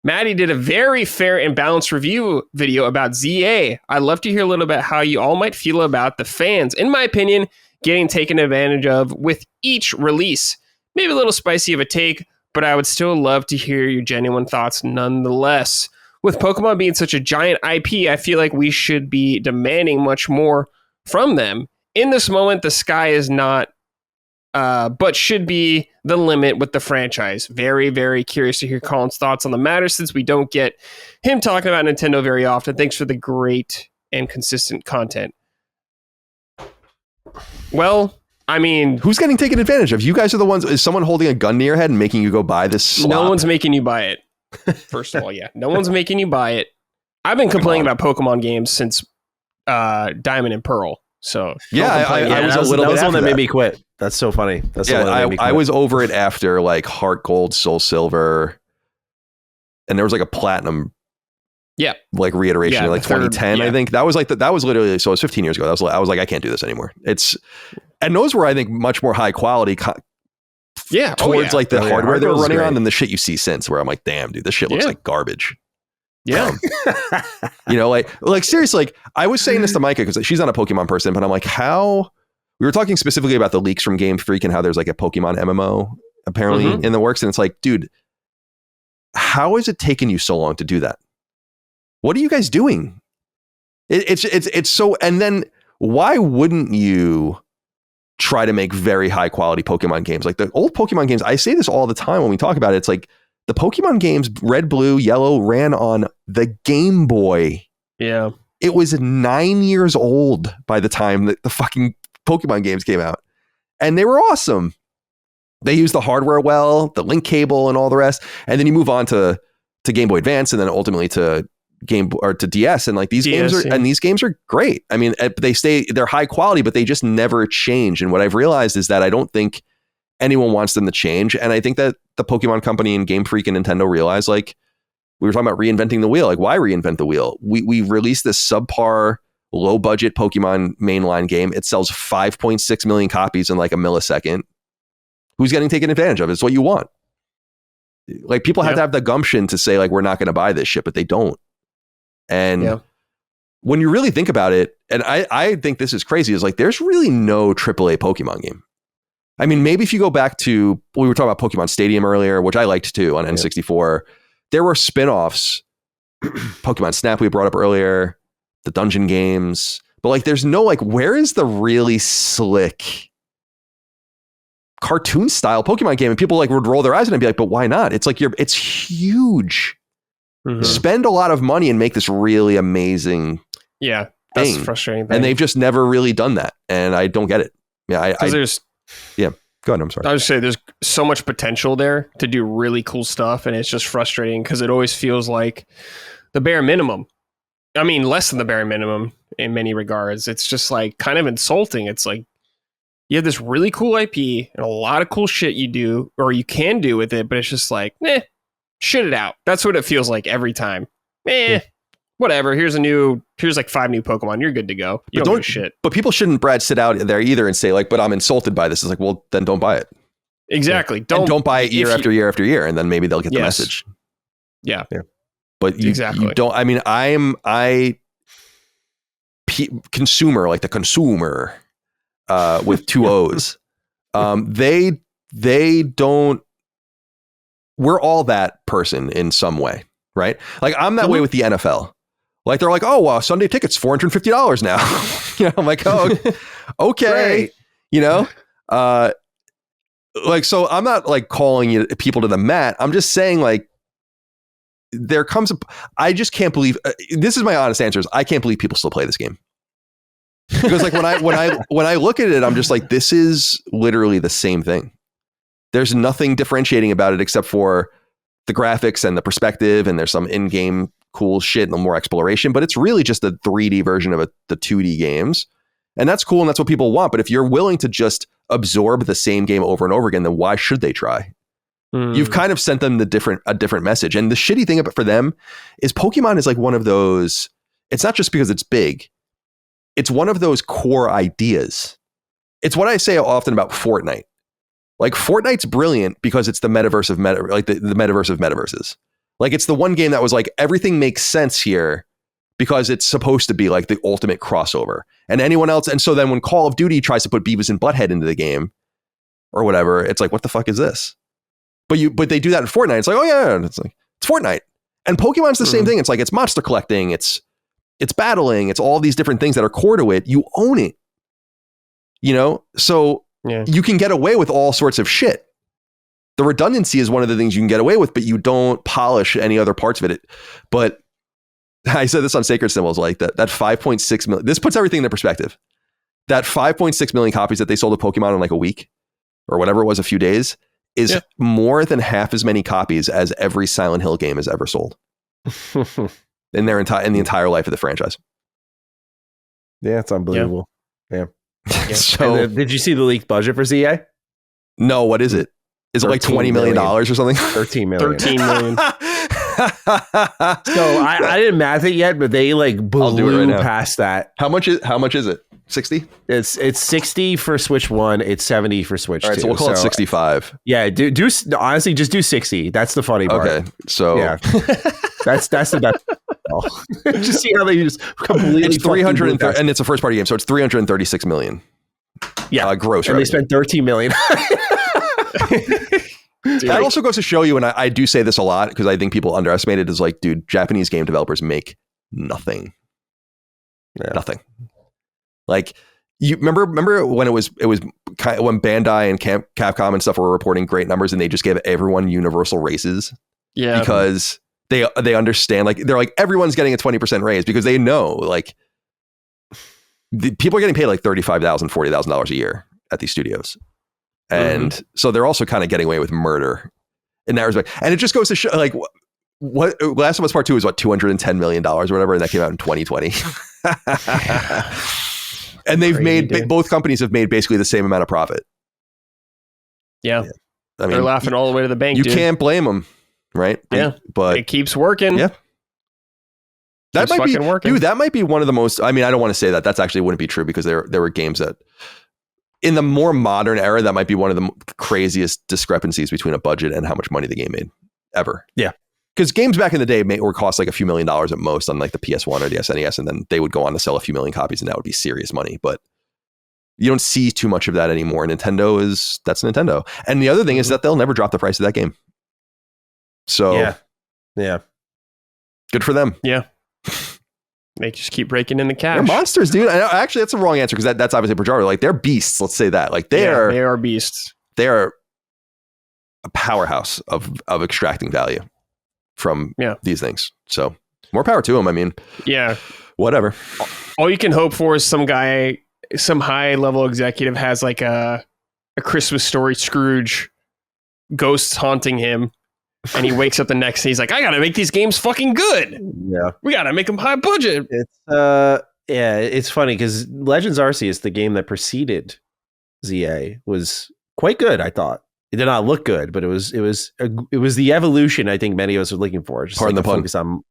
Matty did a very fair and balanced review video about ZA. I'd love to hear a little bit how you all might feel about the fans, in my opinion, getting taken advantage of with each release. Maybe a little spicy of a take, but I would still love to hear your genuine thoughts nonetheless. With Pokemon being such a giant IP, I feel like we should be demanding much more from them. In this moment, the sky is not, but should be the limit with the franchise. Very, very curious to hear Colin's thoughts on the matter since we don't get him talking about Nintendo very often. Thanks for the great and consistent content. Well, I mean, who's getting taken advantage of? You guys are the ones. Is someone holding a gun to your head and making you go buy this slop? No one's making you buy it. First of all, yeah. No one's making you buy it. I've been complaining about Pokemon games since Diamond and Pearl. So yeah, I was a little bit. That was one that made me quit. That's so funny. That's I was over it after like Heart Gold, Soul Silver, and there was like a Platinum. Yeah, like reiteration, like 2010. I think that was like that was literally. So it was 15 years ago. I was like, I can't do this anymore. And those were, I think, much more high quality. Towards like the hardware they were running on than the shit you see since. Where I'm like, damn, dude, this shit looks like garbage. Yeah. Like seriously, like I was saying this to Micah because she's not a Pokemon person, but I'm like, how we were talking specifically about the leaks from Game Freak and how there's like a Pokemon MMO apparently in the works. And it's like, dude, how is it taking you so long to do that? What are you guys doing? It's so, and then why wouldn't you try to make very high quality Pokemon games? Like the old Pokemon games, I say this all the time when we talk about it. It's like the Pokemon games, Red, Blue, Yellow, ran on the Game Boy. Yeah. It was 9 years old by the time that the fucking Pokemon games came out. And they were awesome. They used the hardware well, the link cable and all the rest. And then you move on to Game Boy Advance and then ultimately to DS, and like these games are and these games are great. I mean, they're high quality, but they just never change. And what I've realized is that I don't think anyone wants them to change. And I think that the Pokemon Company and Game Freak and Nintendo realize, like we were talking about reinventing the wheel. Like, why reinvent the wheel? We released this subpar, low budget Pokemon mainline game. It sells 5.6 million copies in like a millisecond. Who's getting taken advantage of? It's what you want. Like people have to have the gumption to say like, we're not going to buy this shit, but they don't. And when you really think about it, and I think this is crazy, is like there's really no AAA Pokemon game. I mean, maybe if you go back to, we were talking about Pokemon Stadium earlier, which I liked too on N64. There were spin-offs, Pokemon Snap we brought up earlier, the dungeon games, but like there's no like, where is the really slick cartoon style Pokemon game? And people like would roll their eyes and be like, but why not? It's like it's huge. Mm-hmm. Spend a lot of money and make this really amazing that's frustrating thing. And they've just never really done that, and I don't get it. Go ahead. I'm sorry. I would say there's so much potential there to do really cool stuff, and it's just frustrating because it always feels like the bare minimum. I mean, less than the bare minimum in many regards. It's just like kind of insulting. It's like you have this really cool IP and a lot of cool shit you do or you can do with it, but it's just like, shit it out. That's what it feels like every time. Whatever. Here's like 5 new Pokemon. You're good to go. You don't give a shit. But people shouldn't, Brad, sit out there either and say like, but I'm insulted by this. It's like, well, then don't buy it. Exactly. Don't buy it year after year after year, and then maybe they'll get the message. Yeah. But you don't. I mean, consumer, like the consumer, with 2 O's. They don't. We're all that person in some way, right? Like I'm that way with the NFL. Like they're like, oh, Sunday tickets $450 now. I'm like, oh, okay. Right. You know, like, so I'm not like calling you people to the mat. I'm just saying, like, there comes I just can't believe this is my honest answer. I can't believe people still play this game. Because like when I look at it, I'm just like, this is literally the same thing. There's nothing differentiating about it except for the graphics and the perspective, and there's some in-game cool shit and more exploration, but it's really just a 3D version of the 2D games. And that's cool, and that's what people want. But if you're willing to just absorb the same game over and over again, then why should they try? You've kind of sent them a different message. And the shitty thing for them is Pokemon is like one of those, it's not just because it's big. It's one of those core ideas. It's what I say often about Fortnite. Like, Fortnite's brilliant because it's the metaverse of the metaverse of metaverses. Like, it's the one game that was like, everything makes sense here because it's supposed to be like the ultimate crossover. And anyone else, and so then when Call of Duty tries to put Beavis and Butthead into the game or whatever, it's like, what the fuck is this? But they do that in Fortnite. It's like, oh yeah, it's like, it's Fortnite. And Pokemon's the same thing. It's like, it's monster collecting, it's battling, it's all these different things that are core to it. You own it, you know? So you can get away with all sorts of shit. The redundancy is one of the things you can get away with, but you don't polish any other parts of it. But I said this on Sacred Symbols, like that 5.6 million, this puts everything into perspective. That 5.6 million copies that they sold of Pokemon in like a week or whatever it was, a few days, is more than half as many copies as every Silent Hill game has ever sold in the entire life of the franchise. Yeah, it's unbelievable. Yeah. So, did you see the leaked budget for ZA? No, what is it? Is it like $20 million or something? 13 million. 13 million. So I didn't math it yet, but they like blew past that. How much is it? 60? It's 60 for Switch 1. It's 70 for Switch 2. All right, so we'll call it 65. Yeah, do honestly just do 60. That's the funny part. Okay, so yeah, that's the best. Just see how they just completely. It's 330, and it's a first party game, so it's 336 million. Yeah, gross. And revenue. They spent 13 million. That also goes to show you, and I do say this a lot because I think people underestimate it, is like, dude, Japanese game developers make nothing. Yeah. Nothing. Like, you remember when it was kind of when Bandai and Capcom and stuff were reporting great numbers, and they just gave everyone universal raises. Yeah, because they understand, like, they're like, everyone's getting a 20% raise because they know, like, people are getting paid like $35,000, $40,000 a year at these studios. And so they're also kind of getting away with murder in that respect. And it just goes to show, like, what Last of Us Part 2 is what, $210 million or whatever, and that came out in 2020. And they've both companies have made basically the same amount of profit. Yeah. I mean, they're laughing all the way to the bank. You can't blame them, right? Yeah, but it keeps working. Yeah. That might be working. Dude, that might be one of the most, I mean, I don't want to say that. That's actually wouldn't be true because there were games that in the more modern era, that might be one of the craziest discrepancies between a budget and how much money the game made ever. Yeah. Because games back in the day were cost like a few $1 million at most on like the PS1 or the SNES, and then they would go on to sell a few million copies, and that would be serious money. But you don't see too much of that anymore. That's Nintendo. And the other thing is that they'll never drop the price of that game. So yeah. Good for them. Yeah. They just keep breaking in the cash. They're monsters, dude. Actually, that's the wrong answer because that's obviously pejorative. Like, they're beasts. Let's say that. Like, they are beasts. They are a powerhouse of extracting value from these things. So more power to them. I mean, whatever. All you can hope for is some high level executive has like a Christmas Story Scrooge, ghosts haunting him. And he wakes up the next day. He's like, I got to make these games fucking good. Yeah. We got to make them high budget. It's funny because Legends Arceus, the game that preceded ZA, was quite good, I thought. It did not look good, but it was the evolution I think many of us are looking for. Just Pardon like the pun. Focus on,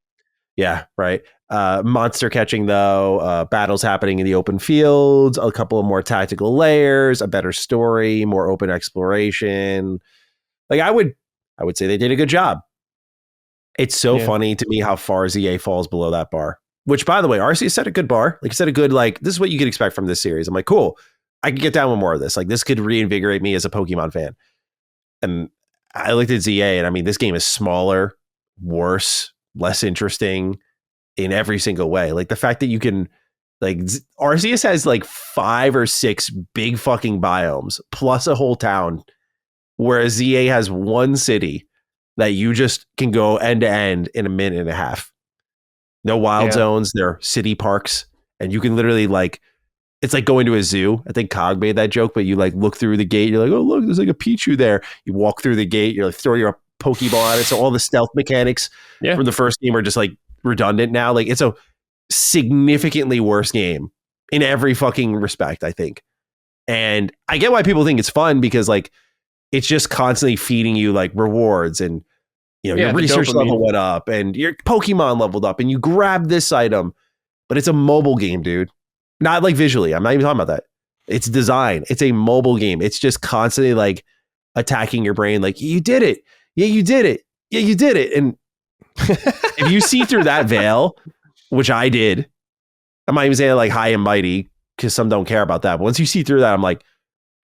right. Monster catching though, battles happening in the open fields, a couple of more tactical layers, a better story, more open exploration. Like I would say they did a good job. It's so funny to me how far ZA falls below that bar. Which, by the way, Arceus set a good bar. Like, set a good, like, this is what you could expect from this series. I'm like, cool. I can get down with more of this. Like, this could reinvigorate me as a Pokemon fan. And I looked at ZA, and I mean, this game is smaller, worse, less interesting in every single way. Like, the fact that you can Like Arceus has like 5 or 6 big fucking biomes plus a whole town, whereas ZA has one city that you just can go end to end in a minute and a half. No wild zones. They're city parks, and you can literally like, it's like going to a zoo. I think Cog made that joke, but you like look through the gate. You're like, oh look, there's like a Pichu there. You walk through the gate. You're like throw your Pokeball at it. So all the stealth mechanics from the first game are just like redundant now. Like it's a significantly worse game in every fucking respect, I think. And I get why people think it's fun, because like it's just constantly feeding you like rewards, and you know your research level went up and your Pokemon leveled up and you grabbed this item. But it's a mobile game, dude. Not like visually. I'm not even talking about that. It's design. It's a mobile game. It's just constantly like attacking your brain. Like, you did it. Yeah, you did it. Yeah, you did it. And if you see through that veil, which I did, I'm not even saying like high and mighty, because some don't care about that. But once you see through that, I'm like,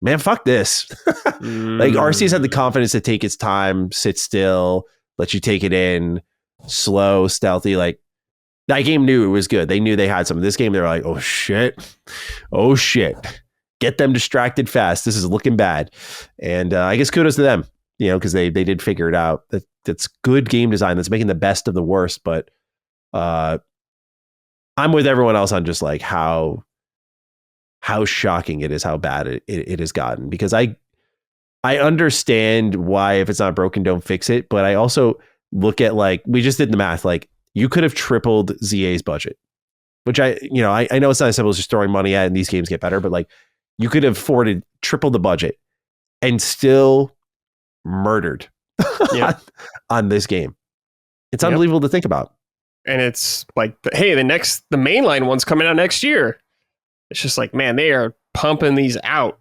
man, fuck this. Like Arceus had the confidence to take its time, sit still, let you take it in, slow, stealthy. Like that game knew it was good. They knew they had something. This game, they're like, oh shit. Get them distracted fast. This is looking bad. And I guess kudos to them, you know, because they did figure it out. That's good game design. That's making the best of the worst. But I'm with everyone else on just like how shocking it is, how bad it has gotten. Because I understand why if it's not broken, don't fix it. But I also look at like, we just did the math, like you could have tripled ZA's budget, which I know it's not as simple as just throwing money at it and these games get better, but like you could have afforded triple the budget and still murdered on this game. It's unbelievable to think about. And it's like, hey, the mainline one's coming out next year. It's just like, man, they are pumping these out.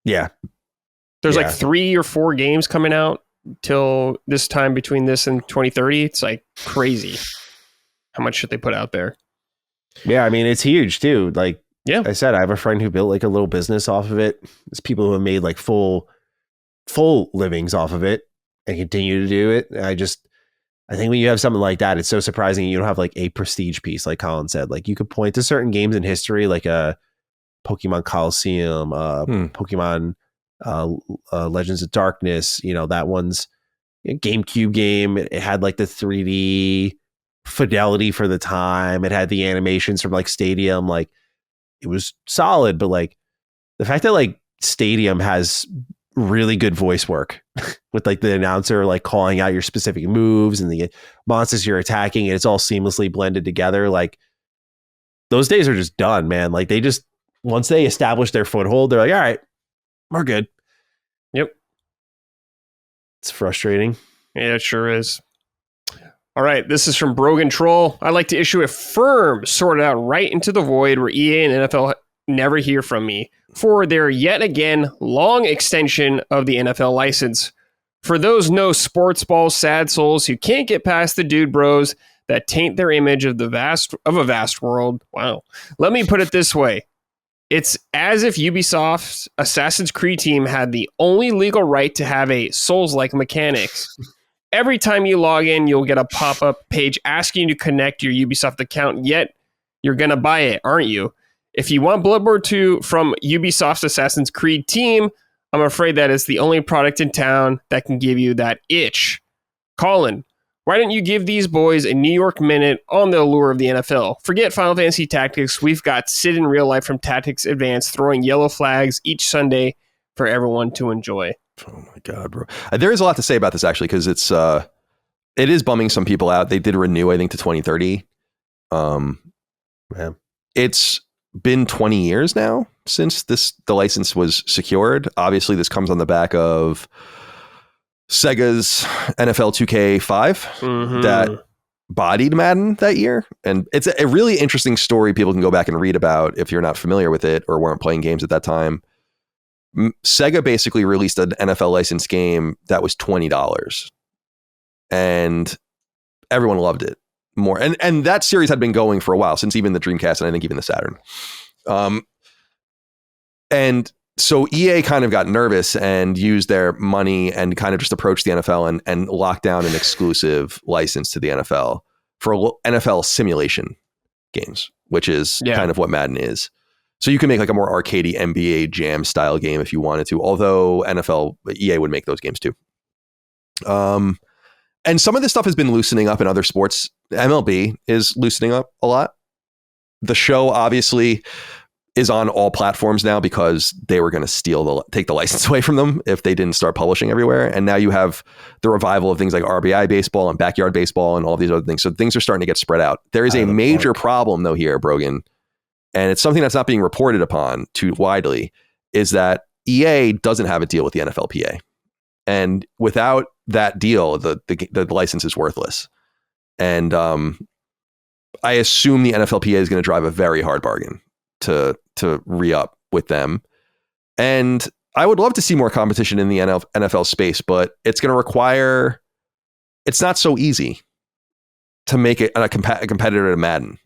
Yeah. There's like 3 or 4 games coming out till this time between this and 2030. It's like crazy how much shit they put out there. Yeah, I mean, it's huge too. Like I said, I have a friend who built like a little business off of it. There's people who have made like full livings off of it and continue to do it. I think when you have something like that, it's so surprising you don't have like a prestige piece, like Colin said. Like you could point to certain games in history, like a Pokemon Coliseum, Pokemon Legends of Darkness. You know, that one's a GameCube game. It had like the 3D fidelity for the time. It had the animations from like Stadium. Like it was solid, but like the fact that like Stadium has really good voice work with like the announcer like calling out your specific moves and the monsters you're attacking, and it's all seamlessly blended together. Like those days are just done, man. Like they just, once they establish their foothold, they're like, all right, we're good. Yep. It's frustrating. Yeah, it sure is. All right, this is from Brogan Troll. I'd like to issue a firm sorted out right into the void where EA and NFL never hear from me for their yet again long extension of the NFL license. For those no sports ball sad souls who can't get past the dude bros that taint their image of a vast world. Wow. Let me put it this way. It's as if Ubisoft's Assassin's Creed team had the only legal right to have a Souls-like mechanics. Every time you log in, you'll get a pop-up page asking you to connect your Ubisoft account, yet you're going to buy it, aren't you? If you want Bloodborne 2 from Ubisoft's Assassin's Creed team, I'm afraid that it's the only product in town that can give you that itch. Colin, why don't you give these boys a New York minute on the allure of the NFL? Forget Final Fantasy Tactics. We've got Sid in real life from Tactics Advance throwing yellow flags each Sunday for everyone to enjoy. Oh my God, bro. There is a lot to say about this actually, because it is bumming some people out. They did renew, I think, to 2030. It's been 20 years now since the license was secured. Obviously, this comes on the back of Sega's NFL 2K5 that bodied Madden that year. And it's a really interesting story people can go back and read about if you're not familiar with it or weren't playing games at that time. Sega basically released an NFL licensed game that was $20 and everyone loved it more. And that series had been going for a while, since even the Dreamcast and I think even the Saturn. And so EA kind of got nervous and used their money and kind of just approached the NFL and locked down an exclusive license to the NFL for NFL simulation games, which is kind of what Madden is. So you can make like a more arcadey NBA Jam style game if you wanted to, although EA would make those games too. And some of this stuff has been loosening up in other sports. MLB is loosening up a lot. The show obviously is on all platforms now because they were going to take the license away from them if they didn't start publishing everywhere. And now you have the revival of things like RBI baseball and backyard baseball and all these other things. So things are starting to get spread out. There is a major problem though here, Brogan, and it's something that's not being reported upon too widely, is that EA doesn't have a deal with the NFLPA. And without that deal, the license is worthless. And I assume the NFLPA is going to drive a very hard bargain to re-up with them. And I would love to see more competition in the NFL space, but it's going to require, it's not so easy to make it a competitor to Madden.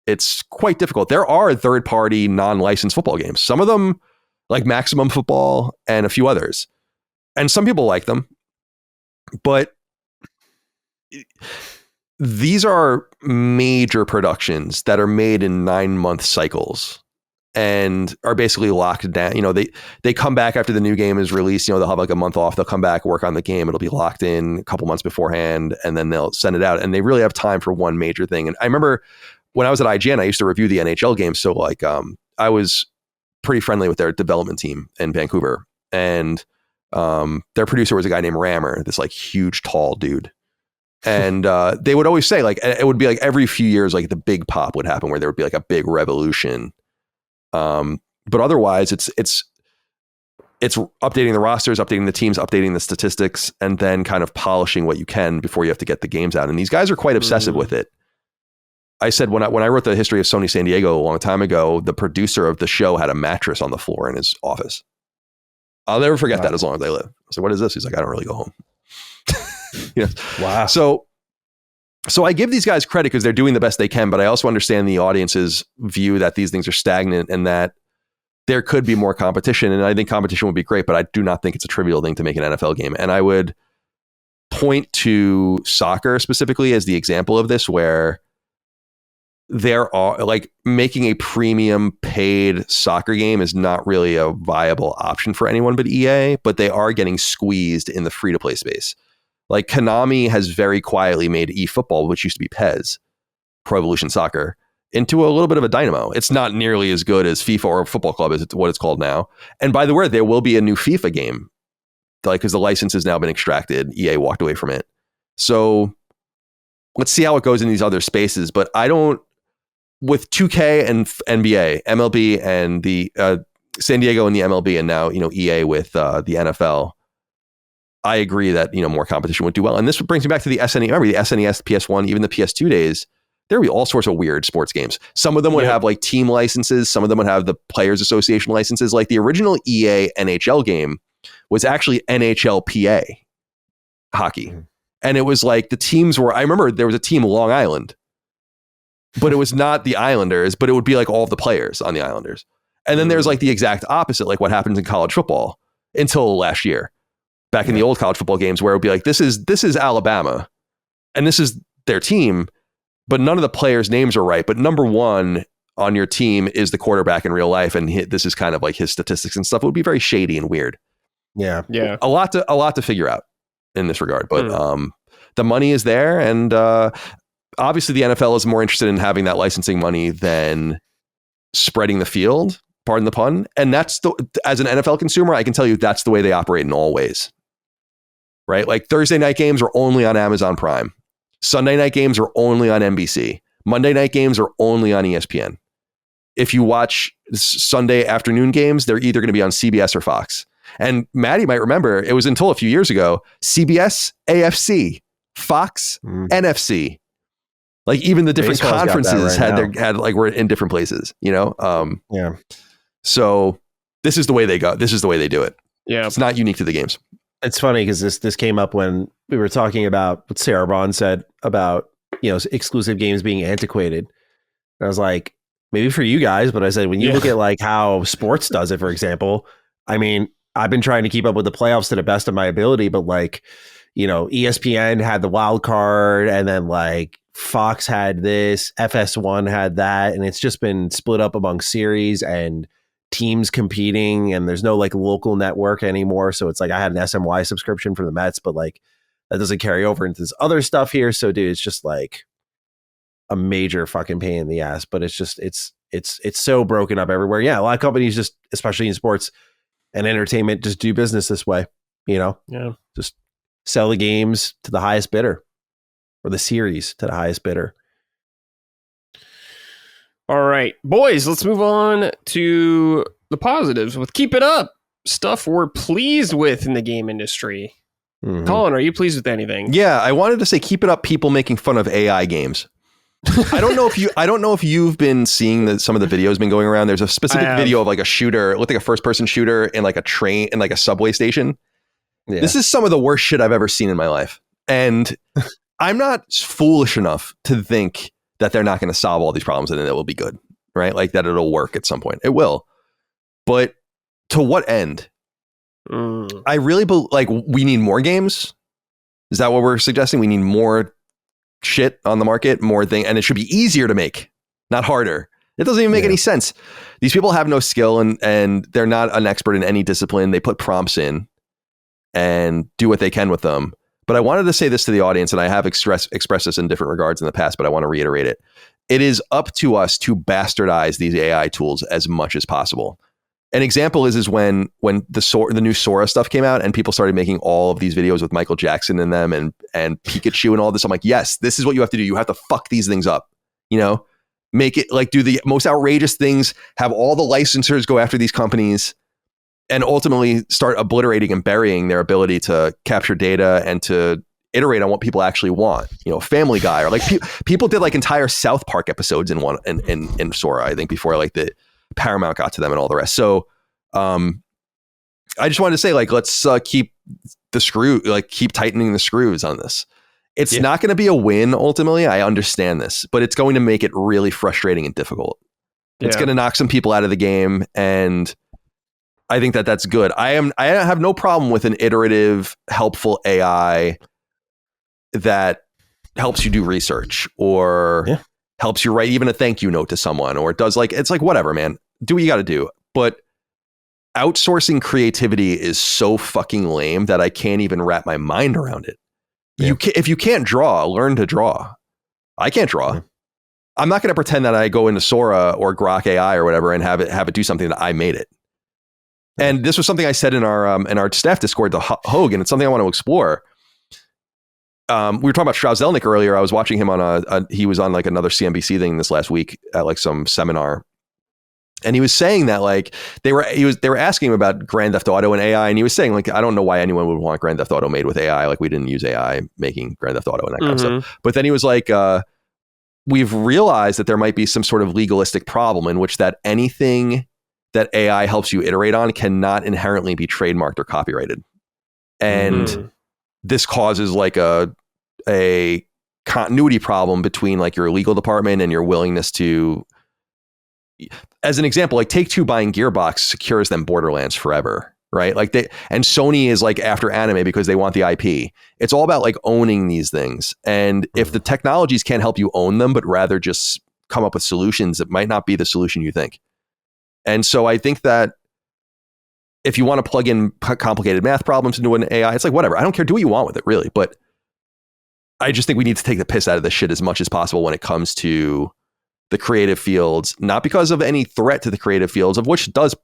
It's quite difficult. There are third-party non-licensed football games. Some of them, like Maximum Football and a few others. And some people like them. But these are major productions that are made in 9-month cycles and are basically locked down. You know, they come back after the new game is released. You know, they'll have like a month off. They'll come back, work on the game. It'll be locked in a couple months beforehand, and then they'll send it out. And they really have time for one major thing. And I remember when I was at IGN, I used to review the NHL games. So like I was pretty friendly with their development team in Vancouver. And their producer was a guy named Rammer, this like huge, tall dude. And they would always say, like, it would be like every few years, like the big pop would happen where there would be like a big revolution. But otherwise, it's updating the rosters, updating the teams, updating the statistics, and then kind of polishing what you can before you have to get the games out. And these guys are quite obsessive with it. I said when I wrote the history of Sony San Diego a long time ago, the producer of the show had a mattress on the floor in his office. I'll never forget that as long as I live. I said, "What is this?" He's like, "I don't really go home." You know? Wow. So I give these guys credit because they're doing the best they can, but I also understand the audience's view that these things are stagnant and that there could be more competition. And I think competition would be great, but I do not think it's a trivial thing to make an NFL game. And I would point to soccer specifically as the example of this, where there are like making a premium paid soccer game is not really a viable option for anyone but EA, but they are getting squeezed in the free to play space. Like Konami has very quietly made eFootball, which used to be PES, Pro Evolution Soccer, into a little bit of a dynamo. It's not nearly as good as FIFA or Football Club as what it's called now. And by the way, there will be a new FIFA game, like because the license has now been extracted. EA walked away from it. So let's see how it goes in these other spaces. But I don't, with 2K and NBA, MLB and the San Diego and the MLB, and now, you know, EA with the NFL, I agree that, you know, more competition would do well. And this brings me back to the SNES. Remember the SNES, PS1, even the PS2 days, there would be all sorts of weird sports games. Some of them would have like team licenses. Some of them would have the Players Association licenses. Like the original EA NHL game was actually NHLPA hockey. And it was like the teams were, I remember there was a team Long Island, but it was not the Islanders, but it would be like all of the players on the Islanders. And then there's like the exact opposite, like what happens in college football until last year. Back in the old college football games where it would be like, this is Alabama and this is their team, but none of the players' names are right. But number one on your team is the quarterback in real life. And this is kind of like his statistics and stuff. It would be very shady and weird. Yeah. Yeah. A lot to figure out in this regard, but the money is there. And obviously the NFL is more interested in having that licensing money than spreading the field, pardon the pun. And that's as an NFL consumer, I can tell you that's the way they operate in all ways. Right? Like Thursday night games are only on Amazon Prime. Sunday night games are only on NBC. Monday night games are only on ESPN. If you watch Sunday afternoon games, they're either going to be on CBS or Fox. And Matty might remember, it was until a few years ago, CBS, AFC, Fox, NFC. Like even the different Baseball's conferences were in different places, you know? Yeah. So this is the way they go. This is the way they do it. Yeah. It's not unique to the games. It's funny because this came up when we were talking about what Sarah Bond said about, you know, exclusive games being antiquated. And I was like, maybe for you guys, but I said, when you look at like how sports does it, for example, I mean, I've been trying to keep up with the playoffs to the best of my ability, but like, you know, ESPN had the wild card and then like Fox had this, FS1 had that, and it's just been split up among series and teams competing, and there's no like local network anymore. So it's like I had an SMY subscription for the Mets, but like that doesn't carry over into this other stuff here. So dude, it's just like a major fucking pain in the ass. But it's just it's so broken up everywhere. Yeah, a lot of companies just, especially in sports and entertainment, just do business this way. You know, just sell the games to the highest bidder, or the series to the highest bidder. All right, boys, let's move on to the positives with Keep It Up. Stuff we're pleased with in the game industry. Mm-hmm. Colin, are you pleased with anything? Yeah, I wanted to say keep it up, people making fun of AI games. I don't know if you've been seeing some of the videos been going around. There's a specific video of like a shooter, it looked like a first person shooter in like a train, in like a subway station. Yeah. This is some of the worst shit I've ever seen in my life. And I'm not foolish enough to think that they're not going to solve all these problems and then it will be good, right? Like that it'll work at some point. It will. But to what end? I really like we need more games. Is that what we're suggesting? We need more shit on the market, more thing, and it should be easier to make, not harder. It doesn't even make any sense. These people have no skill and they're not an expert in any discipline. They put prompts in and do what they can with them. But I wanted to say this to the audience, and I have expressed this in different regards in the past, but I want to reiterate it. It is up to us to bastardize these AI tools as much as possible. An example is when the new Sora stuff came out and people started making all of these videos with Michael Jackson in them and Pikachu and all this. I'm like, yes, this is what you have to do. You have to fuck these things up, you know, make it like do the most outrageous things, have all the licensors go after these companies, and ultimately start obliterating and burying their ability to capture data and to iterate on what people actually want. You know, Family Guy, or like people did like entire South Park episodes in Sora, I think, before like the Paramount got to them and all the rest. So I just wanted to say, like, let's keep tightening the screws on this. It's not going to be a win ultimately. I understand this, but it's going to make it really frustrating and difficult. It's going to knock some people out of the game, and I think that that's good. I have no problem with an iterative, helpful AI that helps you do research or helps you write even a thank you note to someone, or it does like, it's like, whatever, man, do what you got to do. But outsourcing creativity is so fucking lame that I can't even wrap my mind around it. If you can't draw, learn to draw. I can't draw. I'm not going to pretend that I go into Sora or Grok AI or whatever and have it do something that I made it. And this was something I said in our staff Discord to Hogue, and it's something I want to explore. We were talking about Strauss-Zelnick earlier. I was watching him on he was on like another CNBC thing this last week at like some seminar. And he was saying that like they were asking him about Grand Theft Auto and AI, and he was saying like, I don't know why anyone would want Grand Theft Auto made with AI. Like we didn't use AI making Grand Theft Auto and that kind of stuff. But then he was like, we've realized that there might be some sort of legalistic problem in which that anything that AI helps you iterate on cannot inherently be trademarked or copyrighted. And this causes like a continuity problem between like your legal department and your willingness to, as an example, like Take-Two buying Gearbox secures them Borderlands forever, right? Like and Sony is like after anime because they want the IP. It's all about like owning these things. And if the technologies can't help you own them, but rather just come up with solutions, it might not be the solution you think. And so I think that if you want to plug in complicated math problems into an AI, it's like, whatever, I don't care, do what you want with it, really. But I just think we need to take the piss out of this shit as much as possible when it comes to the creative fields, not because of any threat to the creative fields, of which does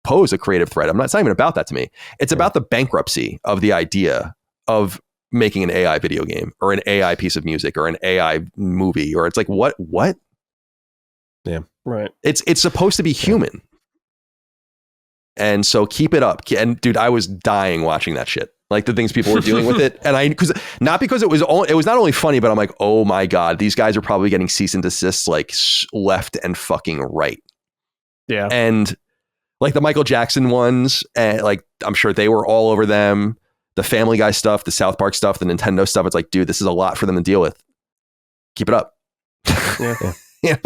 pose a creative threat. It's not even about that to me. It's about the bankruptcy of the idea of making an AI video game or an AI piece of music or an AI movie, or it's like, what? Yeah. Right. It's supposed to be human. And so keep it up. And dude, I was dying watching that shit. Like the things people were dealing with it. And because it was not only funny, but I'm like, oh my God, these guys are probably getting cease and desists like left and fucking right. Yeah. And like the Michael Jackson ones, and like, I'm sure they were all over them. The Family Guy stuff, the South Park stuff, the Nintendo stuff. It's like, dude, this is a lot for them to deal with. Keep it up. Yeah.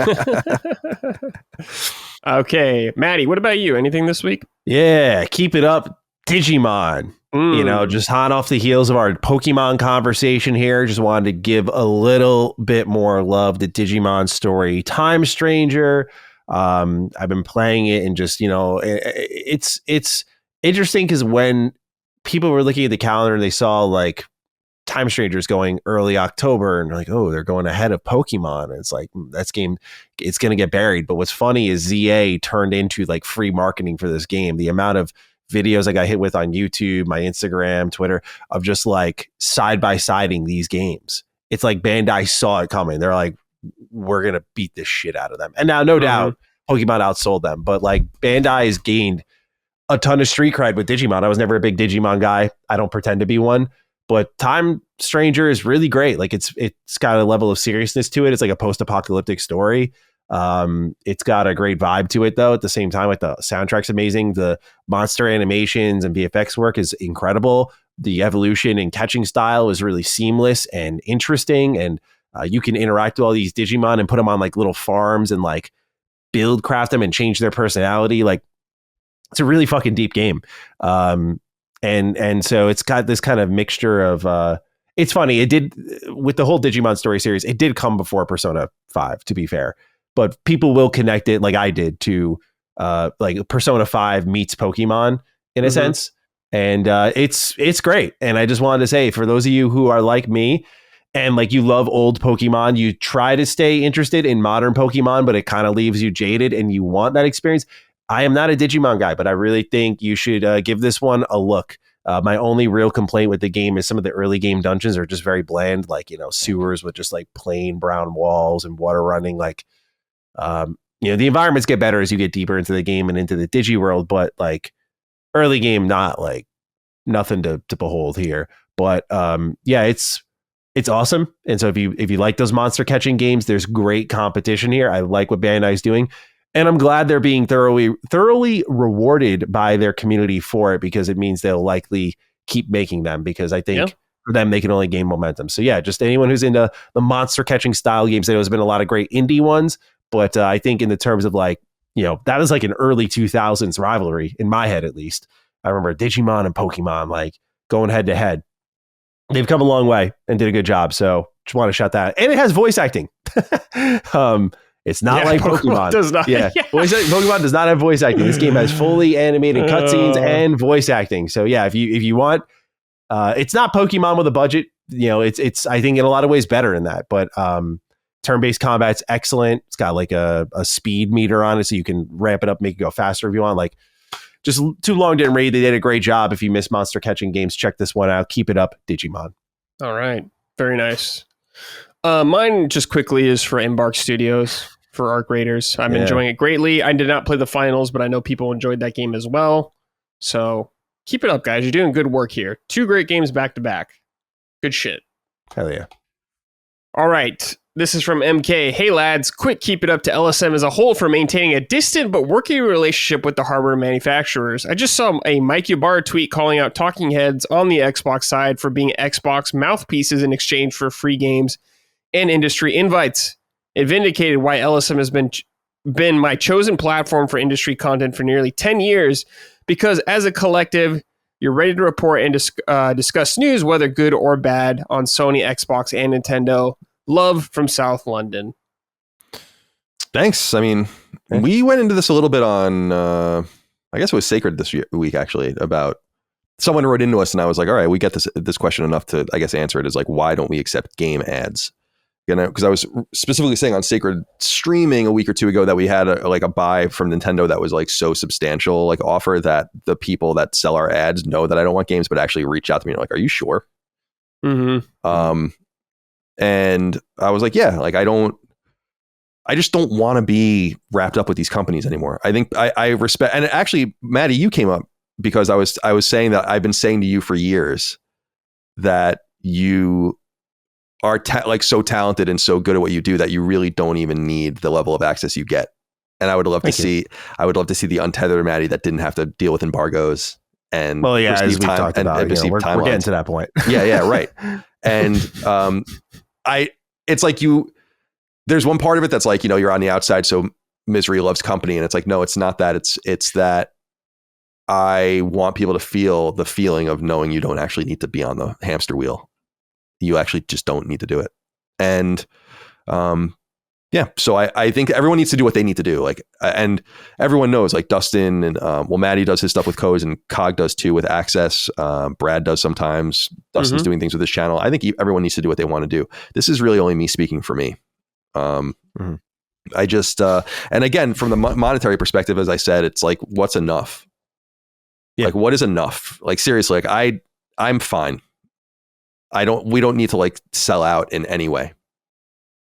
Okay, Matty, what about you? Anything this week? Yeah, keep it up. Digimon. Just hot off the heels of our Pokemon conversation here, just wanted to give a little bit more love to Digimon story Time Stranger. I've been playing it and just, it's interesting because when people were looking at the calendar and they saw like Time Strangers going early October and they're like, oh, they're going ahead of Pokemon. And it's like, that's game, it's going to get buried. But what's funny is ZA turned into like free marketing for this game. The amount of videos I got hit with on YouTube, my Instagram, Twitter, of just like side-by-siding these games. It's like Bandai saw it coming. They're like, we're going to beat this shit out of them. And now, no doubt, Pokemon outsold them. But like Bandai has gained a ton of street cred with Digimon. I was never a big Digimon guy. I don't pretend to be one. But Time Stranger is really great. Like it's got a level of seriousness to it. It's like a post-apocalyptic story. It's got a great vibe to it though. At the same time, like the soundtrack's amazing. The monster animations and VFX work is incredible. The evolution and catching style is really seamless and interesting. And you can interact with all these Digimon and put them on like little farms and like craft them and change their personality. Like it's a really fucking deep game. And so it's got this kind of mixture of it's funny. It did with the whole Digimon story series. It did come before Persona 5, to be fair. But people will connect it like I did to like Persona 5 meets Pokemon in a sense. And it's great. And I just wanted to say, for those of you who are like me and like you love old Pokemon, you try to stay interested in modern Pokemon, but it kind of leaves you jaded and you want that experience. I am not a Digimon guy, but I really think you should give this one a look. My only real complaint with the game is some of the early game dungeons are just very bland, like, sewers with just like plain brown walls and water running. Like, the environments get better as you get deeper into the game and into the Digi world, but like early game, not like nothing to behold here. But it's awesome. And so if you like those monster catching games, there's great competition here. I like what Bandai's doing. And I'm glad they're being thoroughly rewarded by their community for it, because it means they'll likely keep making them, because I think for them, they can only gain momentum. So yeah, just anyone who's into the monster catching style games, there's been a lot of great indie ones, but I think in the terms of like, that was like an early 2000s rivalry in my head, at least. I remember Digimon and Pokemon like going head to head. They've come a long way and did a good job. So just want to shout that. And it has voice acting. It's not like Pokemon. Does not. Yeah. Pokemon does not have voice acting. This game has fully animated cutscenes and voice acting. So yeah, if you want, it's not Pokemon with a budget. It's I think in a lot of ways better in that. But turn-based combat's excellent. It's got like a speed meter on it, so you can ramp it up, make it go faster if you want. Like, just too long didn't read. They did a great job. If you miss monster catching games, check this one out. Keep it up, Digimon. All right, very nice. Mine just quickly is for Embark Studios. For Arc Raiders. I'm enjoying it greatly. I did not play the finals, but I know people enjoyed that game as well. So keep it up, guys. You're doing good work here. 2 great games back to back. Good shit. Hell yeah. All right. This is from MK. Hey, lads. Quick keep it up to LSM as a whole for maintaining a distant but working relationship with the hardware manufacturers. I just saw a Mike Ybarra tweet calling out Talking Heads on the Xbox side for being Xbox mouthpieces in exchange for free games and industry invites. It vindicated why LSM has been my chosen platform for industry content for nearly 10 years, because as a collective, you're ready to report and discuss news, whether good or bad, on Sony, Xbox, and Nintendo. Love from South London. Thanks. I mean, we went into this a little bit on, I guess it was Sacred this week, actually, about someone wrote into us and I was like, all right, we get this question enough to, I guess, answer it. Is like, why don't we accept game ads? Because I was specifically saying on Sacred streaming a week or two ago that we had a buy from Nintendo that was like so substantial, like offer, that the people that sell our ads know that I don't want games, but actually reach out to me and like, are you sure? Mm-hmm. And I was like, yeah, like I just don't want to be wrapped up with these companies anymore. I think I respect, and actually, Matty, you came up because I was saying that I've been saying to you for years that you are like so talented and so good at what you do that you really don't even need the level of access you get. And I would love to see the untethered Matty that didn't have to deal with embargoes and as we've talked about, we're getting to that point. Yeah, right. And it's like there's one part of it that's like, you're on the outside, so misery loves company, and it's like, no, it's not that. It's that I want people to feel the feeling of knowing you don't actually need to be on the hamster wheel. You actually just don't need to do it. And yeah, so I think everyone needs to do what they need to do. Like, and everyone knows, like Dustin and Matty does his stuff with codes, and Cog does too with Access. Brad does sometimes. Dustin's doing things with his channel. I think everyone needs to do what they want to do. This is really only me speaking for me. I just and again, from the monetary perspective, as I said, it's like, what's enough? Yeah. Like, what is enough? Like, seriously, like I'm fine. We don't need to like sell out in any way.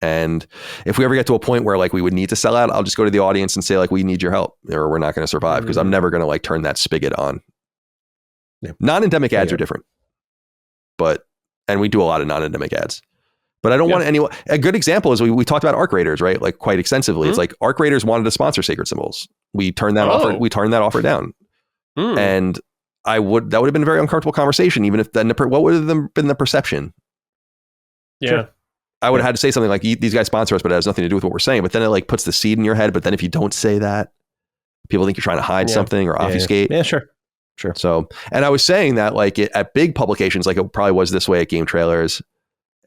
And if we ever get to a point where like we would need to sell out, I'll just go to the audience and say like, we need your help, or we're not going to survive, because I'm never going to like turn that spigot on. Yeah. Non-endemic ads are different, and we do a lot of non-endemic ads, but I don't want anyone. A good example is we talked about Arc Raiders, right? Like quite extensively. It's like Arc Raiders wanted to sponsor Sacred Symbols. We turned that offer. We turned that offer down, and that would have been a very uncomfortable conversation. Even if then, what would have been the perception? Yeah. Sure. I would have had to say something like, these guys sponsor us, but it has nothing to do with what we're saying. But then it like puts the seed in your head. But then if you don't say that, people think you're trying to hide something or obfuscate. Yeah, sure. So, and I was saying that like at big publications, like it probably was this way at Game Trailers,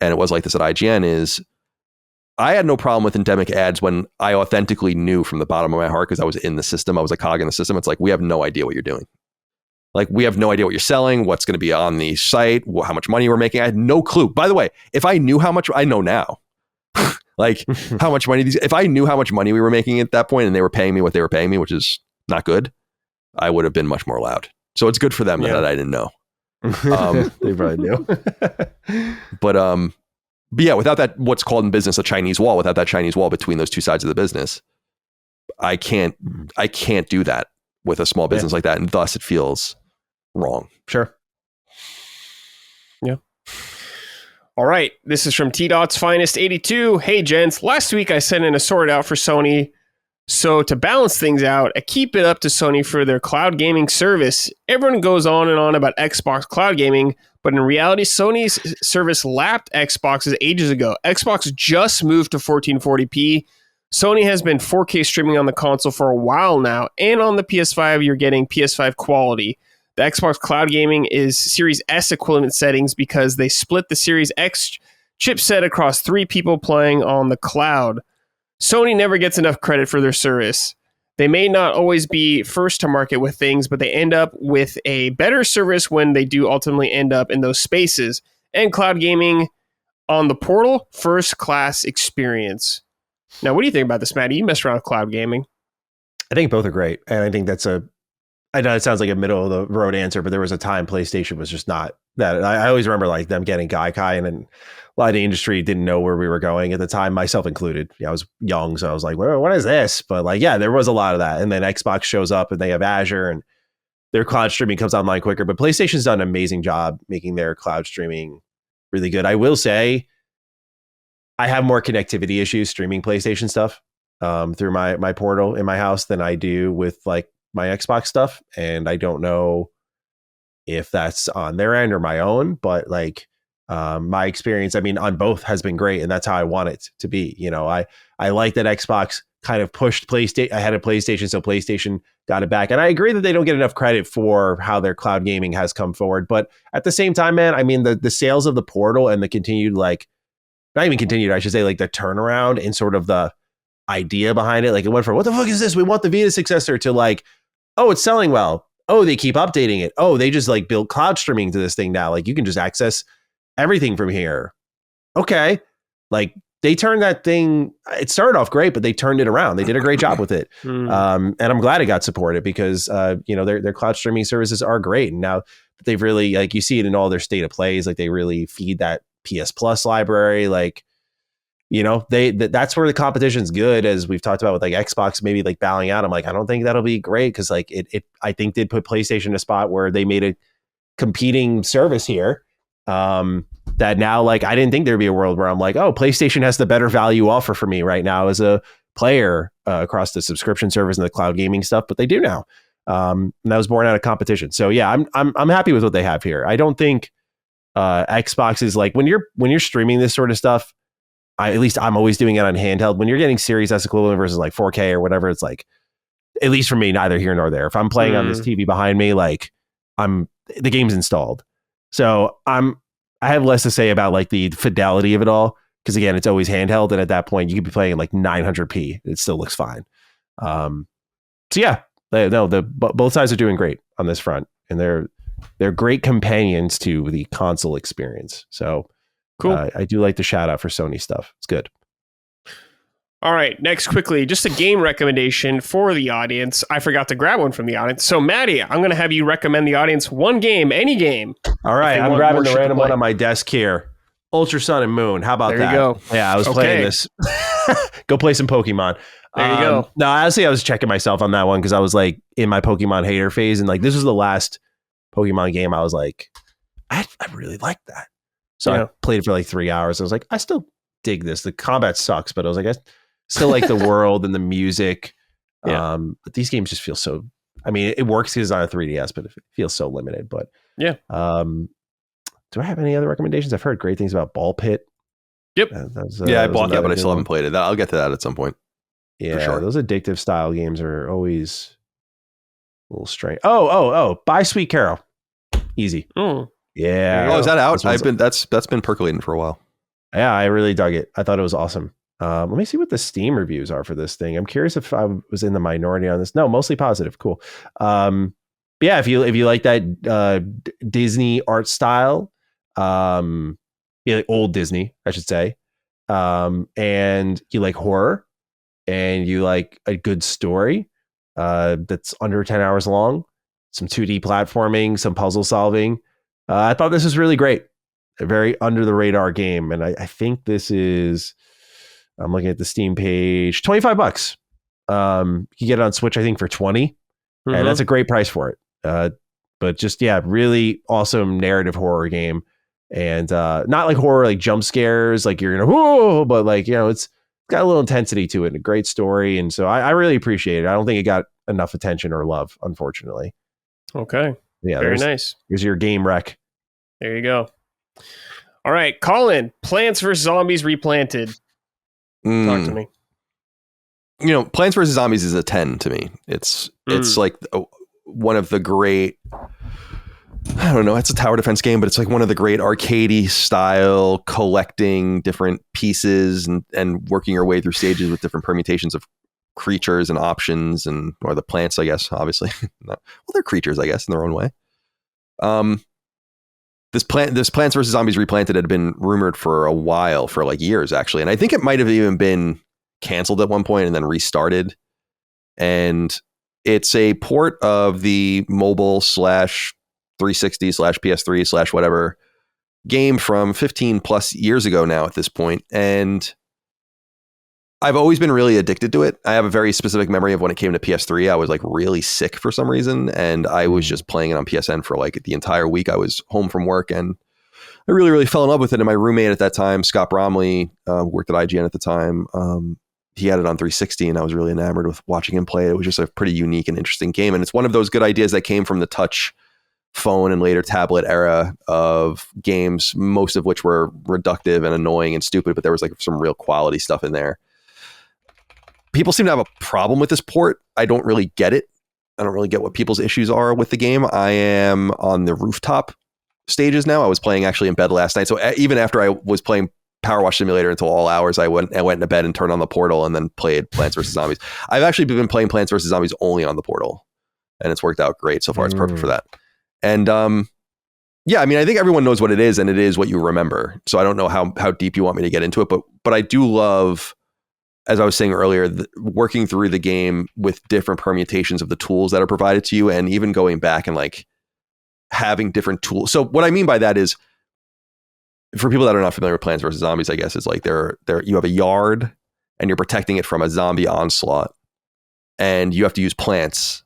and it was like this at IGN, is I had no problem with endemic ads when I authentically knew from the bottom of my heart, because I was in the system, I was a cog in the system. It's like, we have no idea what you're doing. Like, we have no idea what you're selling, what's going to be on the site, how much money we're making. I had no clue. By the way, if I knew how much, I know now, like how much money if I knew how much money we were making at that point and they were paying me what they were paying me, which is not good, I would have been much more loud. So it's good for them that I didn't know. They probably knew. But yeah, without that, what's called in business a Chinese wall, without that Chinese wall between those two sides of the business, I can't do that with a small business like that. And thus it feels wrong. Sure. Yeah. All right. This is from T-Dot's Finest 82. Hey, gents. Last week I sent in a sort out for Sony. So to balance things out, I keep it up to Sony for their cloud gaming service. Everyone goes on and on about Xbox cloud gaming, but in reality, Sony's service lapped Xbox's ages ago. Xbox just moved to 1440p. Sony has been 4K streaming on the console for a while now, and on the PS5, you're getting PS5 quality. The Xbox Cloud Gaming is Series S equivalent settings because they split the Series X chipset across 3 people playing on the cloud. Sony never gets enough credit for their service. They may not always be first to market with things, but they end up with a better service when they do ultimately end up in those spaces. And cloud gaming on the portal, first class experience. Now, what do you think about this, Matty? You messed around with cloud gaming. I think both are great. And I think I know it sounds like a middle of the road answer, but there was a time PlayStation was just not that. I always remember like them getting Gaikai, and then a lot of the industry didn't know where we were going at the time, myself included. I was young, so I was like, well, what is this? But like, yeah, there was a lot of that. And then Xbox shows up and they have Azure and their cloud streaming comes online quicker. But PlayStation's done an amazing job making their cloud streaming really good. I will say I have more connectivity issues streaming PlayStation stuff through my portal in my house than I do with like my Xbox stuff. And I don't know if that's on their end or my own, but like my experience, I mean, on both has been great, and that's how I want it to be. You know, I like that Xbox kind of pushed PlayStation ahead of PlayStation, so PlayStation got it back. And I agree that they don't get enough credit for how their cloud gaming has come forward. But at the same time, man, I mean, the sales of the portal and the continued, like, not even continued, I should say, like the turnaround and sort of the idea behind it. Like, it went from, what the fuck is this? We want the Vita successor, to like, oh, it's selling well. Oh, they keep updating it. Oh, they just like build cloud streaming to this thing now. Like, you can just access everything from here. Okay. Like, they turned that thing, it started off great, but they turned it around. They did a great job with it. And I'm glad it got supported because, you know, their cloud streaming services are great. And now they've really, like, you see it in all their state of plays, like they really feed that PS Plus library. Like, you know, that's where the competition's good, as we've talked about with like Xbox maybe like bowing out. I'm like, I don't think that'll be great, because like it I think did put PlayStation in a spot where they made a competing service here. That now, like, I didn't think there'd be a world where I'm like, oh, PlayStation has the better value offer for me right now as a player across the subscription service and the cloud gaming stuff, but they do now. And that was born out of competition. So yeah, I'm happy with what they have here. I don't think Xbox is like, when you're streaming this sort of stuff, at least I'm always doing it on handheld. When you're getting Series S equivalent versus like 4K or whatever, it's like at least for me, neither here nor there. If I'm playing on this TV behind me, like the game's installed. So I have less to say about like the fidelity of it all. Because again, it's always handheld. And at that point you could be playing in like 900p. It still looks fine. So yeah, both sides are doing great on this front. And they're great companions to the console experience. So cool. I do like the shout out for Sony stuff. It's good. All right, next quickly, just a game recommendation for the audience. I forgot to grab one from the audience. So, Matty, I'm going to have you recommend the audience one game, any game. All right, I'm grabbing the random one on my desk here. Ultra Sun and Moon. How about that? There you go. Yeah, I was playing this. Go play some Pokemon. There you go. No, honestly, I was checking myself on that one because I was like in my Pokemon hater phase. And like this was the last Pokemon game I was like, I really like that. So I played it for like 3 hours. I was like, I still dig this. The combat sucks, but I was like, I still like the world and the music. But these games just feel so, I mean, it works because it's on a 3DS, but it feels so limited. But yeah. Do I have any other recommendations? I've heard great things about Ball Pit. Yep. I bought that, but I still haven't played it. I'll get to that at some point. Yeah, sure. Those addictive style games are always a little strange. Oh, buy Sweet Carol. Easy. Yeah. Oh, is that out? That's been percolating for a while. Yeah, I really dug it. I thought it was awesome. Let me see what the Steam reviews are for this thing. I'm curious if I was in the minority on this. No, mostly positive. Cool. Yeah, if you like that Disney art style, like old Disney, I should say, and you like horror and you like a good story that's under 10 hours long, some 2D platforming, some puzzle solving. I thought this was really great. A very under the radar game. And I think this is, I'm looking at the Steam page, $25. You can get it on Switch, I think, for 20, and that's a great price for it. But just, really awesome narrative horror game. And not like horror, like jump scares, like you're gonna, whoa, but like, it's got a little intensity to it and a great story. And so I really appreciate it. I don't think it got enough attention or love, unfortunately. Okay. Yeah. Very nice. Here's your game rec. There you go. All right, Colin, Plants vs. Zombies Replanted. Talk to me. Plants vs. Zombies is a 10 to me. It's like one of the great, I don't know, it's a tower defense game, but it's like one of the great arcadey style collecting different pieces and working your way through stages with different permutations of creatures and options or the plants, I guess, obviously. Well, they're creatures, I guess, in their own way. This Plants vs. Zombies Replanted had been rumored for a while, for like years, actually. And I think it might have even been canceled at one point and then restarted. And it's a port of the mobile /360 /PS3 /whatever game from 15 plus years ago now at this point. And I've always been really addicted to it. I have a very specific memory of when it came to PS3. I was like really sick for some reason, and I was just playing it on PSN for like the entire week. I was home from work, and I really, really fell in love with it. And my roommate at that time, Scott Bromley, worked at IGN at the time. He had it on 360, and I was really enamored with watching him play it. It was just a pretty unique and interesting game. And it's one of those good ideas that came from the touch phone and later tablet era of games, most of which were reductive and annoying and stupid, but there was like some real quality stuff in there. People seem to have a problem with this port. I don't really get it. I don't really get what people's issues are with the game. I am on the rooftop stages now. I was playing actually in bed last night. So even after I was playing Power Wash Simulator until all hours, I went into bed and turned on the Portal and then played Plants vs. Zombies. I've actually been playing Plants vs. Zombies only on the Portal, and it's worked out great so far. It's perfect for that. And I mean, I think everyone knows what it is, and it is what you remember. So I don't know how deep you want me to get into it, but I do love, as I was saying earlier, working through the game with different permutations of the tools that are provided to you, and even going back and like having different tools. So what I mean by that is, for people that are not familiar with Plants vs. Zombies, I guess, is like you have a yard and you're protecting it from a zombie onslaught, and you have to use plants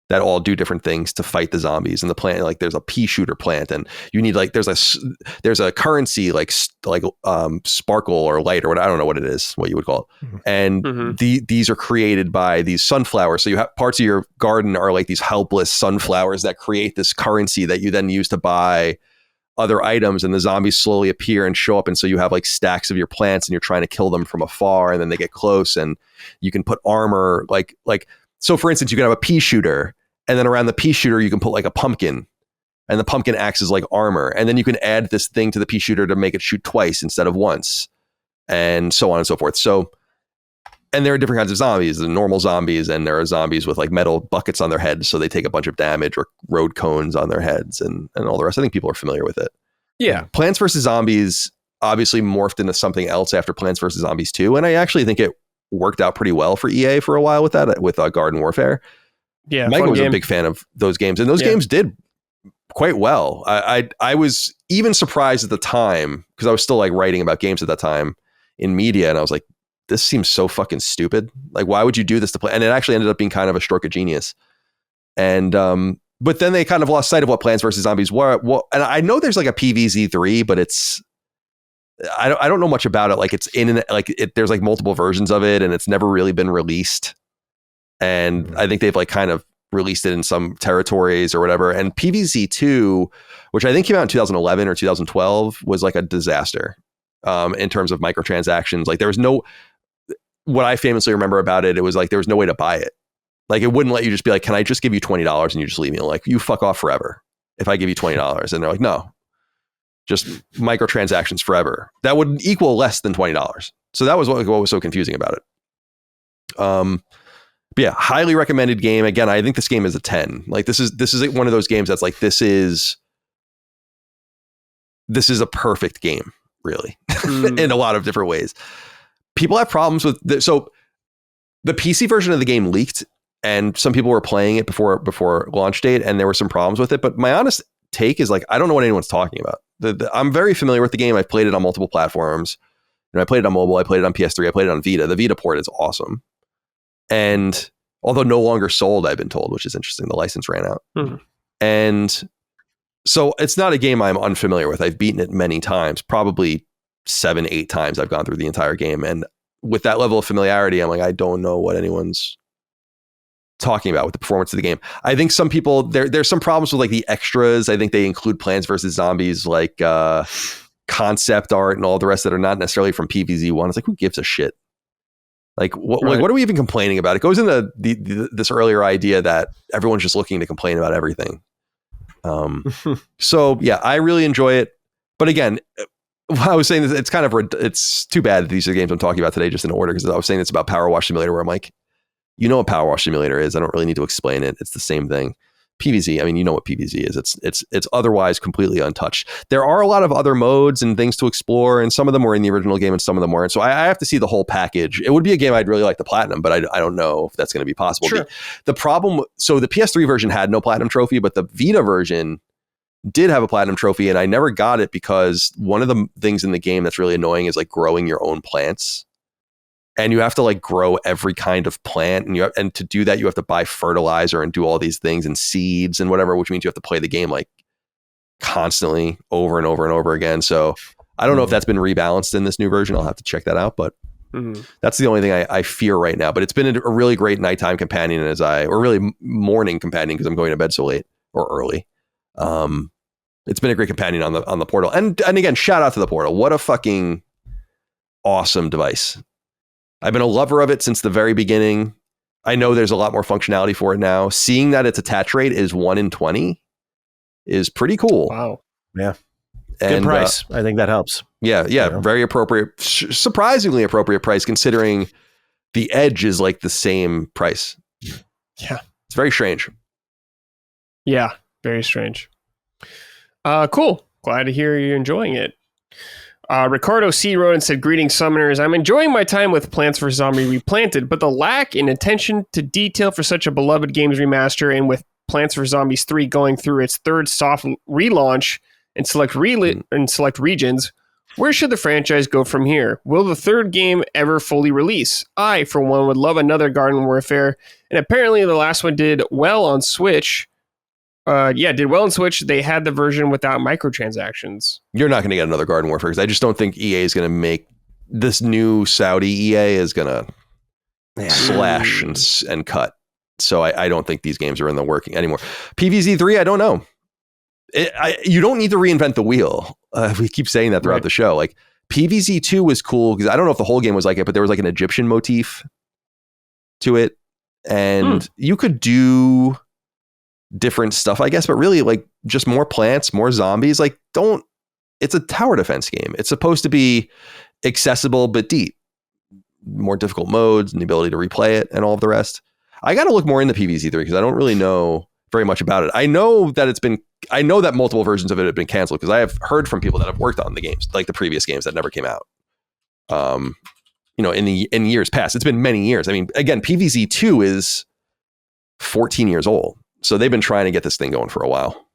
that all do different things to fight the zombies. And the plant, like there's a pea shooter plant, and you need like, there's a currency like sparkle or light or what, I don't know what it is, what you would call it. And these are created by these sunflowers. So you have parts of your garden are like these helpless sunflowers that create this currency that you then use to buy other items, and the zombies slowly appear and show up. And so you have like stacks of your plants, and you're trying to kill them from afar, and then they get close, and you can put armor, like So for instance, you can have a pea shooter, and then around the pea shooter, you can put like a pumpkin, and the pumpkin acts as like armor. And then you can add this thing to the pea shooter to make it shoot twice instead of once, and so on and so forth. So, and there are different kinds of zombies, the normal zombies, and there are zombies with like metal buckets on their heads, so they take a bunch of damage, or road cones on their heads, and all the rest. I think people are familiar with it. Yeah. Plants vs. Zombies obviously morphed into something else after Plants vs. Zombies 2, and I actually think it worked out pretty well for EA for a while with that, with Garden Warfare. Yeah, Mike was a big fan of those games, and those games did quite well. I was even surprised at the time, because I was still like writing about games at that time in media, and I was like, this seems so fucking stupid. Like, why would you do this to play? And it actually ended up being kind of a stroke of genius. And but then they kind of lost sight of what Plants vs. Zombies were. Well, and I know there's like a PvZ3, but it's I don't know much about it. Like, it's there's like multiple versions of it, and it's never really been released. And I think they've like kind of released it in some territories or whatever. And PvZ2, which I think came out in 2011 or 2012, was like a disaster in terms of microtransactions. Like, there was no, what I famously remember about it, it was like there was no way to buy it. Like, it wouldn't let you just be like, can I just give you $20 and you just leave me? Like, you fuck off forever if I give you $20. And they're like, no, just microtransactions forever. That would equal less than $20. So that was what was so confusing about it. But yeah, highly recommended game. Again, I think this game is a 10. Like, this is one of those games that's like, this is a perfect game, really, in a lot of different ways. People have problems with so the PC version of the game leaked, and some people were playing it before launch date, and there were some problems with it. But my honest take is, like, I don't know what anyone's talking about. I'm very familiar with the game. I've played it on multiple platforms. I played it on mobile. I played it on PS3. I played it on Vita. The Vita port is awesome. And although no longer sold, I've been told, which is interesting. The license ran out. And so it's not a game I'm unfamiliar with. I've beaten it many times, probably 7-8 times I've gone through the entire game. And with that level of familiarity, I'm like, I don't know what anyone's talking about with the performance of the game. I think some people, there's some problems with like the extras. I think they include Plants vs. Zombies, like concept art and all the rest that are not necessarily from PvZ1. It's like, who gives a shit? Like, what are we even complaining about? It goes into this earlier idea that everyone's just looking to complain about everything. So yeah, I really enjoy it. But again, I was saying this, it's too bad that these are the games I'm talking about today just in order, because I was saying it's about Power Wash Simulator, where I'm like, you know what Power Wash Simulator is. I don't really need to explain it. It's the same thing. PvZ, I mean, you know what PvZ is. It's otherwise completely untouched. There are a lot of other modes and things to explore, and some of them were in the original game and some of them weren't. So I have to see the whole package. It would be a game I'd really like to platinum, but I don't know if that's going to be possible. Sure. The problem, so the PS3 version had no platinum trophy, but the Vita version did have a platinum trophy, and I never got it because one of the things in the game that's really annoying is like growing your own plants. And you have to like grow every kind of plant, and to do that you have to buy fertilizer and do all these things and seeds and whatever, which means you have to play the game like constantly over and over and over again. So I don't know if that's been rebalanced in this new version. I'll have to check that out, but that's the only thing I fear right now. But it's been a really great nighttime companion or really morning companion, because I'm going to bed so late or early. It's been a great companion on the Portal, and again, shout out to the Portal. What a fucking awesome device. I've been a lover of it since the very beginning. I know there's a lot more functionality for it now. Seeing that its attach rate is 1 in 20 is pretty cool. Wow. Yeah. And, good price. I think that helps. Yeah. Very appropriate. Surprisingly appropriate price, considering the Edge is like the same price. Yeah. It's very strange. Yeah. Very strange. Cool. Glad to hear you're enjoying it. Ricardo C. wrote and said, "Greetings, summoners. I'm enjoying my time with Plants vs. Zombies Replanted, but the lack in attention to detail for such a beloved game's remaster, and with Plants vs. Zombies 3 going through its third soft relaunch in select regions, where should the franchise go from here? Will the third game ever fully release? I, for one, would love another Garden Warfare, and apparently the last one did well on Switch. Did well on Switch. They had the version without microtransactions. You're not going to get another Garden Warfare, because I just don't think EA is going to make this new Saudi EA is going to slash and cut. So I don't think these games are in the working anymore. PvZ 3, I don't know. You don't need to reinvent the wheel. We keep saying that throughout the show. Like, PvZ 2 was cool because I don't know if the whole game was like it, but there was like an Egyptian motif to it. and you could do different stuff, I guess, but really like just more plants, more zombies. Like it's a tower defense game. It's supposed to be accessible but deep, more difficult modes and the ability to replay it and all of the rest. I got to look more into PvZ3 because I don't really know very much about it. I know that multiple versions of it have been canceled because I have heard from people that have worked on the games, like the previous games that never came out. In years past. It's been many years. I mean, again, PvZ2 is 14 years old. So they've been trying to get this thing going for a while.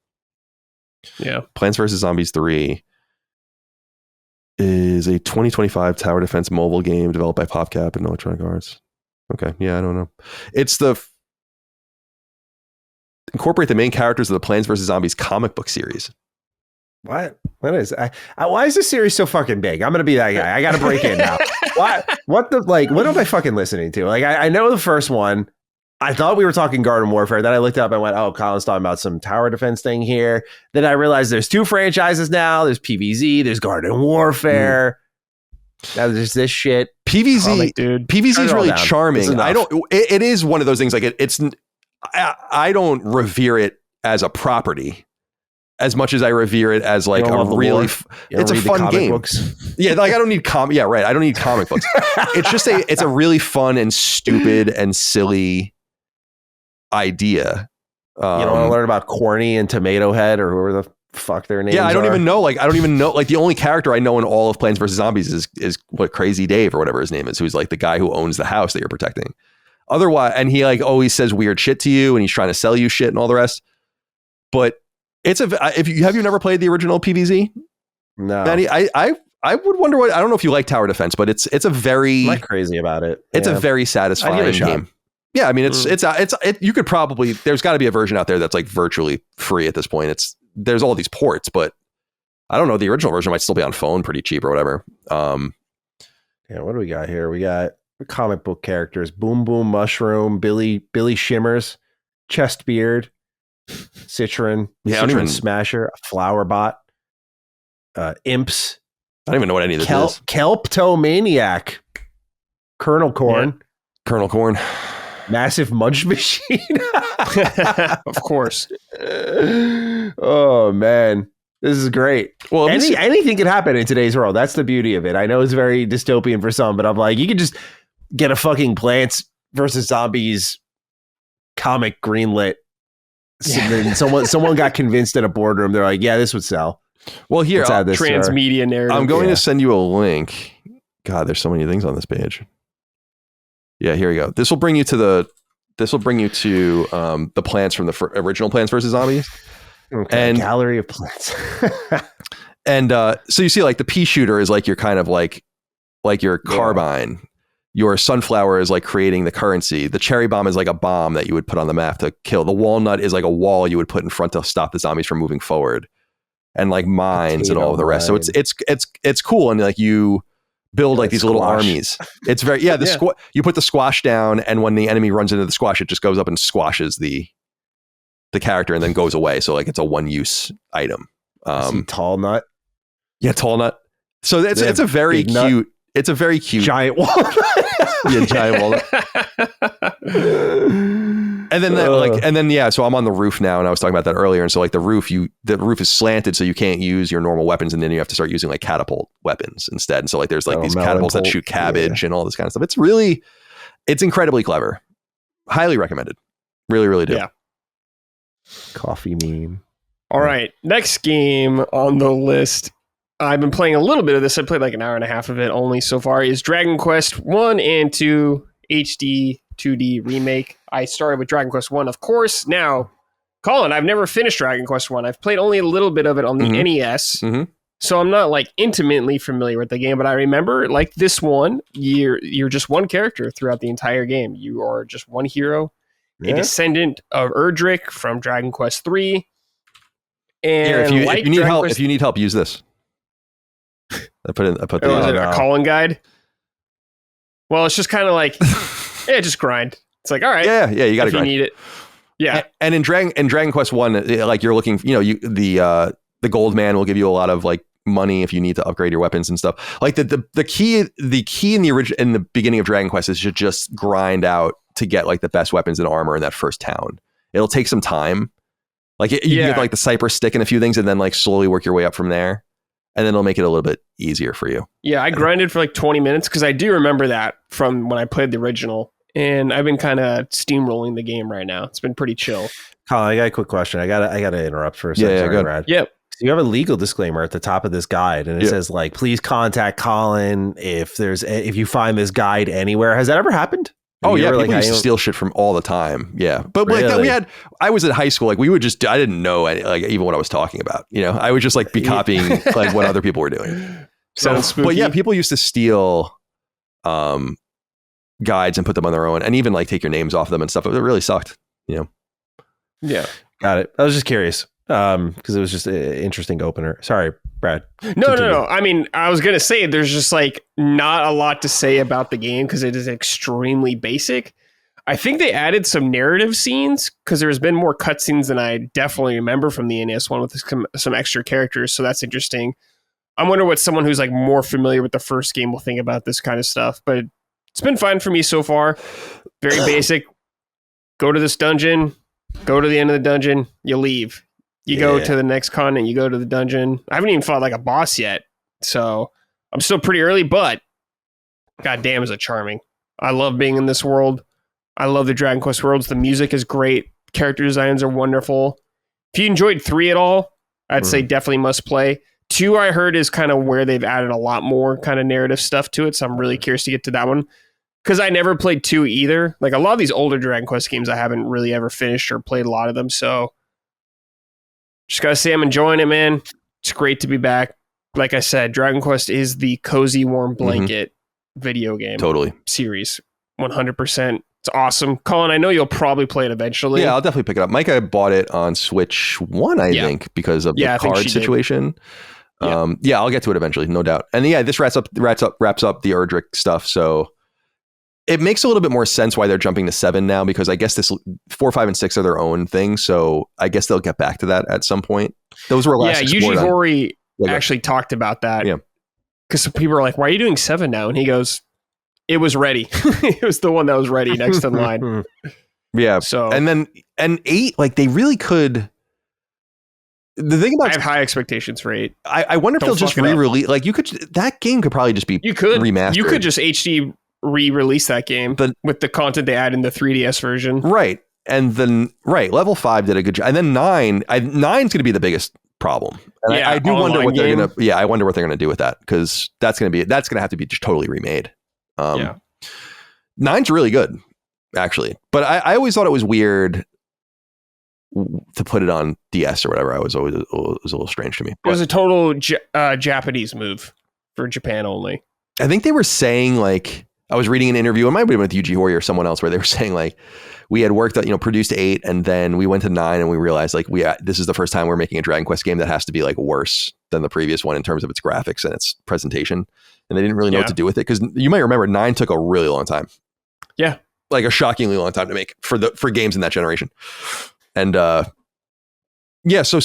Yeah. Plants vs. Zombies 3 is a 2025 tower defense mobile game developed by PopCap and Electronic Arts. Okay. Yeah, I don't know. It's incorporate the main characters of the Plants vs. Zombies comic book series. What is why is this series so fucking big? I'm gonna be that guy. I gotta break in now. What am I fucking listening to? Like, I know the first one. I thought we were talking Garden Warfare. Then I looked up and went, oh, Colin's talking about some tower defense thing here. Then I realized there's two franchises now. There's PvZ, there's Garden Warfare. Now there's this shit. PvZ, dude. PvZ is really charming. It is one of those things like I don't revere it as a property as much as I revere it as like a really, it's a fun game. Books? Yeah. Like I don't need Yeah, right. I don't need comic books. It's just it's a really fun and stupid and silly idea. You don't want to learn about Corny and Tomato Head or whoever the fuck their names are. Yeah, I don't even know. Like the only character I know in all of Plants vs. Zombies is what Crazy Dave or whatever his name is, who's like the guy who owns the house that you're protecting. Otherwise, and he like always says weird shit to you and he's trying to sell you shit and all the rest. But have you never played the original PvZ? No. Matty, I would wonder I don't know if you like tower defense, but it's a very I'm not crazy about it. It's a very satisfying game. Yeah, I mean you could probably there's got to be a version out there that's like virtually free at this point. There's all these ports, but I don't know, the original version might still be on phone pretty cheap or whatever. Yeah, what do we got here? We got comic book characters: Boom Boom Mushroom, Billy Shimmers, Chestbeard, Citron, Citron Smasher, Flower Bot, Imps. I don't even know what any of this is. Kelptomaniac, Colonel Corn, Massive Munch Machine. Of course. Oh man, this is great. Well, anything could happen in today's world. That's the beauty of it. I know it's very dystopian for some, but I'm like, you could just get a fucking Plants vs. Zombies comic greenlit. Yeah. Someone got convinced in a boardroom. They're like, yeah, this would sell. Well, here, transmedia narrative. I'm going to send you a link. God, there's so many things on this page. Yeah, here we go. This will bring you to the plants from the original Plants vs. Zombies. Okay, and gallery of plants. And so you see, like the pea shooter is like your kind of like your carbine. Your sunflower is like creating the currency. The cherry bomb is like a bomb that you would put on the map to kill. The walnut is like a wall you would put in front to stop the zombies from moving forward, and like mines and all of the rest. So it's cool, and like you build like these little armies. It's very you put the squash down, and when the enemy runs into the squash, it just goes up and squashes the character and then goes away. So like it's a one use item. Tall nut. Yeah, tall nut. So it's a very cute. Nut. It's a very cute giant walnut. Yeah, giant walnut. And then so I'm on the roof now, and I was talking about that earlier. And so like the roof is slanted, so you can't use your normal weapons, and then you have to start using like catapult weapons instead. And so like there's like these catapults that shoot cabbage and all this kind of stuff. It's incredibly clever. Highly recommended. Really, really do. Yeah. Coffee meme. All right, next game on the list. I've been playing a little bit of this. I played like an hour and a half of it only so far. Is Dragon Quest 1 and 2 HD 2D remake. I started with Dragon Quest 1, of course. Now, Colin, I've never finished Dragon Quest 1. I've played only a little bit of it on the NES. Mm-hmm. So I'm not like intimately familiar with the game, but I remember like this one, you're just one character throughout the entire game. You are just one hero, a descendant of Erdrick from Dragon Quest 3. And here, if you need help, use this. I put it a Colin guide. Well, it's just kind of like, just grind. It's like, all right, you got to grind. You need it. Yeah, and in Dragon Quest 1, like you're looking, the gold man will give you a lot of like money if you need to upgrade your weapons and stuff. Like the key in the beginning of Dragon Quest is to just grind out to get like the best weapons and armor in that first town. It'll take some time. Like you get like the Cypress stick and a few things, and then like slowly work your way up from there. And then it'll make it a little bit easier for you. Yeah, I grinded for like 20 minutes because I do remember that from when I played the original. And I've been kind of steamrolling the game right now. It's been pretty chill. Colin, I got a quick question. I gotta interrupt for a second. Yeah, sorry, Brad. Yep. So you have a legal disclaimer at the top of this guide, and it says like, please contact Colin if you find this guide anywhere. Has that ever happened? Oh yeah, people used to steal shit from all the time. Yeah, but really? like I was in high school. Like we would just, I didn't know like even what I was talking about. You know, I would just like be copying like what other people were doing. So, but yeah, people used to steal guides and put them on their own, and even like take your names off them and stuff. It really sucked. You know. Yeah, got it. I was just curious because it was just an interesting opener. Sorry, Brad. No. I mean, I was going to say there's just like not a lot to say about the game because it is extremely basic. I think they added some narrative scenes because there's been more cutscenes than I definitely remember from the NES one with some extra characters. So that's interesting. I wonder what someone who's like more familiar with the first game will think about this kind of stuff. But it's been fine for me so far. Very basic. Go to this dungeon. Go to the end of the dungeon. You leave. You go to the next continent, you go to the dungeon. I haven't even fought like a boss yet. So I'm still pretty early, but goddamn is it charming. I love being in this world. I love the Dragon Quest worlds. The music is great. Character designs are wonderful. If you enjoyed 3 at all, I'd say definitely must play. 2, I heard, is kind of where they've added a lot more kind of narrative stuff to it. So I'm really curious to get to that one. Because I never played 2 either. Like a lot of these older Dragon Quest games, I haven't really ever finished or played a lot of them. So just gotta say I'm enjoying it, man. It's great to be back. Like I said, Dragon Quest is the cozy, warm blanket video game series. 100%. It's awesome. Colin, I know you'll probably play it eventually. Yeah, I'll definitely pick it up. Micah bought it on Switch 1, I think, because of the card situation. I'll get to it eventually, no doubt. And yeah, this wraps up the Erdrick stuff. So it makes a little bit more sense why they're jumping to 7 now, because I guess 4, 5, and 6 are their own thing. So I guess they'll get back to that at some point. Those were last. Yeah, Yuji Horii actually talked about that. Yeah, because some people are like, "Why are you doing 7 now?" And he goes, "It was ready. It was the one that was ready next in line." Yeah. So and 8, like they really could. The thing about I have high expectations for 8. I wonder if they'll just re-release. Like that game could probably just be remastered. You could just HD re-release that game with the content they add in the 3DS version. Right. And then level 5 did a good job. And then 9's going to be the biggest problem. And I do wonder what they're going to I wonder what they're going to do with that, because that's going to have to be just totally remade. 9's really good, actually. But I always thought it was weird to put it on DS or whatever. It was a little strange to me. It was a total Japanese move for Japan only. I think they were saying, like, I was reading an interview, it might have been with Yuji Horii or someone else, where they were saying like, we had worked out, produced 8, and then we went to 9 and we realized like this is the first time we're making a Dragon Quest game that has to be like worse than the previous one in terms of its graphics and its presentation. And they didn't really know what to do with it, because you might remember 9 took a really long time. Yeah. Like a shockingly long time to make for games in that generation. And so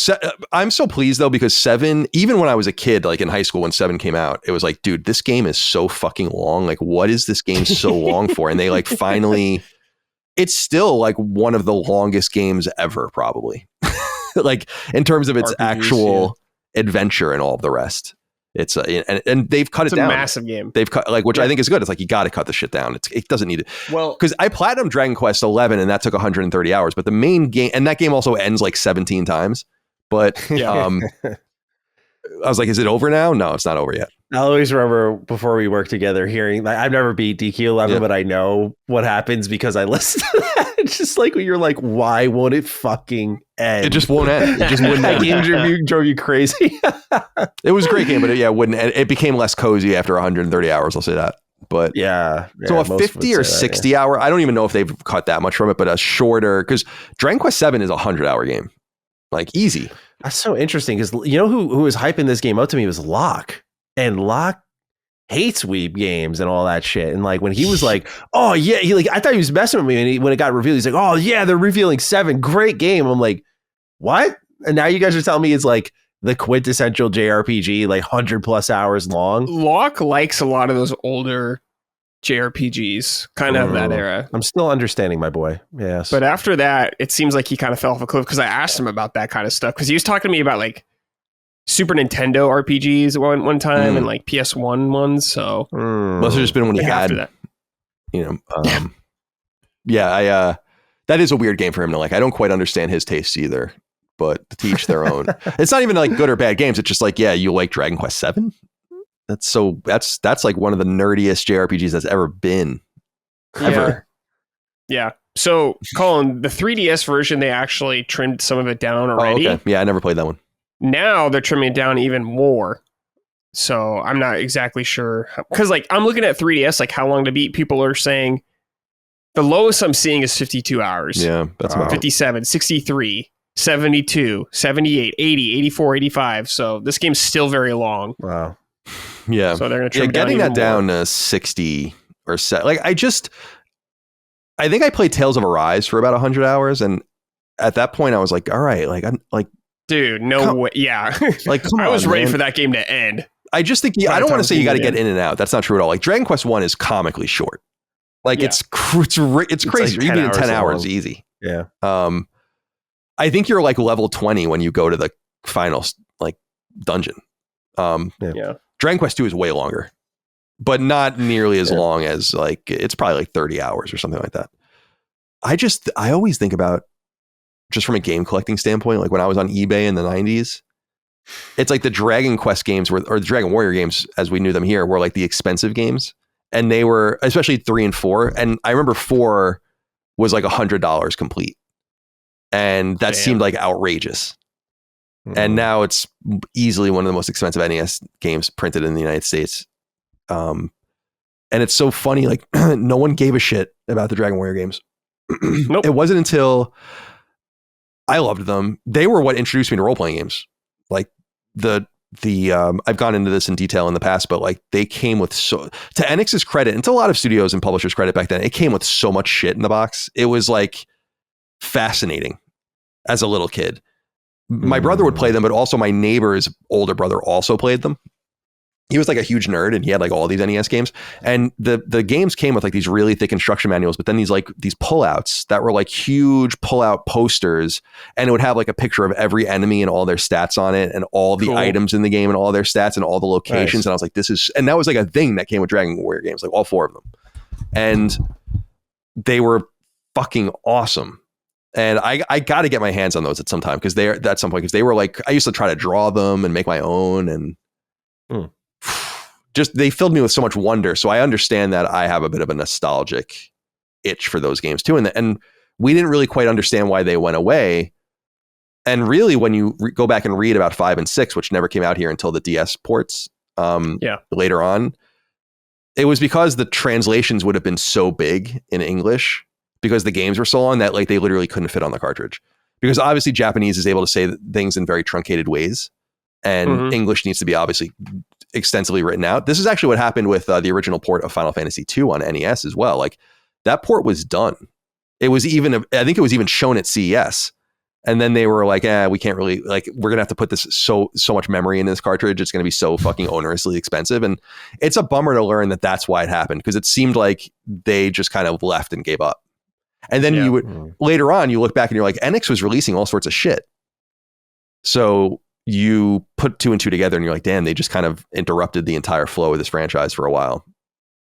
I'm so pleased though, because 7, even when I was a kid, like in high school when 7 came out, it was like, dude, this game is so fucking long. Like, what is this game so long for? And they like finally, it's still like one of the longest games ever, probably. Like in terms of its actual adventure and all of the rest. It's and they've cut it down. It's a massive game. They've cut, like, which I think is good. It's like, you got to cut the shit down. It doesn't need it. Well, because I platinumed Dragon Quest 11 and that took 130 hours, but the main game, and that game also ends like 17 times. But I was like, is it over now? No, it's not over yet. I always remember before we worked together hearing, like, I've never beat DQ11, but I know what happens because I listened to that. It's just like, you're like, why won't it fucking end? It just won't end. It just wouldn't end. That game drove you crazy. It was a great game, but it wouldn't end. It became less cozy after 130 hours, I'll say that. But so a 50 or 60 hour, I don't even know if they've cut that much from it, but a shorter, because Dragon Quest 7 is a 100-hour game. Like, easy. That's so interesting, because you know who was hyping this game up to me was Locke. And Locke hates Weeb games and all that shit. And like when he was like, oh yeah, I thought he was messing with me. And when it got revealed, he's like, oh yeah, they're revealing 7, great game. I'm like, what? And now you guys are telling me it's like the quintessential JRPG, like 100+ hours long. Locke likes a lot of those older JRPGs, kind of that era. I'm still understanding my boy. Yes. But after that, it seems like he kind of fell off a cliff because I asked him about that kind of stuff because he was talking to me about like Super Nintendo RPGs one time and like PS1 ones. So must have just been when he had that. That is a weird game for him to like. I don't quite understand his tastes either, but to teach their own. It's not even like good or bad games. It's just like, yeah, you like Dragon Quest 7? That's like one of the nerdiest JRPGs that's ever been. Ever. Yeah. So, Colin, the 3DS version, they actually trimmed some of it down already. Oh, okay. Yeah, I never played that one. Now they're trimming it down even more. So I'm not exactly sure. Because like I'm looking at 3DS, like how long to beat. People are saying the lowest I'm seeing is 52 hours. Yeah, that's about 57, 63, 72, 78, 80, 84, 85. So this game's still very long. Wow. Yeah. So they're going to trim getting that down to 60 or set. Like I think I played Tales of Arise for about 100 hours. And at that point I was like, all right, like I'm like, dude, no way. Yeah. Like, come on, I was ready man. for that game to end. I just think, I don't want to say you got to get in and out. That's not true at all. Like Dragon Quest 1 is comically short. Like it's crazy. Like you can do 10 hours easy. Yeah. I think you're like level 20 when you go to the final like dungeon. Dragon Quest 2 is way longer, but not nearly as long as like, it's probably like 30 hours or something like that. I always think about just from a game collecting standpoint, like when I was on eBay in the 90s, it's like the Dragon Quest games or the Dragon Warrior games as we knew them here were like the expensive games. And they were especially 3 and 4. And I remember 4 was like $100 complete. And that seemed like outrageous. And now it's easily one of the most expensive NES games printed in the United States. And it's so funny, like no one gave a shit about the Dragon Warrior games. Nope. It wasn't until I loved them. They were what introduced me to role-playing games. Like I've gone into this in detail in the past, but like they came with to Enix's credit and to a lot of studios and publishers' credit back then, it came with so much shit in the box. It was like fascinating as a little kid. My brother would play them, but also my neighbor's older brother also played them. He was like a huge nerd and he had like all these NES games, and the games came with like these really thick instruction manuals, but then these pullouts that were like huge pullout posters, and it would have like a picture of every enemy and all their stats on it and all the items in the game and all their stats and all the locations. Nice. And I was like, and that was like a thing that came with Dragon Warrior games, like all 4 of them. And they were fucking awesome. And I got to get my hands on those at some time because they were like, I used to try to draw them and make my own, and just they filled me with so much wonder. So I understand that I have a bit of a nostalgic itch for those games too. And we didn't really quite understand why they went away. And really, when you go back and read about 5 and 6, which never came out here until the DS ports later on, it was because the translations would have been so big in English because the games were so long that like they literally couldn't fit on the cartridge. Because obviously Japanese is able to say things in very truncated ways, and English needs to be obviously extensively written out. This is actually what happened with the original port of Final Fantasy II on NES as well. Like that port was done. It was I think it was even shown at CES. And then they were like, we can't really, like, we're going to have to put this so much memory in this cartridge. It's going to be so fucking onerously expensive. And it's a bummer to learn that that's why it happened, because it seemed like they just kind of left and gave up. And then you would later on, you look back and you're like, Enix was releasing all sorts of shit. So you put 2 and 2 together and you're like, damn, they just kind of interrupted the entire flow of this franchise for a while.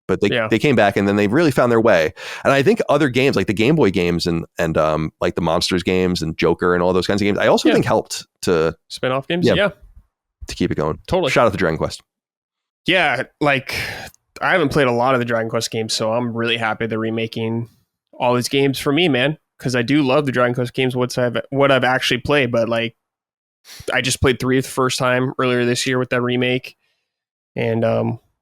But they came back and then they really found their way. And I think other games like the Game Boy games and like the Monsters games and Joker and all those kinds of games, I also think helped to spin-off games. Yeah. To keep it going. Totally. Shout out to Dragon Quest. Yeah. Like I haven't played a lot of the Dragon Quest games, so I'm really happy they're remaking all these games for me, man. Cause I do love the Dragon Quest games, what I've actually played, but like I just played 3 for the first time earlier this year with that remake. And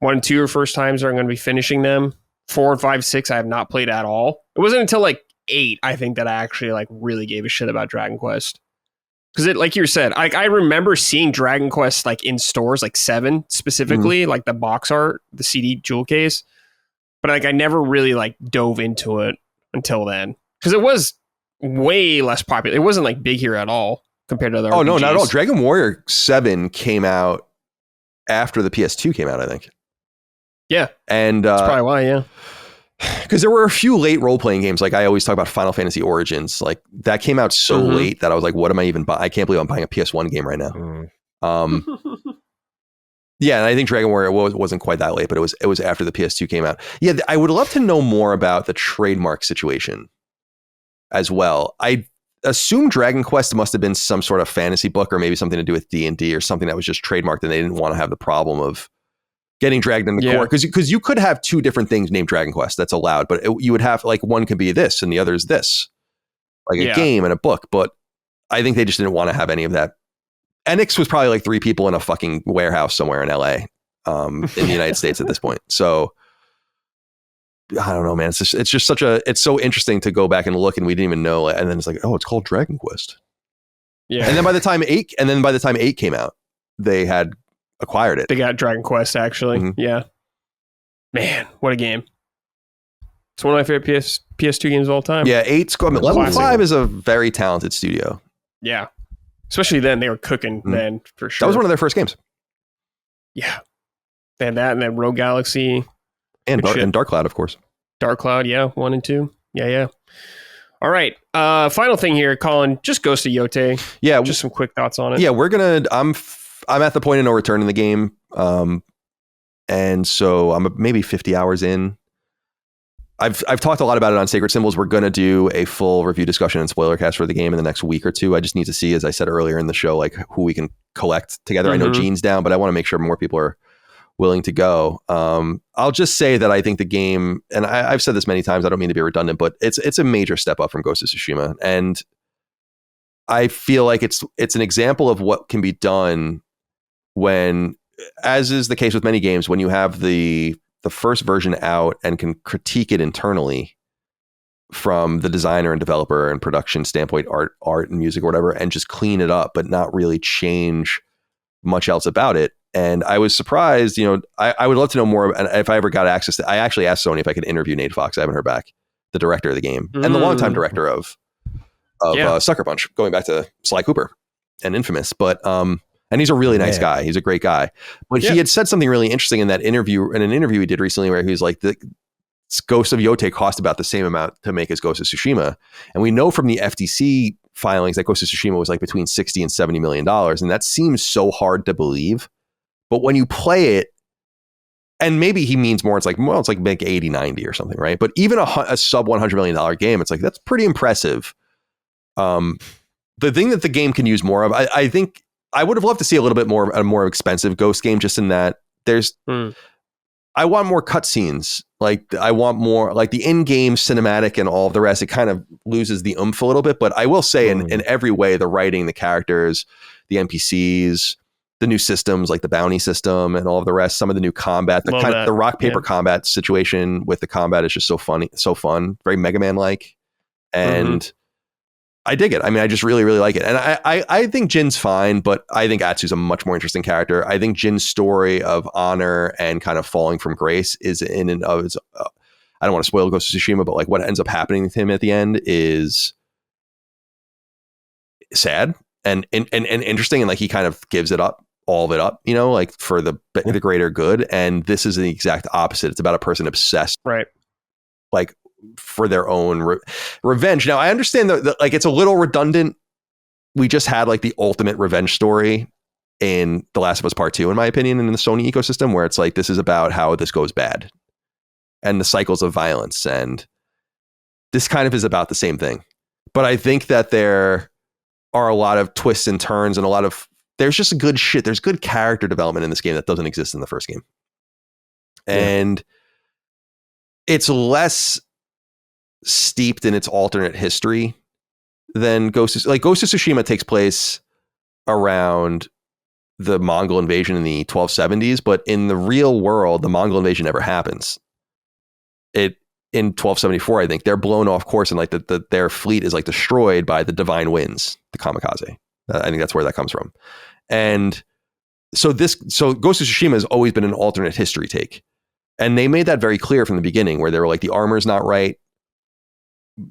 1 and 2 are first times I'm going to be finishing them. 4 and 5, 6, I have not played at all. It wasn't until like 8, I think, that I actually like really gave a shit about Dragon Quest. Because it, like you said, I remember seeing Dragon Quest like in stores, like 7 specifically, like the box art, the CD jewel case. But like I never really like dove into it until then. Because it was way less popular. It wasn't like big here at all compared to other RPGs. No, not at all. Dragon Warrior 7 came out after the PS2 came out, I think. Yeah. And that's probably why, yeah. Because there were a few late role-playing games. Like I always talk about Final Fantasy Origins. Like that came out so late that I was like, what am I even buying? I can't believe I'm buying a PS1 game right now. Yeah, and I think Dragon Warrior wasn't quite that late, but it was after the PS2 came out. Yeah, I would love to know more about the trademark situation as well. I assume Dragon Quest must have been some sort of fantasy book or maybe something to do with D&D or something that was just trademarked and they didn't want to have the problem of getting dragged into court. Because you could have two different things named Dragon Quest. That's allowed. But you would have like one could be this and the other is this. Like a game and a book. But I think they just didn't want to have any of that. Enix was probably like 3 people in a fucking warehouse somewhere in LA in the United States at this point. So I don't know, man. It's just it's so interesting to go back and look and we didn't even know. And then it's like, oh, it's called Dragon Quest. Yeah. And then by the time 8 came out, they had acquired it. They got Dragon Quest actually. Mm-hmm. Yeah. Man, what a game. It's one of my favorite PS2 games of all time. Yeah, Level 5 is a very talented studio. Yeah. Especially then, they were cooking then for sure. That was one of their first games. Yeah. They had that and then Rogue Galaxy. And Dark Cloud, of course. Dark Cloud, yeah. 1 and 2. Yeah. All right. Final thing here, Colin, just Ghost of Yotei. Yeah. Just some quick thoughts on it. Yeah, I'm at the point of no return in the game. And so I'm maybe 50 hours in. I've talked a lot about it on Sacred Symbols. We're going to do a full review discussion and spoiler cast for the game in the next week or two. I just need to see, as I said earlier in the show, like who we can collect together. I know Gene's down, but I want to make sure more people are willing to go. I'll just say that I think the game, and I've said this many times, I don't mean to be redundant, but it's a major step up from Ghost of Tsushima. And I feel like it's an example of what can be done when, as is the case with many games, when you have the first version out and can critique it internally from the designer and developer and production standpoint, art and music or whatever, and just clean it up, but not really change much else about it. And I was surprised, I would love to know more. And if I ever got access to, I actually asked Sony if I could interview Nate Fox. I haven't heard back, the director of the game and the longtime director of Sucker Punch, going back to Sly Cooper and Infamous. But, and he's a really nice guy. He's a great guy. But he had said something really interesting in an interview he did recently where he was like, the Ghost of Yotei cost about the same amount to make as Ghost of Tsushima. And we know from the FTC filings that Ghost of Tsushima was like between $60 and $70 million. And that seems so hard to believe. But when you play it, and maybe he means more, it's like make 80, 90 or something, right? But even a sub $100 million game, it's like, that's pretty impressive. The thing that the game can use more of, I think, I would have loved to see a little bit more a more expensive Ghost game, just in that I want more cutscenes. Like I want more like the in-game cinematic and all of the rest. It kind of loses the oomph a little bit, but I will say in every way, the writing, the characters, the NPCs, the new systems like the bounty system and all of the rest, some of the new combat, the rock paper combat situation with the combat is just so fun, very Mega Man like. And I dig it. I mean, I just really, really like it. And I think Jin's fine, but I think Atsu's a much more interesting character. I think Jin's story of honor and kind of falling from grace is in and of its, I don't want to spoil Ghost of Tsushima, but like what ends up happening to him at the end is sad and interesting. And like, he kind of gives all of it up, like for the greater good. And this is the exact opposite. It's about a person obsessed. Right. Like, for their own revenge. Now, I understand that like it's a little redundant. We just had like the ultimate revenge story in The Last of Us Part 2, in my opinion, in the Sony ecosystem, where it's like, this is about how this goes bad and the cycles of violence. And this kind of is about the same thing. But I think that there are a lot of twists and turns and there's just good shit. There's good character development in this game that doesn't exist in the first game. And it's less steeped in its alternate history than Ghost of Tsushima takes place around the Mongol invasion in the 1270s, but in the real world, the Mongol invasion never happens. In 1274, I think they're blown off course and like their fleet is like destroyed by the divine winds, the kamikaze. I think that's where that comes from. And so Ghost of Tsushima has always been an alternate history take. And they made that very clear from the beginning, where they were like, the armor's not right.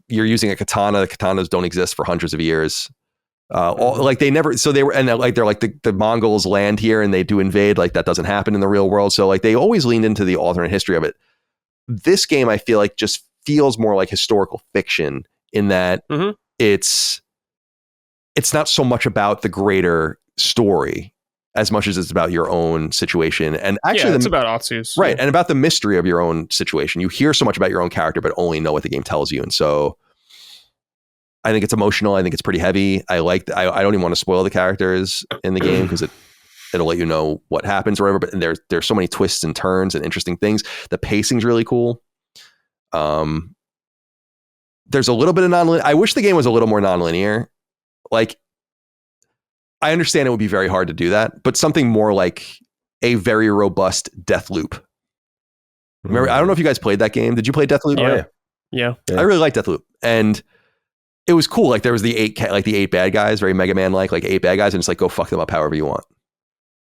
You're using a katana. The katanas don't exist for hundreds of years. Like they never, so they were, and like they're like the Mongols land here and they do invade. Like that doesn't happen in the real world. So like they always leaned into the alternate history of it. This game, I feel like, just feels more like historical fiction in that it's not so much about the greater story as much as it's about your own situation. And actually, it's about Atsu's. Right. And about the mystery of your own situation. You hear so much about your own character, but only know what the game tells you. And so I think it's emotional. I think it's pretty heavy. I don't even want to spoil the characters in the game because it'll let you know what happens or whatever. But there's so many twists and turns and interesting things. The pacing's really cool. There's a little bit of non-linear. I wish the game was a little more non-linear. Like, I understand it would be very hard to do that, but something more like a very robust Deathloop. Remember, I don't know if you guys played that game. Did you play Deathloop? Yeah. I really liked Deathloop, and it was cool. Like there was the eight bad guys, very Mega Man like 8 bad guys, and it's like go fuck them up however you want.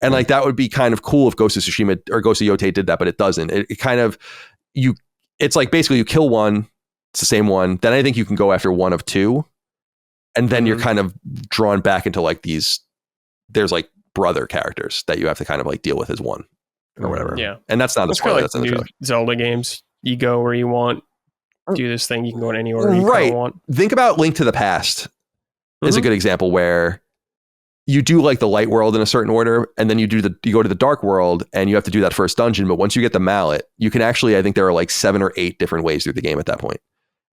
And like that would be kind of cool if Ghost of Tsushima or Ghost of Yotei did that, but it doesn't. It kind of it's like basically you kill one, it's the same one. Then I think you can go after one of two. And then you're kind of drawn back into like there's like brother characters that you have to kind of like deal with as one or whatever. Yeah. And that's not a spoiler. That's in the trailer. Zelda games. You go where you want, do this thing. You can go in any order you want. Think about Link to the Past is a good example where you do like the light world in a certain order. And then you go to the dark world and you have to do that first dungeon. But once you get the mallet, you can actually, I think there are like 7 or 8 different ways through the game at that point.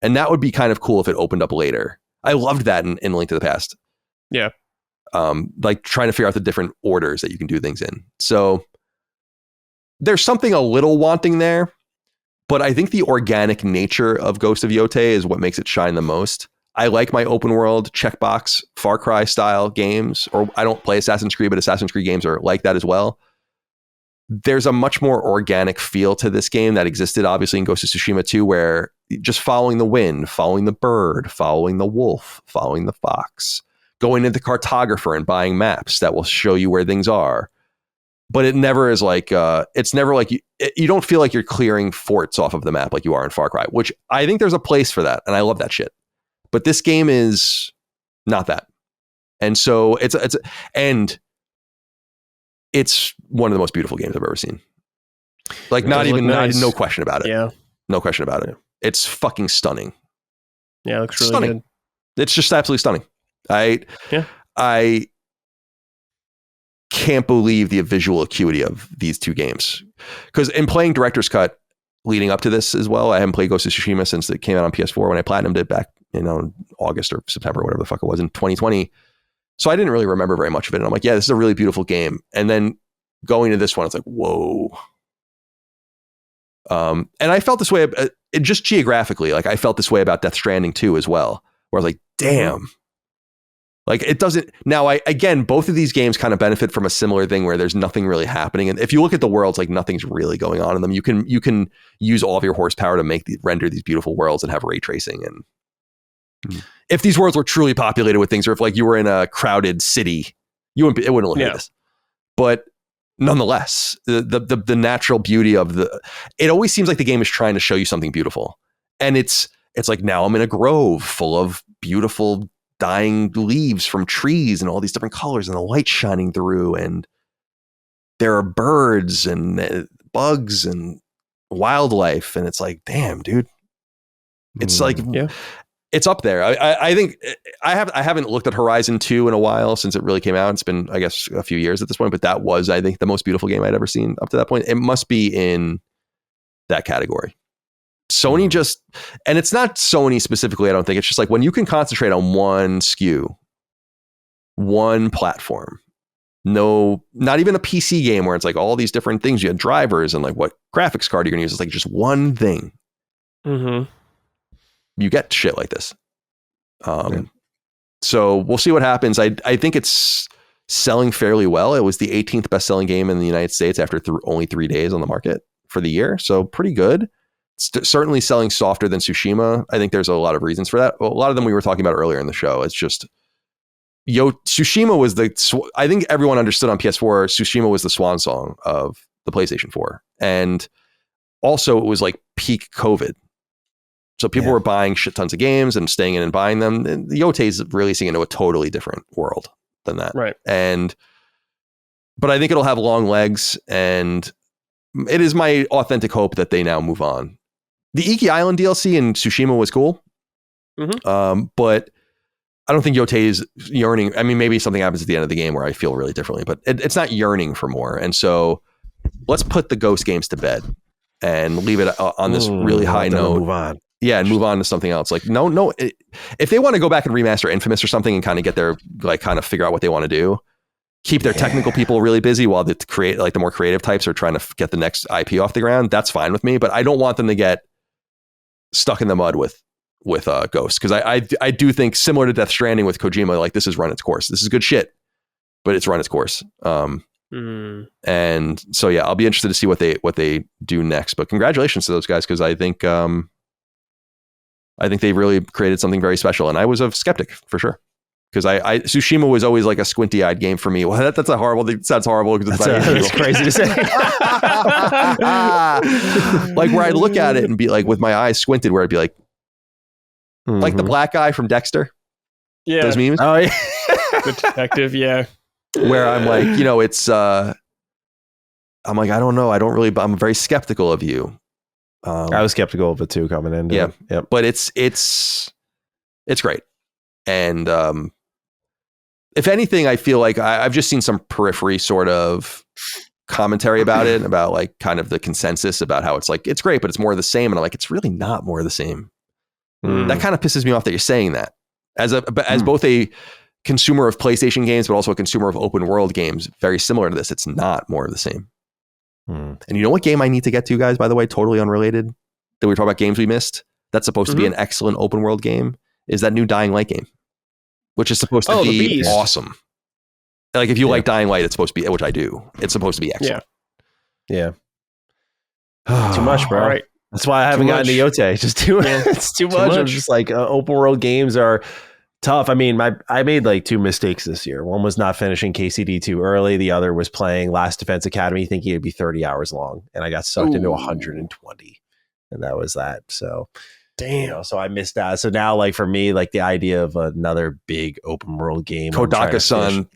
And that would be kind of cool if it opened up later. I loved that in Link to the Past. Yeah. Like trying to figure out the different orders that you can do things in. So there's something a little wanting there, but I think the organic nature of Ghost of Yotei is what makes it shine the most. I like my open world checkbox Far Cry style games, or I don't play Assassin's Creed, but Assassin's Creed games are like that as well. There's a much more organic feel to this game that existed obviously in Ghost of Tsushima 2, where just following the wind, following the bird, following the wolf, following the fox, going to the cartographer and buying maps that will show you where things are. But it never is like, it's never like you don't feel like you're clearing forts off of the map like you are in Far Cry, which I think there's a place for that. And I love that shit. But this game is not that. And so it's one of the most beautiful games I've ever seen. Like no question about it. Yeah. No question about it. It's fucking stunning. Yeah, it looks really stunning. good. It's just absolutely stunning. I can't believe the visual acuity of these two games. Because in playing Director's Cut leading up to this as well, I haven't played Ghost of Tsushima since it came out on PS4 when I platinumed it back in August or September, whatever the fuck it was, in 2020. So I didn't really remember very much of it. And I'm like, yeah, this is a really beautiful game. And then going to this one, it's like, whoa. And I felt this way just geographically. Like I felt this way about Death Stranding 2 as well, where I was like, damn. Like it doesn't. Now, again, both of these games kind of benefit from a similar thing where there's nothing really happening. And if you look at the worlds, like nothing's really going on in them. You can use all of your horsepower to render these beautiful worlds and have ray tracing. And if these worlds were truly populated with things, or if like you were in a crowded city, it wouldn't look like this. But nonetheless, the natural beauty of it always seems like the game is trying to show you something beautiful. And it's like, now I'm in a grove full of beautiful dying leaves from trees and all these different colors and the light shining through, and there are birds and bugs and wildlife, and it's like, damn, dude, it's like, it's up there. I think I haven't looked at Horizon 2 in a while since it really came out. It's been, I guess, a few years at this point, but that was, I think, the most beautiful game I'd ever seen up to that point. It must be in that category. Sony just, and it's not Sony specifically, I don't think. It's just like when you can concentrate on one SKU, one platform, not even a PC game where it's like all these different things, you have drivers and like what graphics card you're going to use. It's like just one thing. You get shit like this. So we'll see what happens. I think it's selling fairly well. It was the 18th best-selling game in the United States after only 3 days on the market for the year. So pretty good. Certainly selling softer than Tsushima. I think there's a lot of reasons for that. A lot of them we were talking about earlier in the show. It's just, Tsushima was I think everyone understood on PS4, Tsushima was the swan song of the PlayStation 4. And also it was like peak COVID. So people were buying shit tons of games and staying in and buying them. And the Yotei's releasing into a totally different world than that. Right. But I think it'll have long legs, and it is my authentic hope that they now move on. The Iki Island DLC in Tsushima was cool. But I don't think Yotei is yearning. I mean, maybe something happens at the end of the game where I feel really differently, but it's not yearning for more. And so let's put the Ghost games to bed and leave it on this really high note. Move on. Yeah, and move on to something else. Like, no. If they want to go back and remaster Infamous or something and kind of get their, like, kind of figure out what they want to do, keep their technical people really busy while the more creative types are trying to get the next IP off the ground, that's fine with me. But I don't want them to get stuck in the mud with Ghost, because I do think, similar to Death Stranding with Kojima, like, this has run its course. This is good shit, but it's run its course. And so yeah, I'll be interested to see what they do next. But congratulations to those guys, because I think they really created something very special. And I was a skeptic for sure, because I Tsushima was always like a squinty-eyed game for me. Well, that's a horrible thing. It sounds horrible because it's crazy to say. Like, where I'd look at it and be like, with my eyes squinted, where I'd be like the black guy from Dexter. Yeah. Those memes. Oh yeah. The detective. Yeah. Where I'm like, it's I'm like, I don't know. I'm very skeptical of you. I was skeptical of it too coming in. Yeah. But it's great. And if anything, I feel like I've just seen some periphery sort of commentary about it, about like kind of the consensus about how it's like, it's great, but it's more of the same. And I'm like, it's really not more of the same. That kind of pisses me off that you're saying that as both a consumer of PlayStation games, but also a consumer of open world games, very similar to this. It's not more of the same. And you know what game I need to get to, guys, by the way, totally unrelated, that we were talking about games we missed, that's supposed to be an excellent open world game, is that new Dying Light game, which is supposed to be awesome. Like, if you like Dying Light, it's supposed to be, which I do, it's supposed to be excellent. Yeah. Too much, bro. Right. That's why I haven't gotten to Yotei. It's too much. I'm just like, open world games are tough. I mean, I made like two mistakes this year. One was not finishing KCD too early. The other was playing Last Defense Academy thinking it'd be 30 hours long, and I got sucked into 120, and that was that. So damn. So I missed that. So now, like, for me, like, the idea of another big open world game, Kodaka-san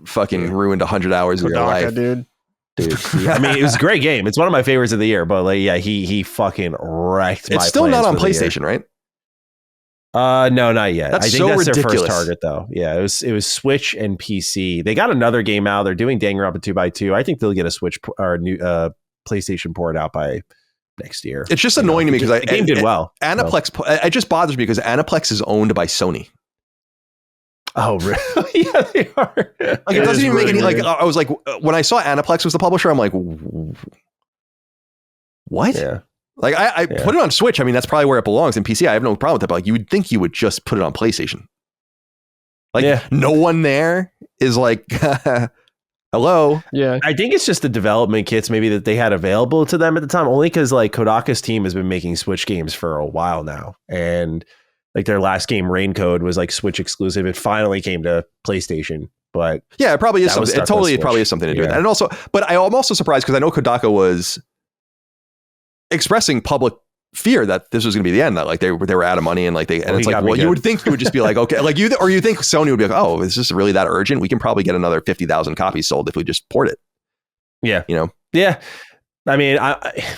fucking ruined 100 hours of your life, dude. I mean, it was a great game. It's one of my favorites of the year, but like, yeah, he fucking wrecked my. It's still not on PlayStation, right? No, not yet. That's I think so that's ridiculous. Their first target, though. Yeah, it was Switch and PC. They got another game out. They're doing Danganronpa 2x2. I think they'll get a Switch or new PlayStation port out by next year. It's just annoying to me because the game did well. Aniplex, it just bothers me because Aniplex is owned by Sony. Oh, really? Yeah, they are. Like, it doesn't even make any. Like, I was like, when I saw Aniplex was the publisher, I'm like, what? Yeah. Like, I put it on Switch. I mean, that's probably where it belongs. In PC, I have no problem with that. But like, you would think you would just put it on PlayStation. Like, no one there is like, hello. Yeah. I think it's just the development kits maybe that they had available to them at the time, only because like Kodaka's team has been making Switch games for a while now. And like, their last game, Raincode, was like Switch exclusive. It finally came to PlayStation. But yeah, it probably is something. It probably is something to do with that. And also, but I'm also surprised because I know Kodaka was expressing public fear that this was going to be the end, that like they were out of money, and like it's like, well, you would think you would just be like, okay, like you think Sony would be like, oh, is this really that urgent? We can probably get another 50,000 copies sold if we just port it. Yeah. You know? Yeah. I mean,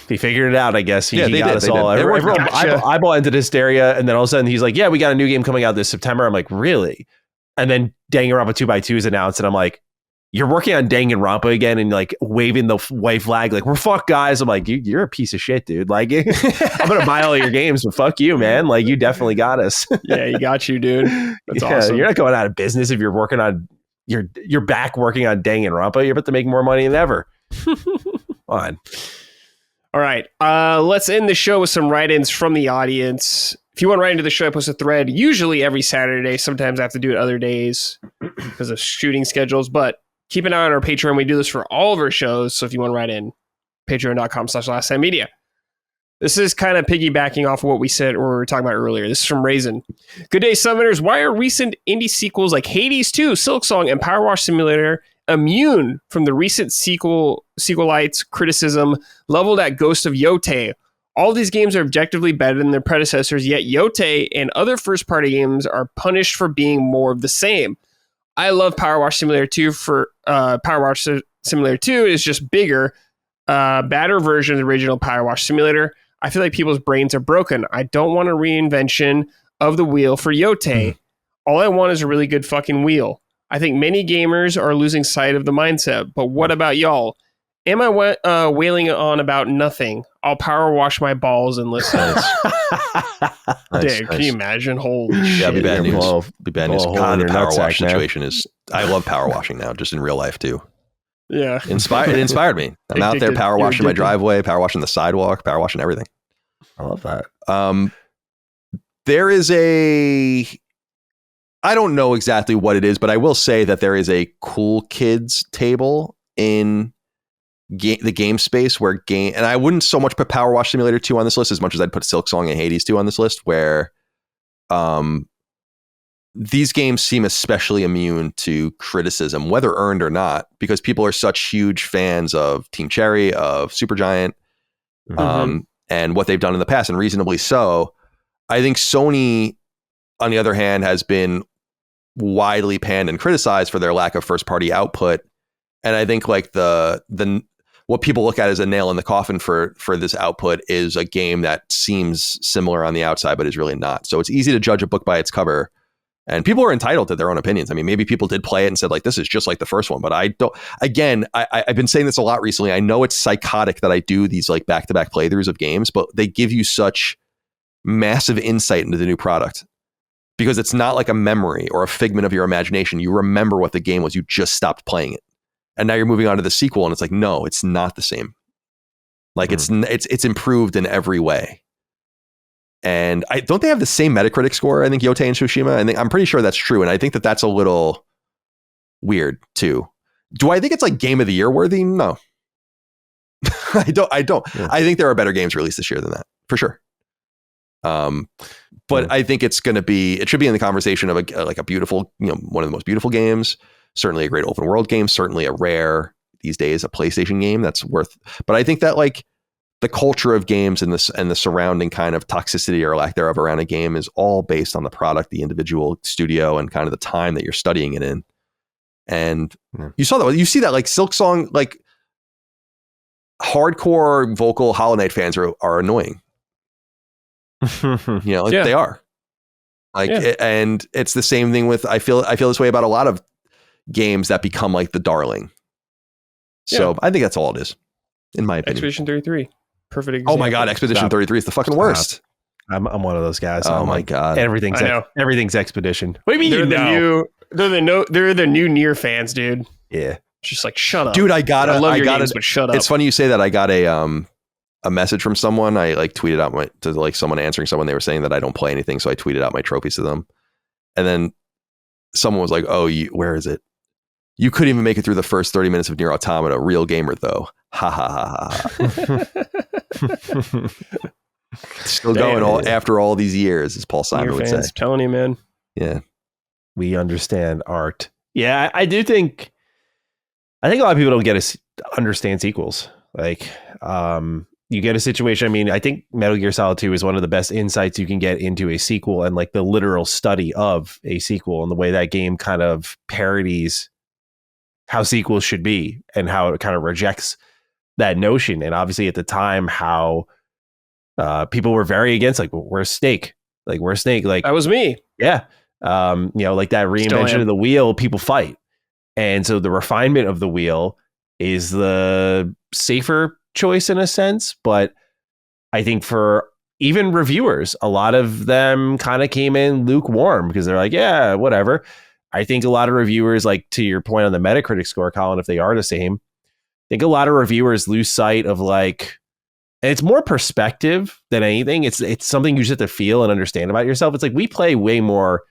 he figured it out, I guess. He got us all. Everyone eyeball into hysteria, and then all of a sudden he's like, yeah, we got a new game coming out this September. I'm like, really? And then Danganronpa 2x2 is announced, and I'm like, you're working on Danganronpa again, and like waving the white flag, like, we're fucked, guys. I'm like, you're a piece of shit, dude. Like, I'm gonna buy all your games, but fuck you, man. Like, you definitely got us. Yeah, you got you, dude. That's awesome. You're not going out of business if you're working on you're back working on Danganronpa. You're about to make more money than ever. Fine. All right. Let's end the show with some write-ins from the audience. If you want to write into the show, I post a thread usually every Saturday. Sometimes I have to do it other days because of shooting schedules, but keep an eye on our Patreon. We do this for all of our shows. So if you want to write in, patreon.com/lasttimemedia. This is kind of piggybacking off of what we said or we were talking about earlier. This is from Raisin. Good day, Summoners. Why are recent indie sequels like Hades 2, Silksong, and Power Wash Simulator immune from the recent sequelites criticism leveled at Ghost of Yotei? All these games are objectively better than their predecessors, yet Yotei and other first-party games are punished for being more of the same. I love Power Wash Simulator 2 for Power Wash Simulator 2 is just bigger, badder version of the original Power Wash Simulator. I feel like people's brains are broken. I don't want a reinvention of the wheel for Yotei. All I want is a really good fucking wheel. I think many gamers are losing sight of the mindset, but what about y'all? Am I wailing on about nothing? I'll power wash my balls and listen. Dave, can you imagine? Holy shit. Yeah, be bad news. Be bad news. God, the power wash situation is... I love power washing now, just in real life, too. Yeah. It inspired me. I'm out there power washing my driveway, power washing the sidewalk, power washing everything. I love that. There is a... I don't know exactly what it is, but I will say that there is a cool kids table in the game space where and I wouldn't so much put Power Wash Simulator 2 on this list as much as I'd put Silk Song and Hades 2 on this list, where these games seem especially immune to criticism, whether earned or not, because people are such huge fans of Team Cherry, of Supergiant, and what they've done in the past, and reasonably so. I think Sony, on the other hand, has been widely panned and criticized for their lack of first party output. And I think like the what people look at as a nail in the coffin for this output is a game that seems similar on the outside, but is really not. So it's easy to judge a book by its cover, and people are entitled to their own opinions. I mean, maybe people did play it and said like, this is just like the first one, but I don't, again, I've been saying this a lot recently. I know it's psychotic that I do these like back-to-back playthroughs of games, but they give you such massive insight into the new product. Because it's not like a memory or a figment of your imagination. You remember what the game was. You just stopped playing it. And now you're moving on to the sequel. And it's like, no, it's not the same. Like it's improved in every way. And don't they have the same Metacritic score? I think Yotei and Tsushima. I'm pretty sure that's true. And I think that's a little weird too. Do I think it's like Game of the Year worthy? No. I don't. Yeah. I think there are better games released this year than that, for sure. But I think it should be in the conversation of a beautiful, one of the most beautiful games, certainly a great open world game, certainly a rare these days, a PlayStation game that's worth, but I think that like the culture of games and the surrounding kind of toxicity or lack thereof around a game is all based on the product, the individual studio, and kind of the time that you're studying it in. And you see that like Silk Song, like hardcore vocal Hollow Knight fans are annoying. They are like, and it's the same thing with, I feel this way about a lot of games that become like the darling. So I think that's all it is, in my opinion. Expedition 33, perfect example. Oh my God, Expedition 33 is the fucking worst. I'm one of those guys. Oh my God, everything's Expedition. What do you mean? They're the new Nier fans, dude. Yeah, just like shut up, dude. I love your games, but shut up. It's funny you say that. I got a message from someone. I like tweeted out to like someone answering someone. They were saying that I don't play anything, so I tweeted out my trophies to them. And then someone was like, "Oh, where is it? You couldn't even make it through the first 30 minutes of Nier Automata. Real gamer though. Ha ha ha ha." Still going after all these years, as Paul Simon would say. Telling you, man. Yeah, we understand art. Yeah, I do think. I think a lot of people don't understand sequels. Like, you get a situation. I mean, I think Metal Gear Solid 2 is one of the best insights you can get into a sequel, and like the literal study of a sequel and the way that game kind of parodies how sequels should be and how it kind of rejects that notion. And obviously at the time, how people were very against, like, where's Snake? Like, where's Snake? Like, that was me. Yeah. Like that reinvention of the wheel, people fight. And so the refinement of the wheel is the safer choice in a sense. But I think for even reviewers, a lot of them kind of came in lukewarm because they're like, yeah, whatever. I think a lot of reviewers, like to your point on the Metacritic score, Colin, if they are the same, I think a lot of reviewers lose sight of like, and it's more perspective than anything. It's something you just have to feel and understand about yourself. It's like we play way more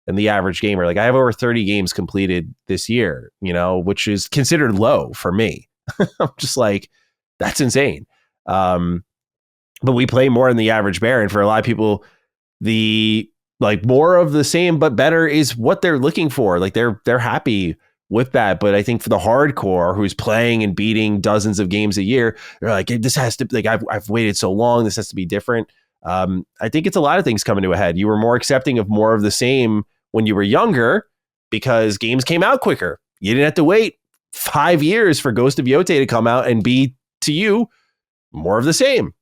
than the average gamer. Like I have over 30 games completed this year, which is considered low for me. I'm just like, that's insane. But we play more than the average bear. And for a lot of people, the like more of the same but better is what they're looking for. Like they're happy with that. But I think for the hardcore who's playing and beating dozens of games a year, they're like, this has to, like, I've waited so long. This has to be different. I think it's a lot of things coming to a head. You were more accepting of more of the same when you were younger because games came out quicker. You didn't have to wait 5 years for Ghost of Yotei to come out and be, to you, more of the same.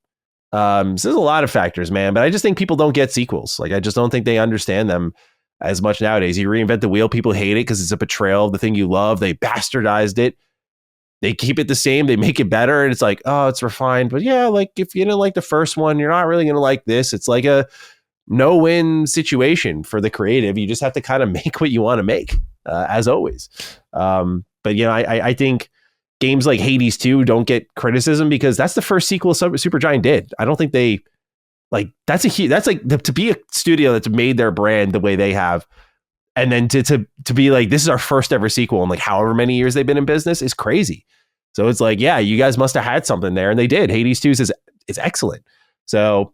So there's a lot of factors, man. But I just think people don't get sequels. Like, I just don't think they understand them as much nowadays. You reinvent the wheel, people hate it because it's a betrayal of the thing you love. They bastardized it. They keep it the same. They make it better. And it's like, oh, it's refined. But yeah, like if you didn't like the first one, you're not really going to like this. It's like a no-win situation for the creative. You just have to kind of make what you want to make, as always. But, you know, I think games like Hades 2 don't get criticism because that's the first sequel Supergiant did. I don't think they, like, that's to be a studio that's made their brand the way they have. And then to be like, this is our first ever sequel in like however many years they've been in business is crazy. So it's like, yeah, you guys must have had something there. And they did. Hades 2 is excellent. So,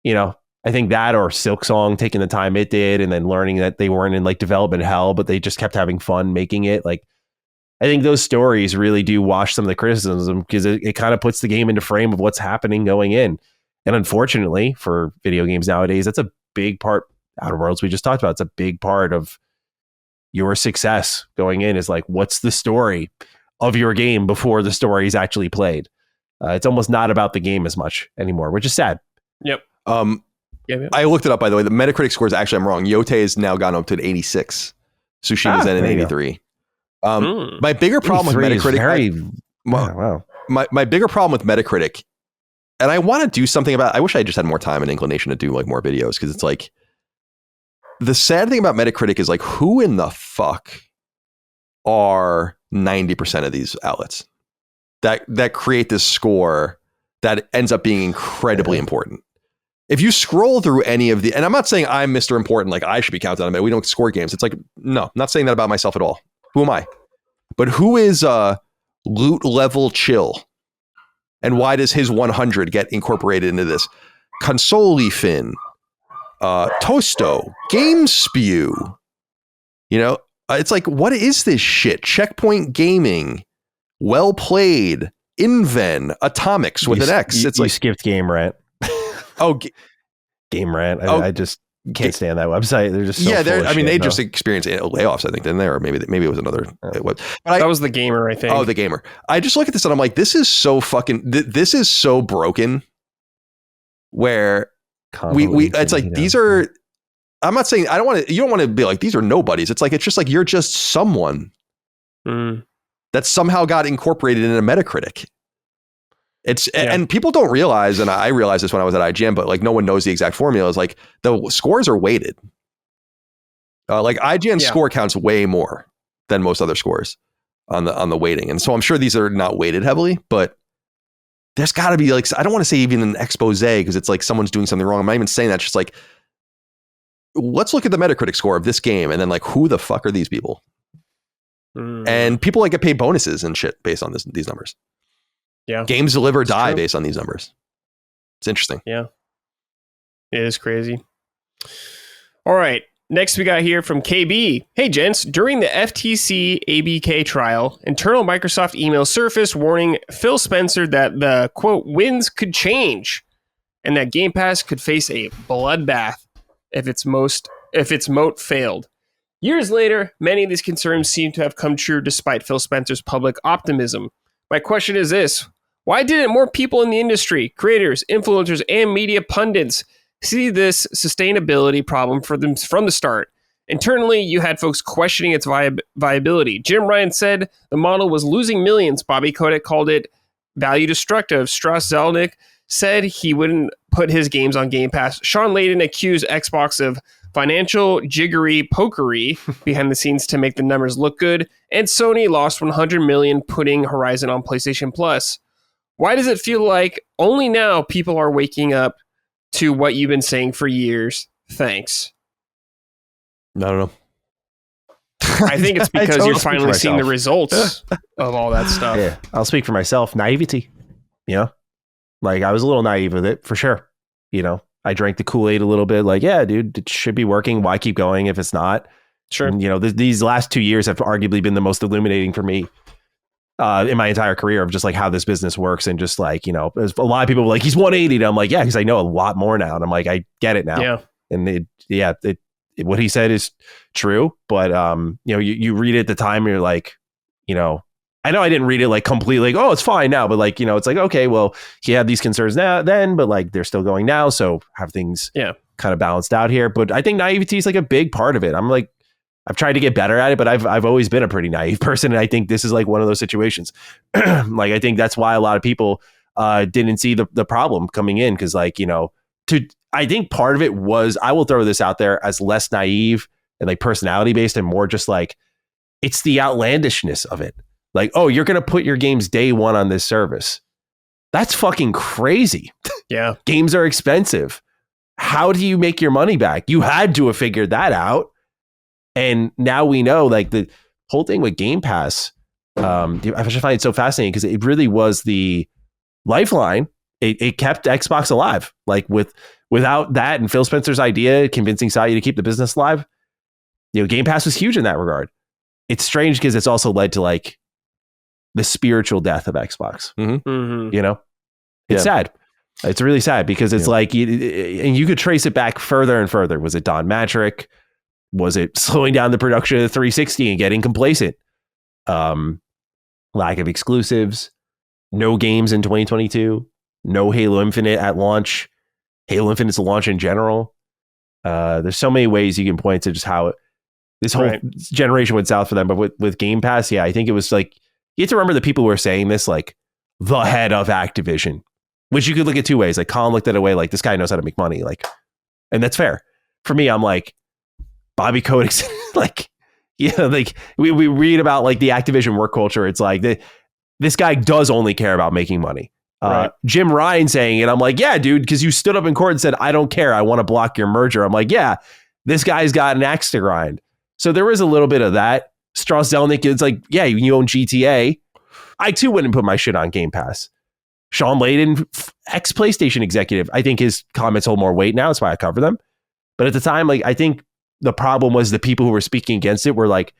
you know, I think that, or Silksong taking the time it did and then learning that they weren't in like development hell, but they just kept having fun making it. Like, I think those stories really do wash some of the criticism because it kind of puts the game into frame of what's happening going in. And unfortunately for video games nowadays, that's a big part. Outer Worlds we just talked about, it's a big part of your success going in is like, what's the story of your game before the story is actually played? It's almost not about the game as much anymore, which is sad. Yep. I looked it up, by the way. The Metacritic scores, actually, I'm wrong. Yotei has now gone up to an 86. Sushima's at an 83. My bigger problem with Metacritic... My bigger problem with Metacritic, and I want to do something about... I wish I just had more time and inclination to do like more videos, because it's like... The sad thing about Metacritic is like, who in the fuck are 90% of these outlets that create this score that ends up being incredibly important? If you scroll through any of the, and I'm not saying I'm Mr. Important, like I should be counted on it. We don't score games. It's like, no, I'm not saying that about myself at all. Who am I? But who is Loot Level Chill? And why does his 100 get incorporated into this? Consoli Fin. Toasto, Game Spew, you know, it's like, what is this shit? Checkpoint Gaming, Well Played, Inven, Atomics with an X. It's you like skipped Game Rant. Game Rant. I just can't stand that website. They're just so they just experienced layoffs, I think, didn't they? Or maybe it was another. That was the Gamer, I think. Oh, the Gamer. I just look at this and I'm like, this is so fucking. This is so broken. Where. It's like, these are, I'm not saying, you don't want to be like, these are nobodies. It's like, it's just like, you're just someone that somehow got incorporated in a Metacritic. And people don't realize, and I realized this when I was at IGN, but like no one knows the exact formula, is like the scores are weighted. Like IGN score counts way more than most other scores on the weighting. And so I'm sure these are not weighted heavily, but there's got to be like, I don't want to say even an expose because it's like someone's doing something wrong. I'm not even saying that. It's just like, let's look at the Metacritic score of this game. And then like, who the fuck are these people? And people like get paid bonuses and shit based on these numbers. Yeah. Games live or die based on these numbers. It's interesting. Yeah. It is crazy. All right. Next, we got here from KB. Hey, gents. During the FTC ABK trial, internal Microsoft email surfaced warning Phil Spencer that the, quote, winds could change and that Game Pass could face a bloodbath if its moat failed. Years later, many of these concerns seem to have come true despite Phil Spencer's public optimism. My question is this. Why didn't more people in the industry, creators, influencers, and media pundits see this sustainability problem for them from the start? Internally, you had folks questioning its viability. Jim Ryan said the model was losing millions. Bobby Kotick called it value destructive. Strauss Zelnick said he wouldn't put his games on Game Pass. Sean Layden accused Xbox of financial jiggery-pokery behind the scenes to make the numbers look good. And Sony lost $100 million putting Horizon on PlayStation Plus. Why does it feel like only now people are waking up to what you've been saying for years? Thanks. I don't know. I think it's because you're finally seeing the results of all that stuff. Yeah, I'll speak for myself. Naivety. You know, like I was a little naive with it for sure. You know, I drank the Kool-Aid a little bit. Like, yeah, dude, it should be working. Why keep going if it's not? Sure. And, these last 2 years have arguably been the most illuminating for me in my entire career of just like how this business works. And just like, there's a lot of people like, he's 180. And I'm like, yeah, because I know a lot more now. And I'm like, I get it now. Yeah. And what he said is true. But, you read it at the time and you're like, I know I didn't read it like completely like, oh, it's fine now. But like, it's like, okay, well, he had these concerns then, but like they're still going now. So have things kind of balanced out here. But I think naivety is like a big part of it. I'm like, I've tried to get better at it, but I've always been a pretty naive person. And I think this is like one of those situations. Like, I think that's why a lot of people didn't see the problem coming in. Cause like, I think part of it was, I will throw this out there as less naive and like personality based and more just like, it's the outlandishness of it. Like, oh, you're going to put your games day one on this service. That's fucking crazy. Yeah. Games are expensive. How do you make your money back? You had to have figured that out. And now we know like the whole thing with Game Pass. I just find it so fascinating because it really was the lifeline. It kept Xbox alive. Like without that and Phil Spencer's idea, convincing Satya to keep the business alive, Game Pass was huge in that regard. It's strange because it's also led to like the spiritual death of Xbox. It's sad. It's really sad because it's like, and you could trace it back further and further. Was it Don Matrick? Was it slowing down the production of the 360 and getting complacent? Lack of exclusives, no games in 2022, no Halo Infinite at launch, Halo Infinite's launch in general. There's so many ways you can point to just how this whole generation went south for them. But with Game Pass, I think it was like, you have to remember the people who are saying this, like the head of Activision, which you could look at two ways. Like Colin looked at it away, like this guy knows how to make money. Like, and that's fair. For me, I'm like, Bobby Kotick, like, like we read about like the Activision work culture. It's like this guy does only care about making money. Jim Ryan saying it. I'm like, yeah, dude, because you stood up in court and said, I don't care. I want to block your merger. I'm like, yeah, this guy's got an axe to grind. So there was a little bit of that. Strauss Zelnick is like, yeah, you own GTA. I too wouldn't put my shit on Game Pass. Sean Layden, ex-PlayStation executive. I think his comments hold more weight now. That's why I cover them. But at the time, like, I think the problem was the people who were speaking against it were like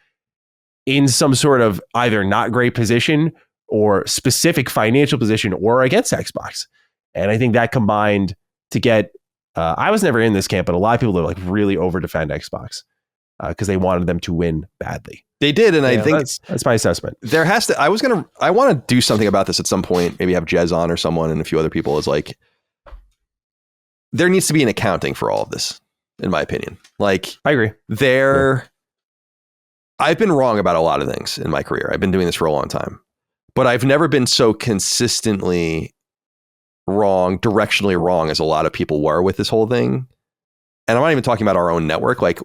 in some sort of either not great position or specific financial position or against Xbox. And I think that combined to get, I was never in this camp, but a lot of people are like really over defend Xbox because they wanted them to win badly. They did. And I think that's my assessment. There has to, I want to do something about this at some point, maybe have Jez on or someone and a few other people. Is like, there needs to be an accounting for all of this, in my opinion. Like, I agree. I've been wrong about a lot of things in my career. I've been doing this for a long time, but I've never been so consistently wrong, directionally wrong as a lot of people were with this whole thing. And I'm not even talking about our own network. Like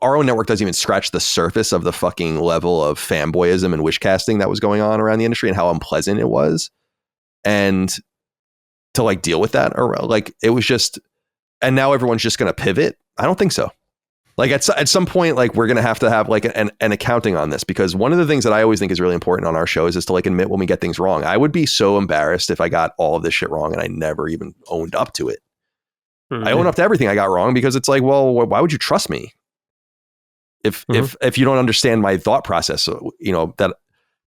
our own network doesn't even scratch the surface of the fucking level of fanboyism and wish casting that was going on around the industry and how unpleasant it was. And to like deal with that, or like it was just, and now everyone's just going to pivot. I don't think so. Like at some point, like we're going to have like an accounting on this, because one of the things that I always think is really important on our shows is to like admit when we get things wrong. I would be so embarrassed if I got all of this shit wrong and I never even owned up to it. I own up to everything I got wrong because it's like, well, why would you trust me if you don't understand my thought process? You know that,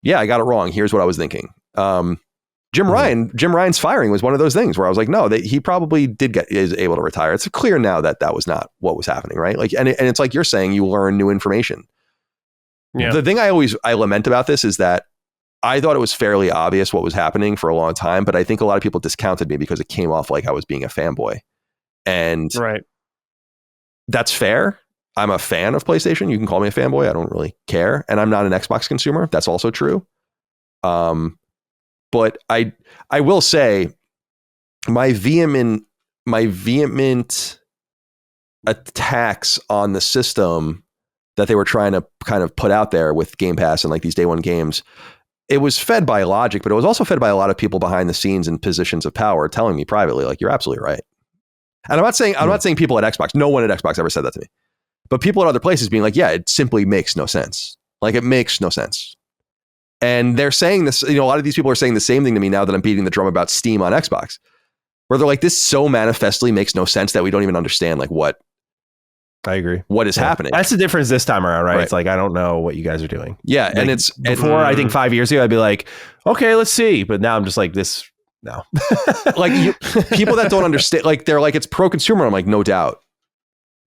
yeah, I got it wrong. Here's what I was thinking. Jim Ryan's firing was one of those things where I was like, no, he probably is able to retire. It's clear now that was not what was happening, right? Like, and it's like you're saying, you learn new information. Yeah. The thing I lament about this is that I thought it was fairly obvious what was happening for a long time, but I think a lot of people discounted me because it came off like I was being a fanboy. And that's fair. I'm a fan of PlayStation. You can call me a fanboy. I don't really care. And I'm not an Xbox consumer. That's also true. But I will say my vehement attacks on the system that they were trying to kind of put out there with Game Pass and like these day one games, it was fed by logic, but it was also fed by a lot of people behind the scenes in positions of power telling me privately, like, you're absolutely right. And I'm not saying people at Xbox, no one at Xbox ever said that to me, but people at other places being like, yeah, it simply makes no sense. Like, it makes no sense. And they're saying this, a lot of these people are saying the same thing to me now that I'm beating the drum about Steam on Xbox, where they're like, this so manifestly makes no sense that we don't even understand like what I agree. what is happening. That's the difference this time around, right? It's like, I don't know what you guys are doing. Yeah. Like, and it's before, I think 5 years ago, I'd be like, okay, let's see. But now I'm just like this. No. Like people that don't understand, like they're like, it's pro consumer. I'm like, no doubt.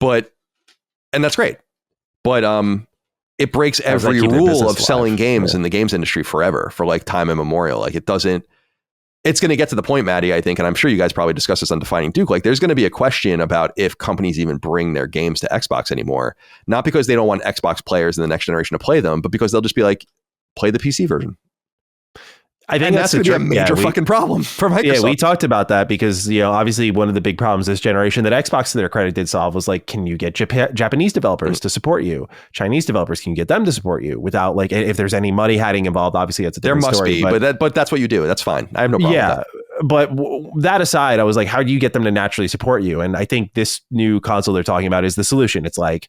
And that's great. But it breaks every rule of selling games in the games industry forever, for like time immemorial. Like it's going to get to the point, Matty, I think, and I'm sure you guys probably discussed this on Defining Duke, like there's going to be a question about if companies even bring their games to Xbox anymore, not because they don't want Xbox players in the next generation to play them, but because they'll just be like, play the PC version. I think that's going to be a major fucking problem for Microsoft. Yeah, we talked about that because, obviously one of the big problems this generation that Xbox to their credit did solve was like, can you get Japanese developers to support you? Chinese developers, can you get them to support you without like, if there's any money hatting involved, obviously it's a different story. There must be, but that's what you do. That's fine. I have no problem with that. But that aside, I was like, how do you get them to naturally support you? And I think this new console they're talking about is the solution. It's like,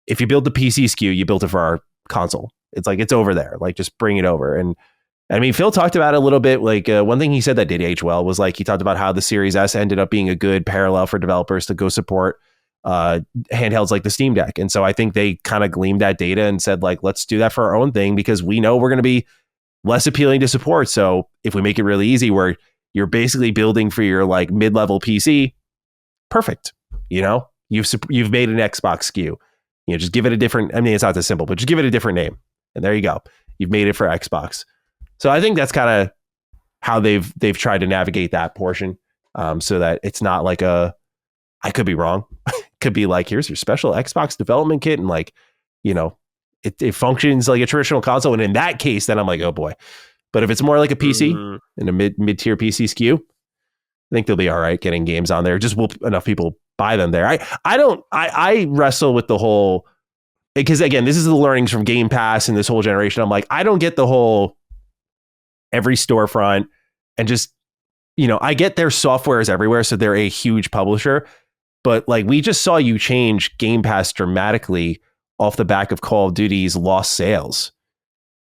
if you build the PC SKU, you built it for our console. It's like, it's over there. Like, just bring it over. And I mean, Phil talked about it a little bit. Like one thing he said that did age well was like, he talked about how the Series S ended up being a good parallel for developers to go support handhelds like the Steam Deck. And so I think they kind of gleaned that data and said, like, let's do that for our own thing because we know we're going to be less appealing to support. So if we make it really easy where you're basically building for your like mid-level PC, perfect. You've made an Xbox SKU. Just give it a different, I mean, it's not that simple, but just give it a different name. And there you go. You've made it for Xbox. So I think that's kind of how they've tried to navigate that portion, so that it's not like I could be wrong. It could be like, here's your special Xbox development kit, and like, it functions like a traditional console. And in that case, then I'm like, oh boy. But if it's more like a PC and a mid-tier PC SKU, I think they'll be all right getting games on there. Just will enough people buy them there. I wrestle with the whole, because again, this is the learnings from Game Pass and this whole generation. I'm like, I don't get the whole every storefront and just, I get their software is everywhere. So they're a huge publisher, but like we just saw you change Game Pass dramatically off the back of Call of Duty's lost sales.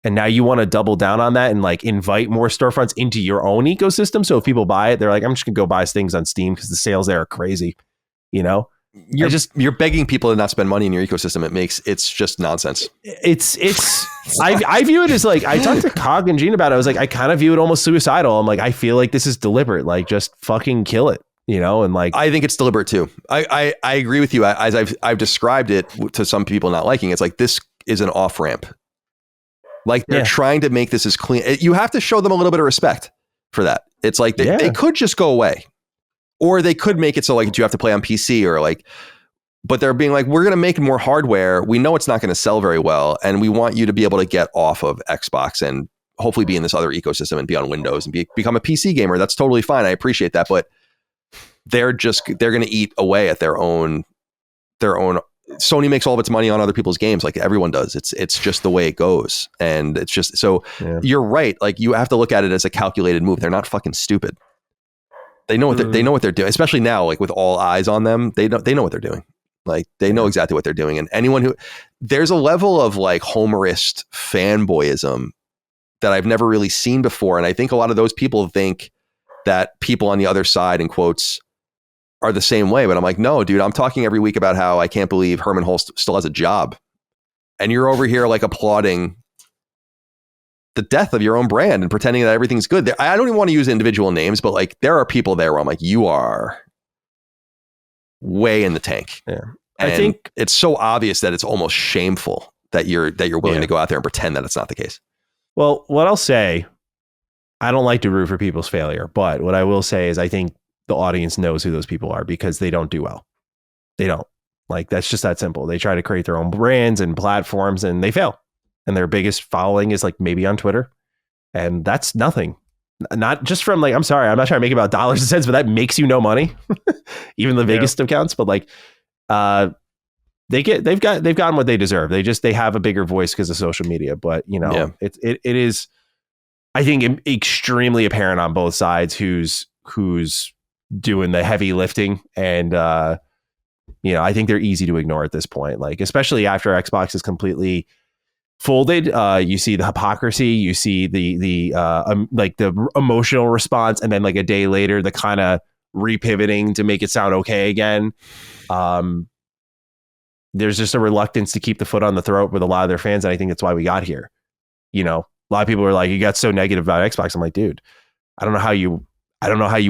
And now you want to double down on that and like invite more storefronts into your own ecosystem. So if people buy it, they're like, I'm just gonna go buy things on Steam because the sales there are crazy. You're begging people to not spend money in your ecosystem. It's just nonsense. I view it as like, I talked to Cog and Gene about it. I was like, I kind of view it almost suicidal. I'm like, I feel like this is deliberate. Like, just fucking kill it, and like, I think it's deliberate too. I agree with you. As I've described it to some people not liking, it's like, this is an off ramp. Like they're trying to make this as clean. You have to show them a little bit of respect for that. It's like they could just go away. Or they could make it so like you have to play on PC or like, but they're being like, we're going to make more hardware. We know it's not going to sell very well. And we want you to be able to get off of Xbox and hopefully be in this other ecosystem and be on Windows and become a PC gamer. That's totally fine. I appreciate that. But they're going to eat away at their own. Sony makes all of its money on other people's games. Like everyone does. It's just the way it goes. And it's just, so you're right. Like you have to look at it as a calculated move. They're not fucking stupid. They know what they know what they're doing, especially now, like with all eyes on them. They know what they're doing. Like they know exactly what they're doing. And anyone there's a level of like homerist fanboyism that I've never really seen before. And I think a lot of those people think that people on the other side, in quotes, are the same way. But I'm like, no, dude, I'm talking every week about how I can't believe Herman Holst still has a job. And you're over here like applauding the death of your own brand and pretending that everything's good. I don't even want to use individual names, but like there are people there where I'm like, you are way in the tank. Yeah. And I think it's so obvious that it's almost shameful that you're willing to go out there and pretend that it's not the case. Well, what I'll say, I don't like to root for people's failure, but what I will say is I think the audience knows who those people are because they don't do well. They don't. Like, that's just that simple. They try to create their own brands and platforms and they fail. And their biggest following is like maybe on Twitter. And that's nothing. Not just from like, I'm sorry, I'm not trying to make it about dollars and cents, but that makes you no money. Even the biggest accounts. But like, they've gotten what they deserve. They have a bigger voice because of social media. But it is, I think, extremely apparent on both sides who's doing the heavy lifting. And I think they're easy to ignore at this point. Like, especially after Xbox is completely folded, you see the hypocrisy, you see the emotional response, and then like a day later, the kind of repivoting to make it sound okay again. there's just a reluctance to keep the foot on the throat with a lot of their fans. And I think that's why we got here. You know, a lot of people are like, you got so negative about Xbox. I'm like, dude, I don't know how you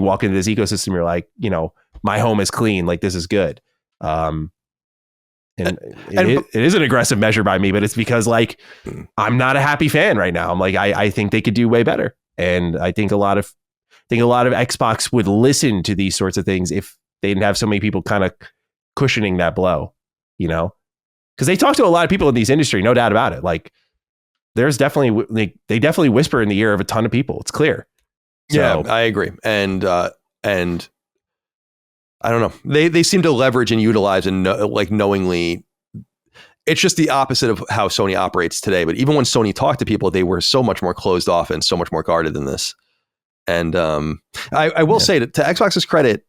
walk into this ecosystem. You're like, you know, my home is clean. Like, this is good. It is an aggressive measure by me, but it's because like, I'm not a happy fan right now. I'm like, I think they could do way better. And I think a lot of Xbox would listen to these sorts of things if they didn't have so many people kind of cushioning that blow, you know, because they talk to a lot of people in these industry, no doubt about it. Like, there's definitely, they definitely whisper in the ear of a ton of people. It's clear. So, yeah, I agree. And I don't know. They seem to leverage and utilize and knowingly. It's just the opposite of how Sony operates today. But even when Sony talked to people, they were so much more closed off and so much more guarded than this. And I will say to Xbox's credit,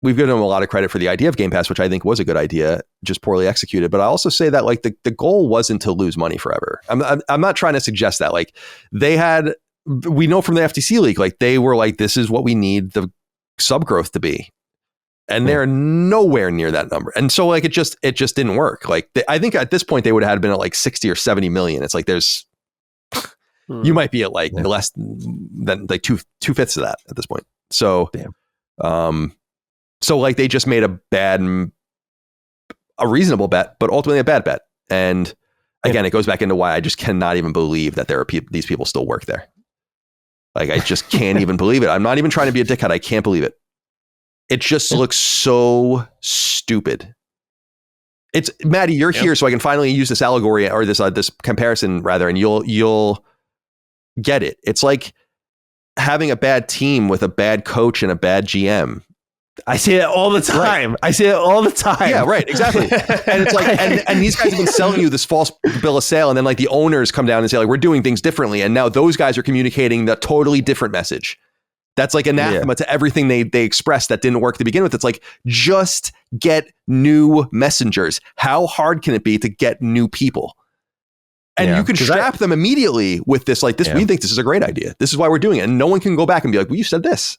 we've given them a lot of credit for the idea of Game Pass, which I think was a good idea, just poorly executed. But I also say that like the goal wasn't to lose money forever. I'm not trying to suggest that. Like, we know from the FTC leak, like they were like, this is what we need the sub growth to be. And they're nowhere near that number. And so like, it just didn't work. Like I think at this point they would have been at like 60 or 70 million. It's like, you might be at like less than like two-fifths of that at this point. So, so like they just made a reasonable bet, but ultimately a bad bet. And again, it goes back into why I just cannot even believe that there are these people still work there. Like, I just can't even believe it. I'm not even trying to be a dickhead. I can't believe it. It just looks so stupid. It's Matty, you're here, so I can finally use this allegory or this comparison rather, and you'll get it. It's like having a bad team with a bad coach and a bad GM. I see it all the time. Right. I see it all the time. Yeah, right. Exactly. And it's like, and these guys have been selling you this false bill of sale. And then like the owners come down and say like, we're doing things differently. And now those guys are communicating the totally different message. That's like anathema to everything they expressed that didn't work to begin with. It's like, just get new messengers. How hard can it be to get new people? And you can strap them immediately with this, like this, we think this is a great idea. This is why we're doing it. And no one can go back and be like, well, you said this.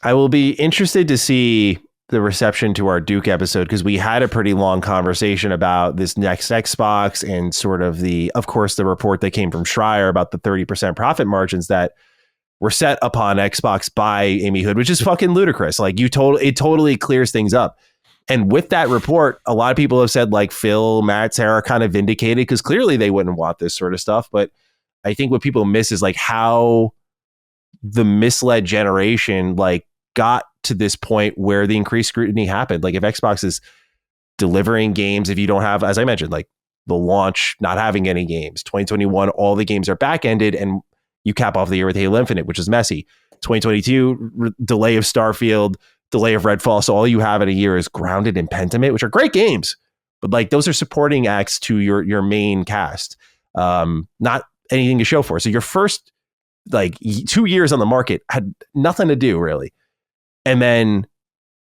I will be interested to see the reception to our Duke episode, because we had a pretty long conversation about this next Xbox and sort of of course, the report that came from Schreier about the 30% profit margins that were set upon Xbox by Amy Hood, which is fucking ludicrous. Like it totally clears things up. And with that report, a lot of people have said like Phil, Matt, Sarah kind of vindicated, because clearly they wouldn't want this sort of stuff. But I think what people miss is like how the misled generation like got to this point where the increased scrutiny happened. Like if Xbox is delivering games, if you don't have, as I mentioned, like the launch, not having any games, 2021, all the games are back-ended and you cap off the year with Halo Infinite, which is messy. 2022, delay of Starfield, delay of Redfall. So all you have in a year is Grounded and Pentiment, which are great games, but like those are supporting acts to your main cast. Not anything to show for. So your first like 2 years on the market had nothing to do really. And then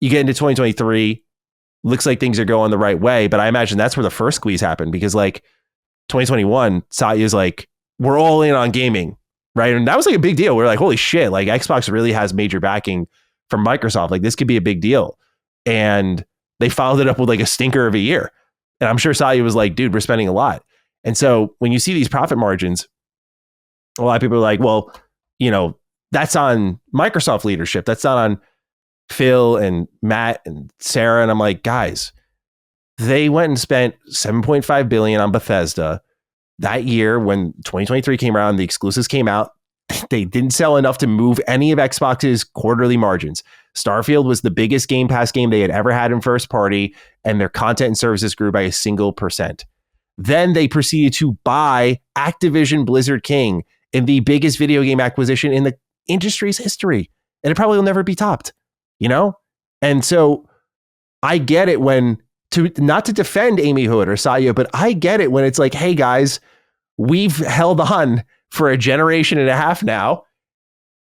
you get into 2023, looks like things are going the right way. But I imagine that's where the first squeeze happened, because like 2021, Satya's like, we're all in on gaming, right? And that was like a big deal. We're like, holy shit, like Xbox really has major backing from Microsoft. Like this could be a big deal. And they followed it up with like a stinker of a year. And I'm sure Satya was like, dude, we're spending a lot. And so when you see these profit margins, a lot of people are like, well, you know, that's on Microsoft leadership. That's not on Phil and Matt and Sarah. And I'm like, guys, they went and spent $7.5 billion on Bethesda that year. When 2023 came around, the exclusives came out, they didn't sell enough to move any of Xbox's quarterly margins. Starfield was the biggest Game Pass game they had ever had in first party, and their content and services grew by a single %. Then they proceeded to buy Activision Blizzard King in the biggest video game acquisition in the industry's history. And it probably will never be topped, you know? And so I get it when, not to defend Amy Hood or Satya, but I get it when it's like, hey guys, we've held on for a generation and a half now.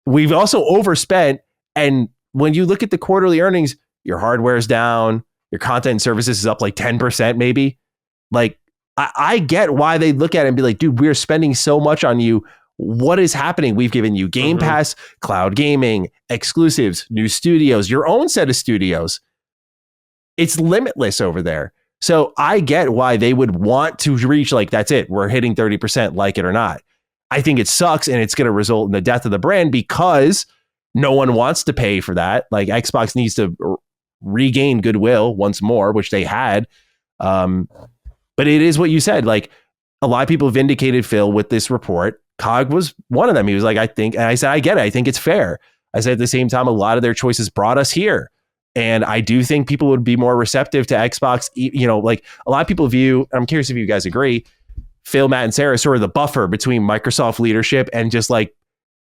We've also overspent. And when you look at the quarterly earnings, your hardware's down, your content and services is up like 10% maybe. Like, I get why they look at it and be like, dude, we're spending so much on you. What is happening? We've given you Game Pass, cloud gaming, exclusives, new studios, your own set of studios. It's limitless over there. So I get why they would want to reach like, that's it, we're hitting 30%, like it or not. I think it sucks, and it's going to result in the death of the brand because no one wants to pay for that. Like Xbox needs to regain goodwill once more, which they had. But it is what you said. Like a lot of people vindicated Phil with this report. Cog was one of them. He was like, I think, and I said, I get it. I think it's fair. I said at the same time, a lot of their choices brought us here. And I do think people would be more receptive to Xbox. You know, like a lot of people view, I'm curious if you guys agree, Phil, Matt, and Sarah sort of the buffer between Microsoft leadership and just like,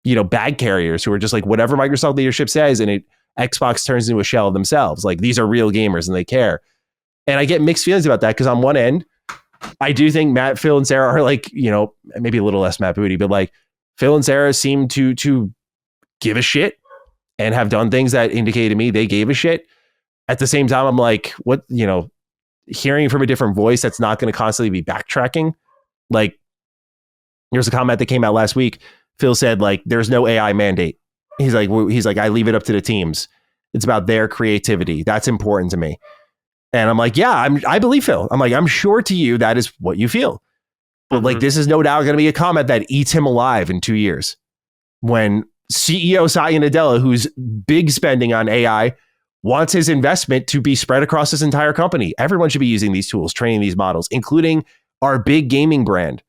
you know, bag carriers who are just like whatever Microsoft leadership says, and Xbox turns into a shell of themselves. Like these are real gamers and they care. And I get mixed feelings about that because on one end, I do think Matt, Phil, and Sarah are like, you know, maybe a little less Matt Booty, but like Phil and Sarah seem to give a shit and have done things that indicated to me they gave a shit. At the same time, I'm like, what, you know, hearing from a different voice that's not going to constantly be backtracking. Like, there's a comment that came out last week. Phil said, like, there's no AI mandate. He's like, I leave it up to the teams. It's about their creativity. That's important to me. And I'm like, yeah, I believe Phil. I'm like, I'm sure to you that is what you feel. But like, this is no doubt going to be a comment that eats him alive in 2 years. When CEO Satya Nadella, who's big spending on AI, wants his investment to be spread across his entire company. Everyone should be using these tools, training these models, including our big gaming brand,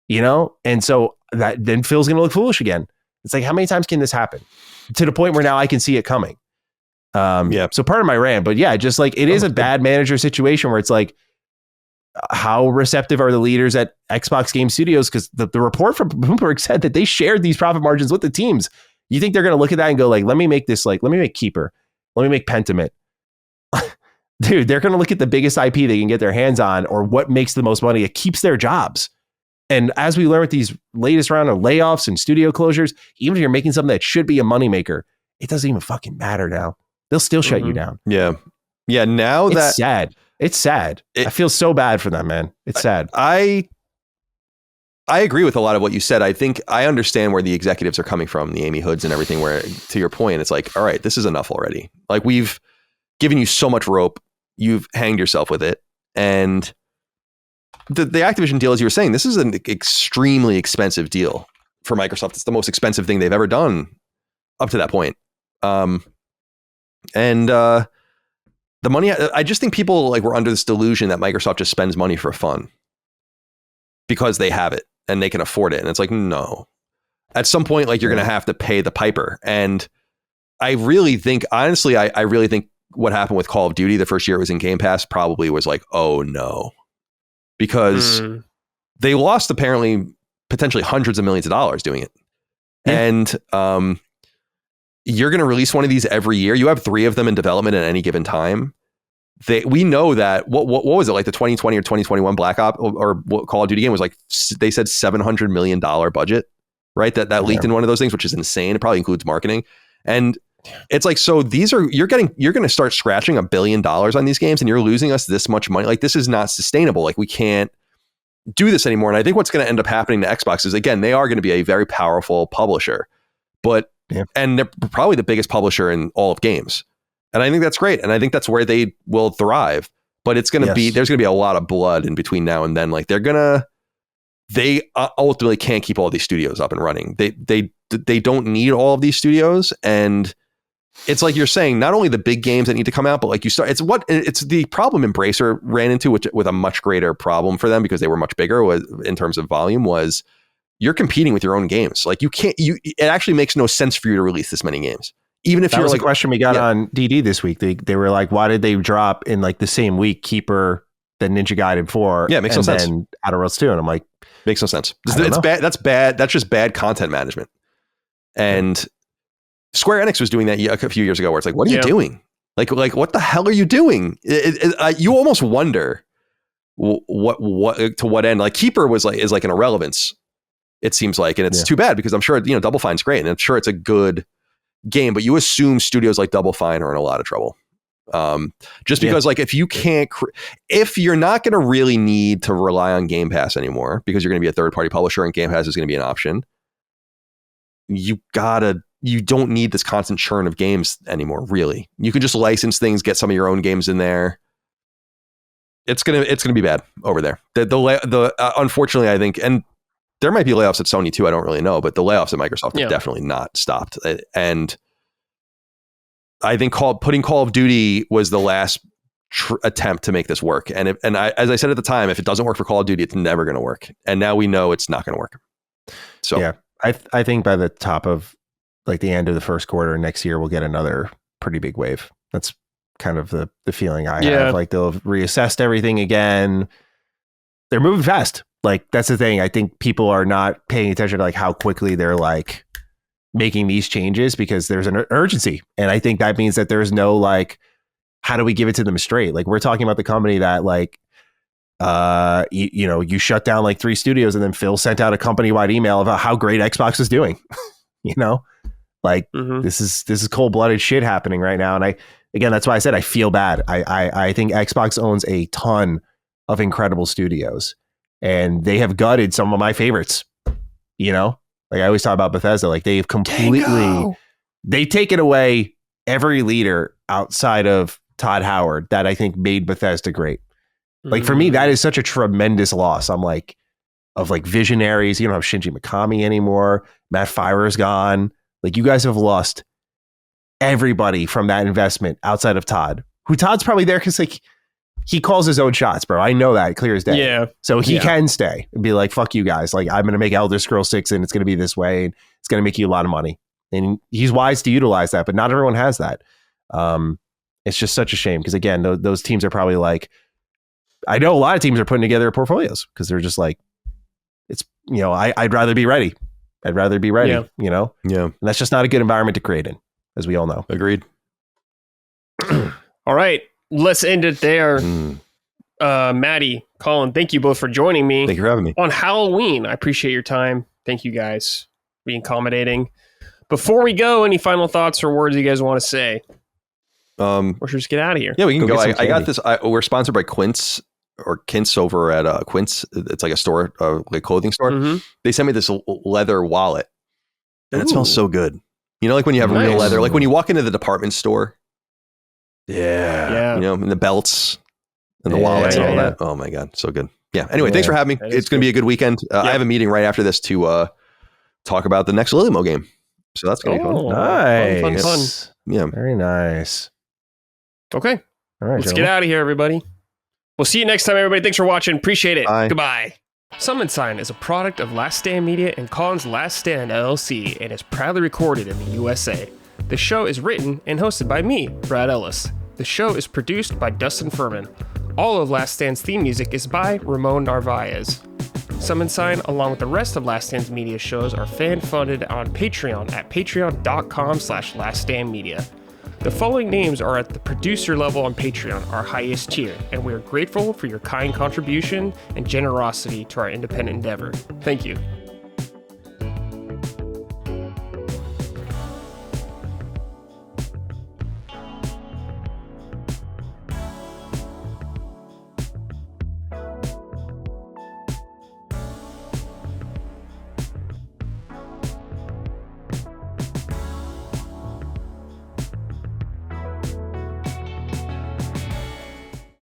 you know? And so that then Phil's going to look foolish again. It's like, how many times can this happen? To the point where now I can see it coming. So part of my rant, but yeah, just like it is a bad manager situation where it's like, how receptive are the leaders at Xbox Game Studios? Because the report from Bloomberg said that they shared these profit margins with the teams. You think they're going to look at that and go like, let me make Keeper. Let me make Pentiment. Dude, they're going to look at the biggest IP they can get their hands on or what makes the most money. It keeps their jobs. And as we learn with these latest round of layoffs and studio closures, even if you're making something that should be a moneymaker, it doesn't even fucking matter now. They'll still shut you down. Yeah. Yeah. Now it's sad. It's sad. I feel so bad for them, man. It's sad. I agree with a lot of what you said. I think I understand where the executives are coming from, the Amy Hoods and everything, where to your point, it's like, all right, this is enough already. Like we've given you so much rope. You've hanged yourself with it. And the Activision deal, as you were saying, this is an extremely expensive deal for Microsoft. It's the most expensive thing they've ever done up to that point. The money, I just think people like were under this delusion that Microsoft just spends money for fun because they have it and they can afford it. And it's like, no, at some point, like you're going to have to pay the piper. And I really think, honestly, I really think what happened with Call of Duty the first year it was in Game Pass probably was like, oh no, because they lost apparently potentially hundreds of millions of dollars doing it. Yeah. And, you're going to release one of these every year. You have 3 of them in development at any given time. We know that what was it like the 2020 or 2021 Black Ops or Call of Duty game was like, they said $700 million budget, right? That leaked in one of those things, which is insane. It probably includes marketing. And it's like, so you're going to start scratching $1 billion on these games and you're losing us this much money. Like this is not sustainable. Like we can't do this anymore. And I think what's going to end up happening to Xbox is, again, they are going to be a very powerful publisher, and they're probably the biggest publisher in all of games. And I think that's great. And I think that's where they will thrive. But it's going to be, there's going to be a lot of blood in between now and then. Like they ultimately can't keep all these studios up and running. They don't need all of these studios. And it's like you're saying, not only the big games that need to come out, but like it's the problem Embracer ran into, which with a much greater problem for them because they were much bigger in terms of volume was, you're competing with your own games. Like it actually makes no sense for you to release this many games. Even if that was like a question we got on DD this week. They were like, why did they drop in like the same week Keeper, then Ninja Gaiden 4? Yeah, it makes no sense. And Outer Worlds 2. And I'm like, makes no sense. It's bad. That's bad. That's just bad content management. And Square Enix was doing that a few years ago where it's like, what are you doing? Like what the hell are you doing? You almost wonder what to what end. Like Keeper is like an irrelevance. It seems like, and it's too bad because I'm sure, Double Fine's great and I'm sure it's a good game, but you assume studios like Double Fine are in a lot of trouble. Just because like, if you can't, if you're not going to really need to rely on Game Pass anymore, because you're going to be a third party publisher and Game Pass is going to be an option, you don't need this constant churn of games anymore. Really. You can just license things, get some of your own games in there. it's gonna be bad over there. The unfortunately, I think, and there might be layoffs at Sony too. I don't really know, but the layoffs at Microsoft have definitely not stopped. And I think putting Call of Duty was the last attempt to make this work. And as I said at the time, if it doesn't work for Call of Duty, it's never going to work. And now we know it's not going to work. So yeah, I think by the top of like the end of the first quarter next year, we'll get another pretty big wave. That's kind of the feeling I have. Like they'll have reassessed everything again. They're moving fast. Like that's the thing. I think people are not paying attention to like how quickly they're like making these changes because there's an urgency. And I think that means that there's no like, how do we give it to them straight? Like we're talking about the company that like, you shut down like 3 studios and then Phil sent out a company-wide email about how great Xbox is doing, like this is cold-blooded shit happening right now. And again, that's why I said I feel bad. I think Xbox owns a ton of incredible studios and they have gutted some of my favorites, like I always talk about Bethesda, like they've they've taken away every leader outside of Todd Howard that I think made Bethesda great. Like for me, that is such a tremendous loss. I'm like, of like visionaries, you don't have Shinji Mikami anymore. Matt Firor's gone. Like you guys have lost everybody from that investment outside of Todd, who Todd's probably there because like he calls his own shots, bro. I know that clear as day. Yeah. So he can stay and be like, fuck you guys. Like I'm going to make Elder Scrolls 6 and it's going to be this way. And it's going to make you a lot of money. And he's wise to utilize that, but not everyone has that. It's just such a shame because again, those teams are probably like, I know a lot of teams are putting together portfolios because they're just like, it's, I'd rather be ready. I'd rather be ready, Yeah. And that's just not a good environment to create in, as we all know. Agreed. All right. Let's end it there. Matty, Colin, thank you both for joining me. Thank you for having me. On Halloween. I appreciate your time. Thank you guys for being accommodating. Before we go, any final thoughts or words you guys want to say? Or should we just get out of here? Yeah, we can go. I got this. We're sponsored by Quince or Quince over at Quince. It's like a store, like clothing store. They sent me this leather wallet and it smells so good. Like when you have real leather, like when you walk into the department store. Yeah. And the belts and the wallets and all that. Oh my God. So good. Yeah. Anyway, thanks for having me. It's going to be a good weekend. I have a meeting right after this to talk about the next Lilimo game. So that's going to be fun. Nice. Fun. Yeah. Very nice. Okay. All right. Let's get out of here, everybody. We'll see you next time, everybody. Thanks for watching. Appreciate it. Bye. Goodbye. Summon Sign is a product of Last Stand Media and Colin's Last Stand LLC and is proudly recorded in the USA. The show is written and hosted by me, Brad Ellis. The show is produced by Dustin Furman. All of Last Stand's theme music is by Ramon Narvaez. Summon Sign, along with the rest of Last Stand's media shows, are fan-funded on Patreon at patreon.com/laststandmedia. The following names are at the producer level on Patreon, our highest tier, and we are grateful for your kind contribution and generosity to our independent endeavor. Thank you.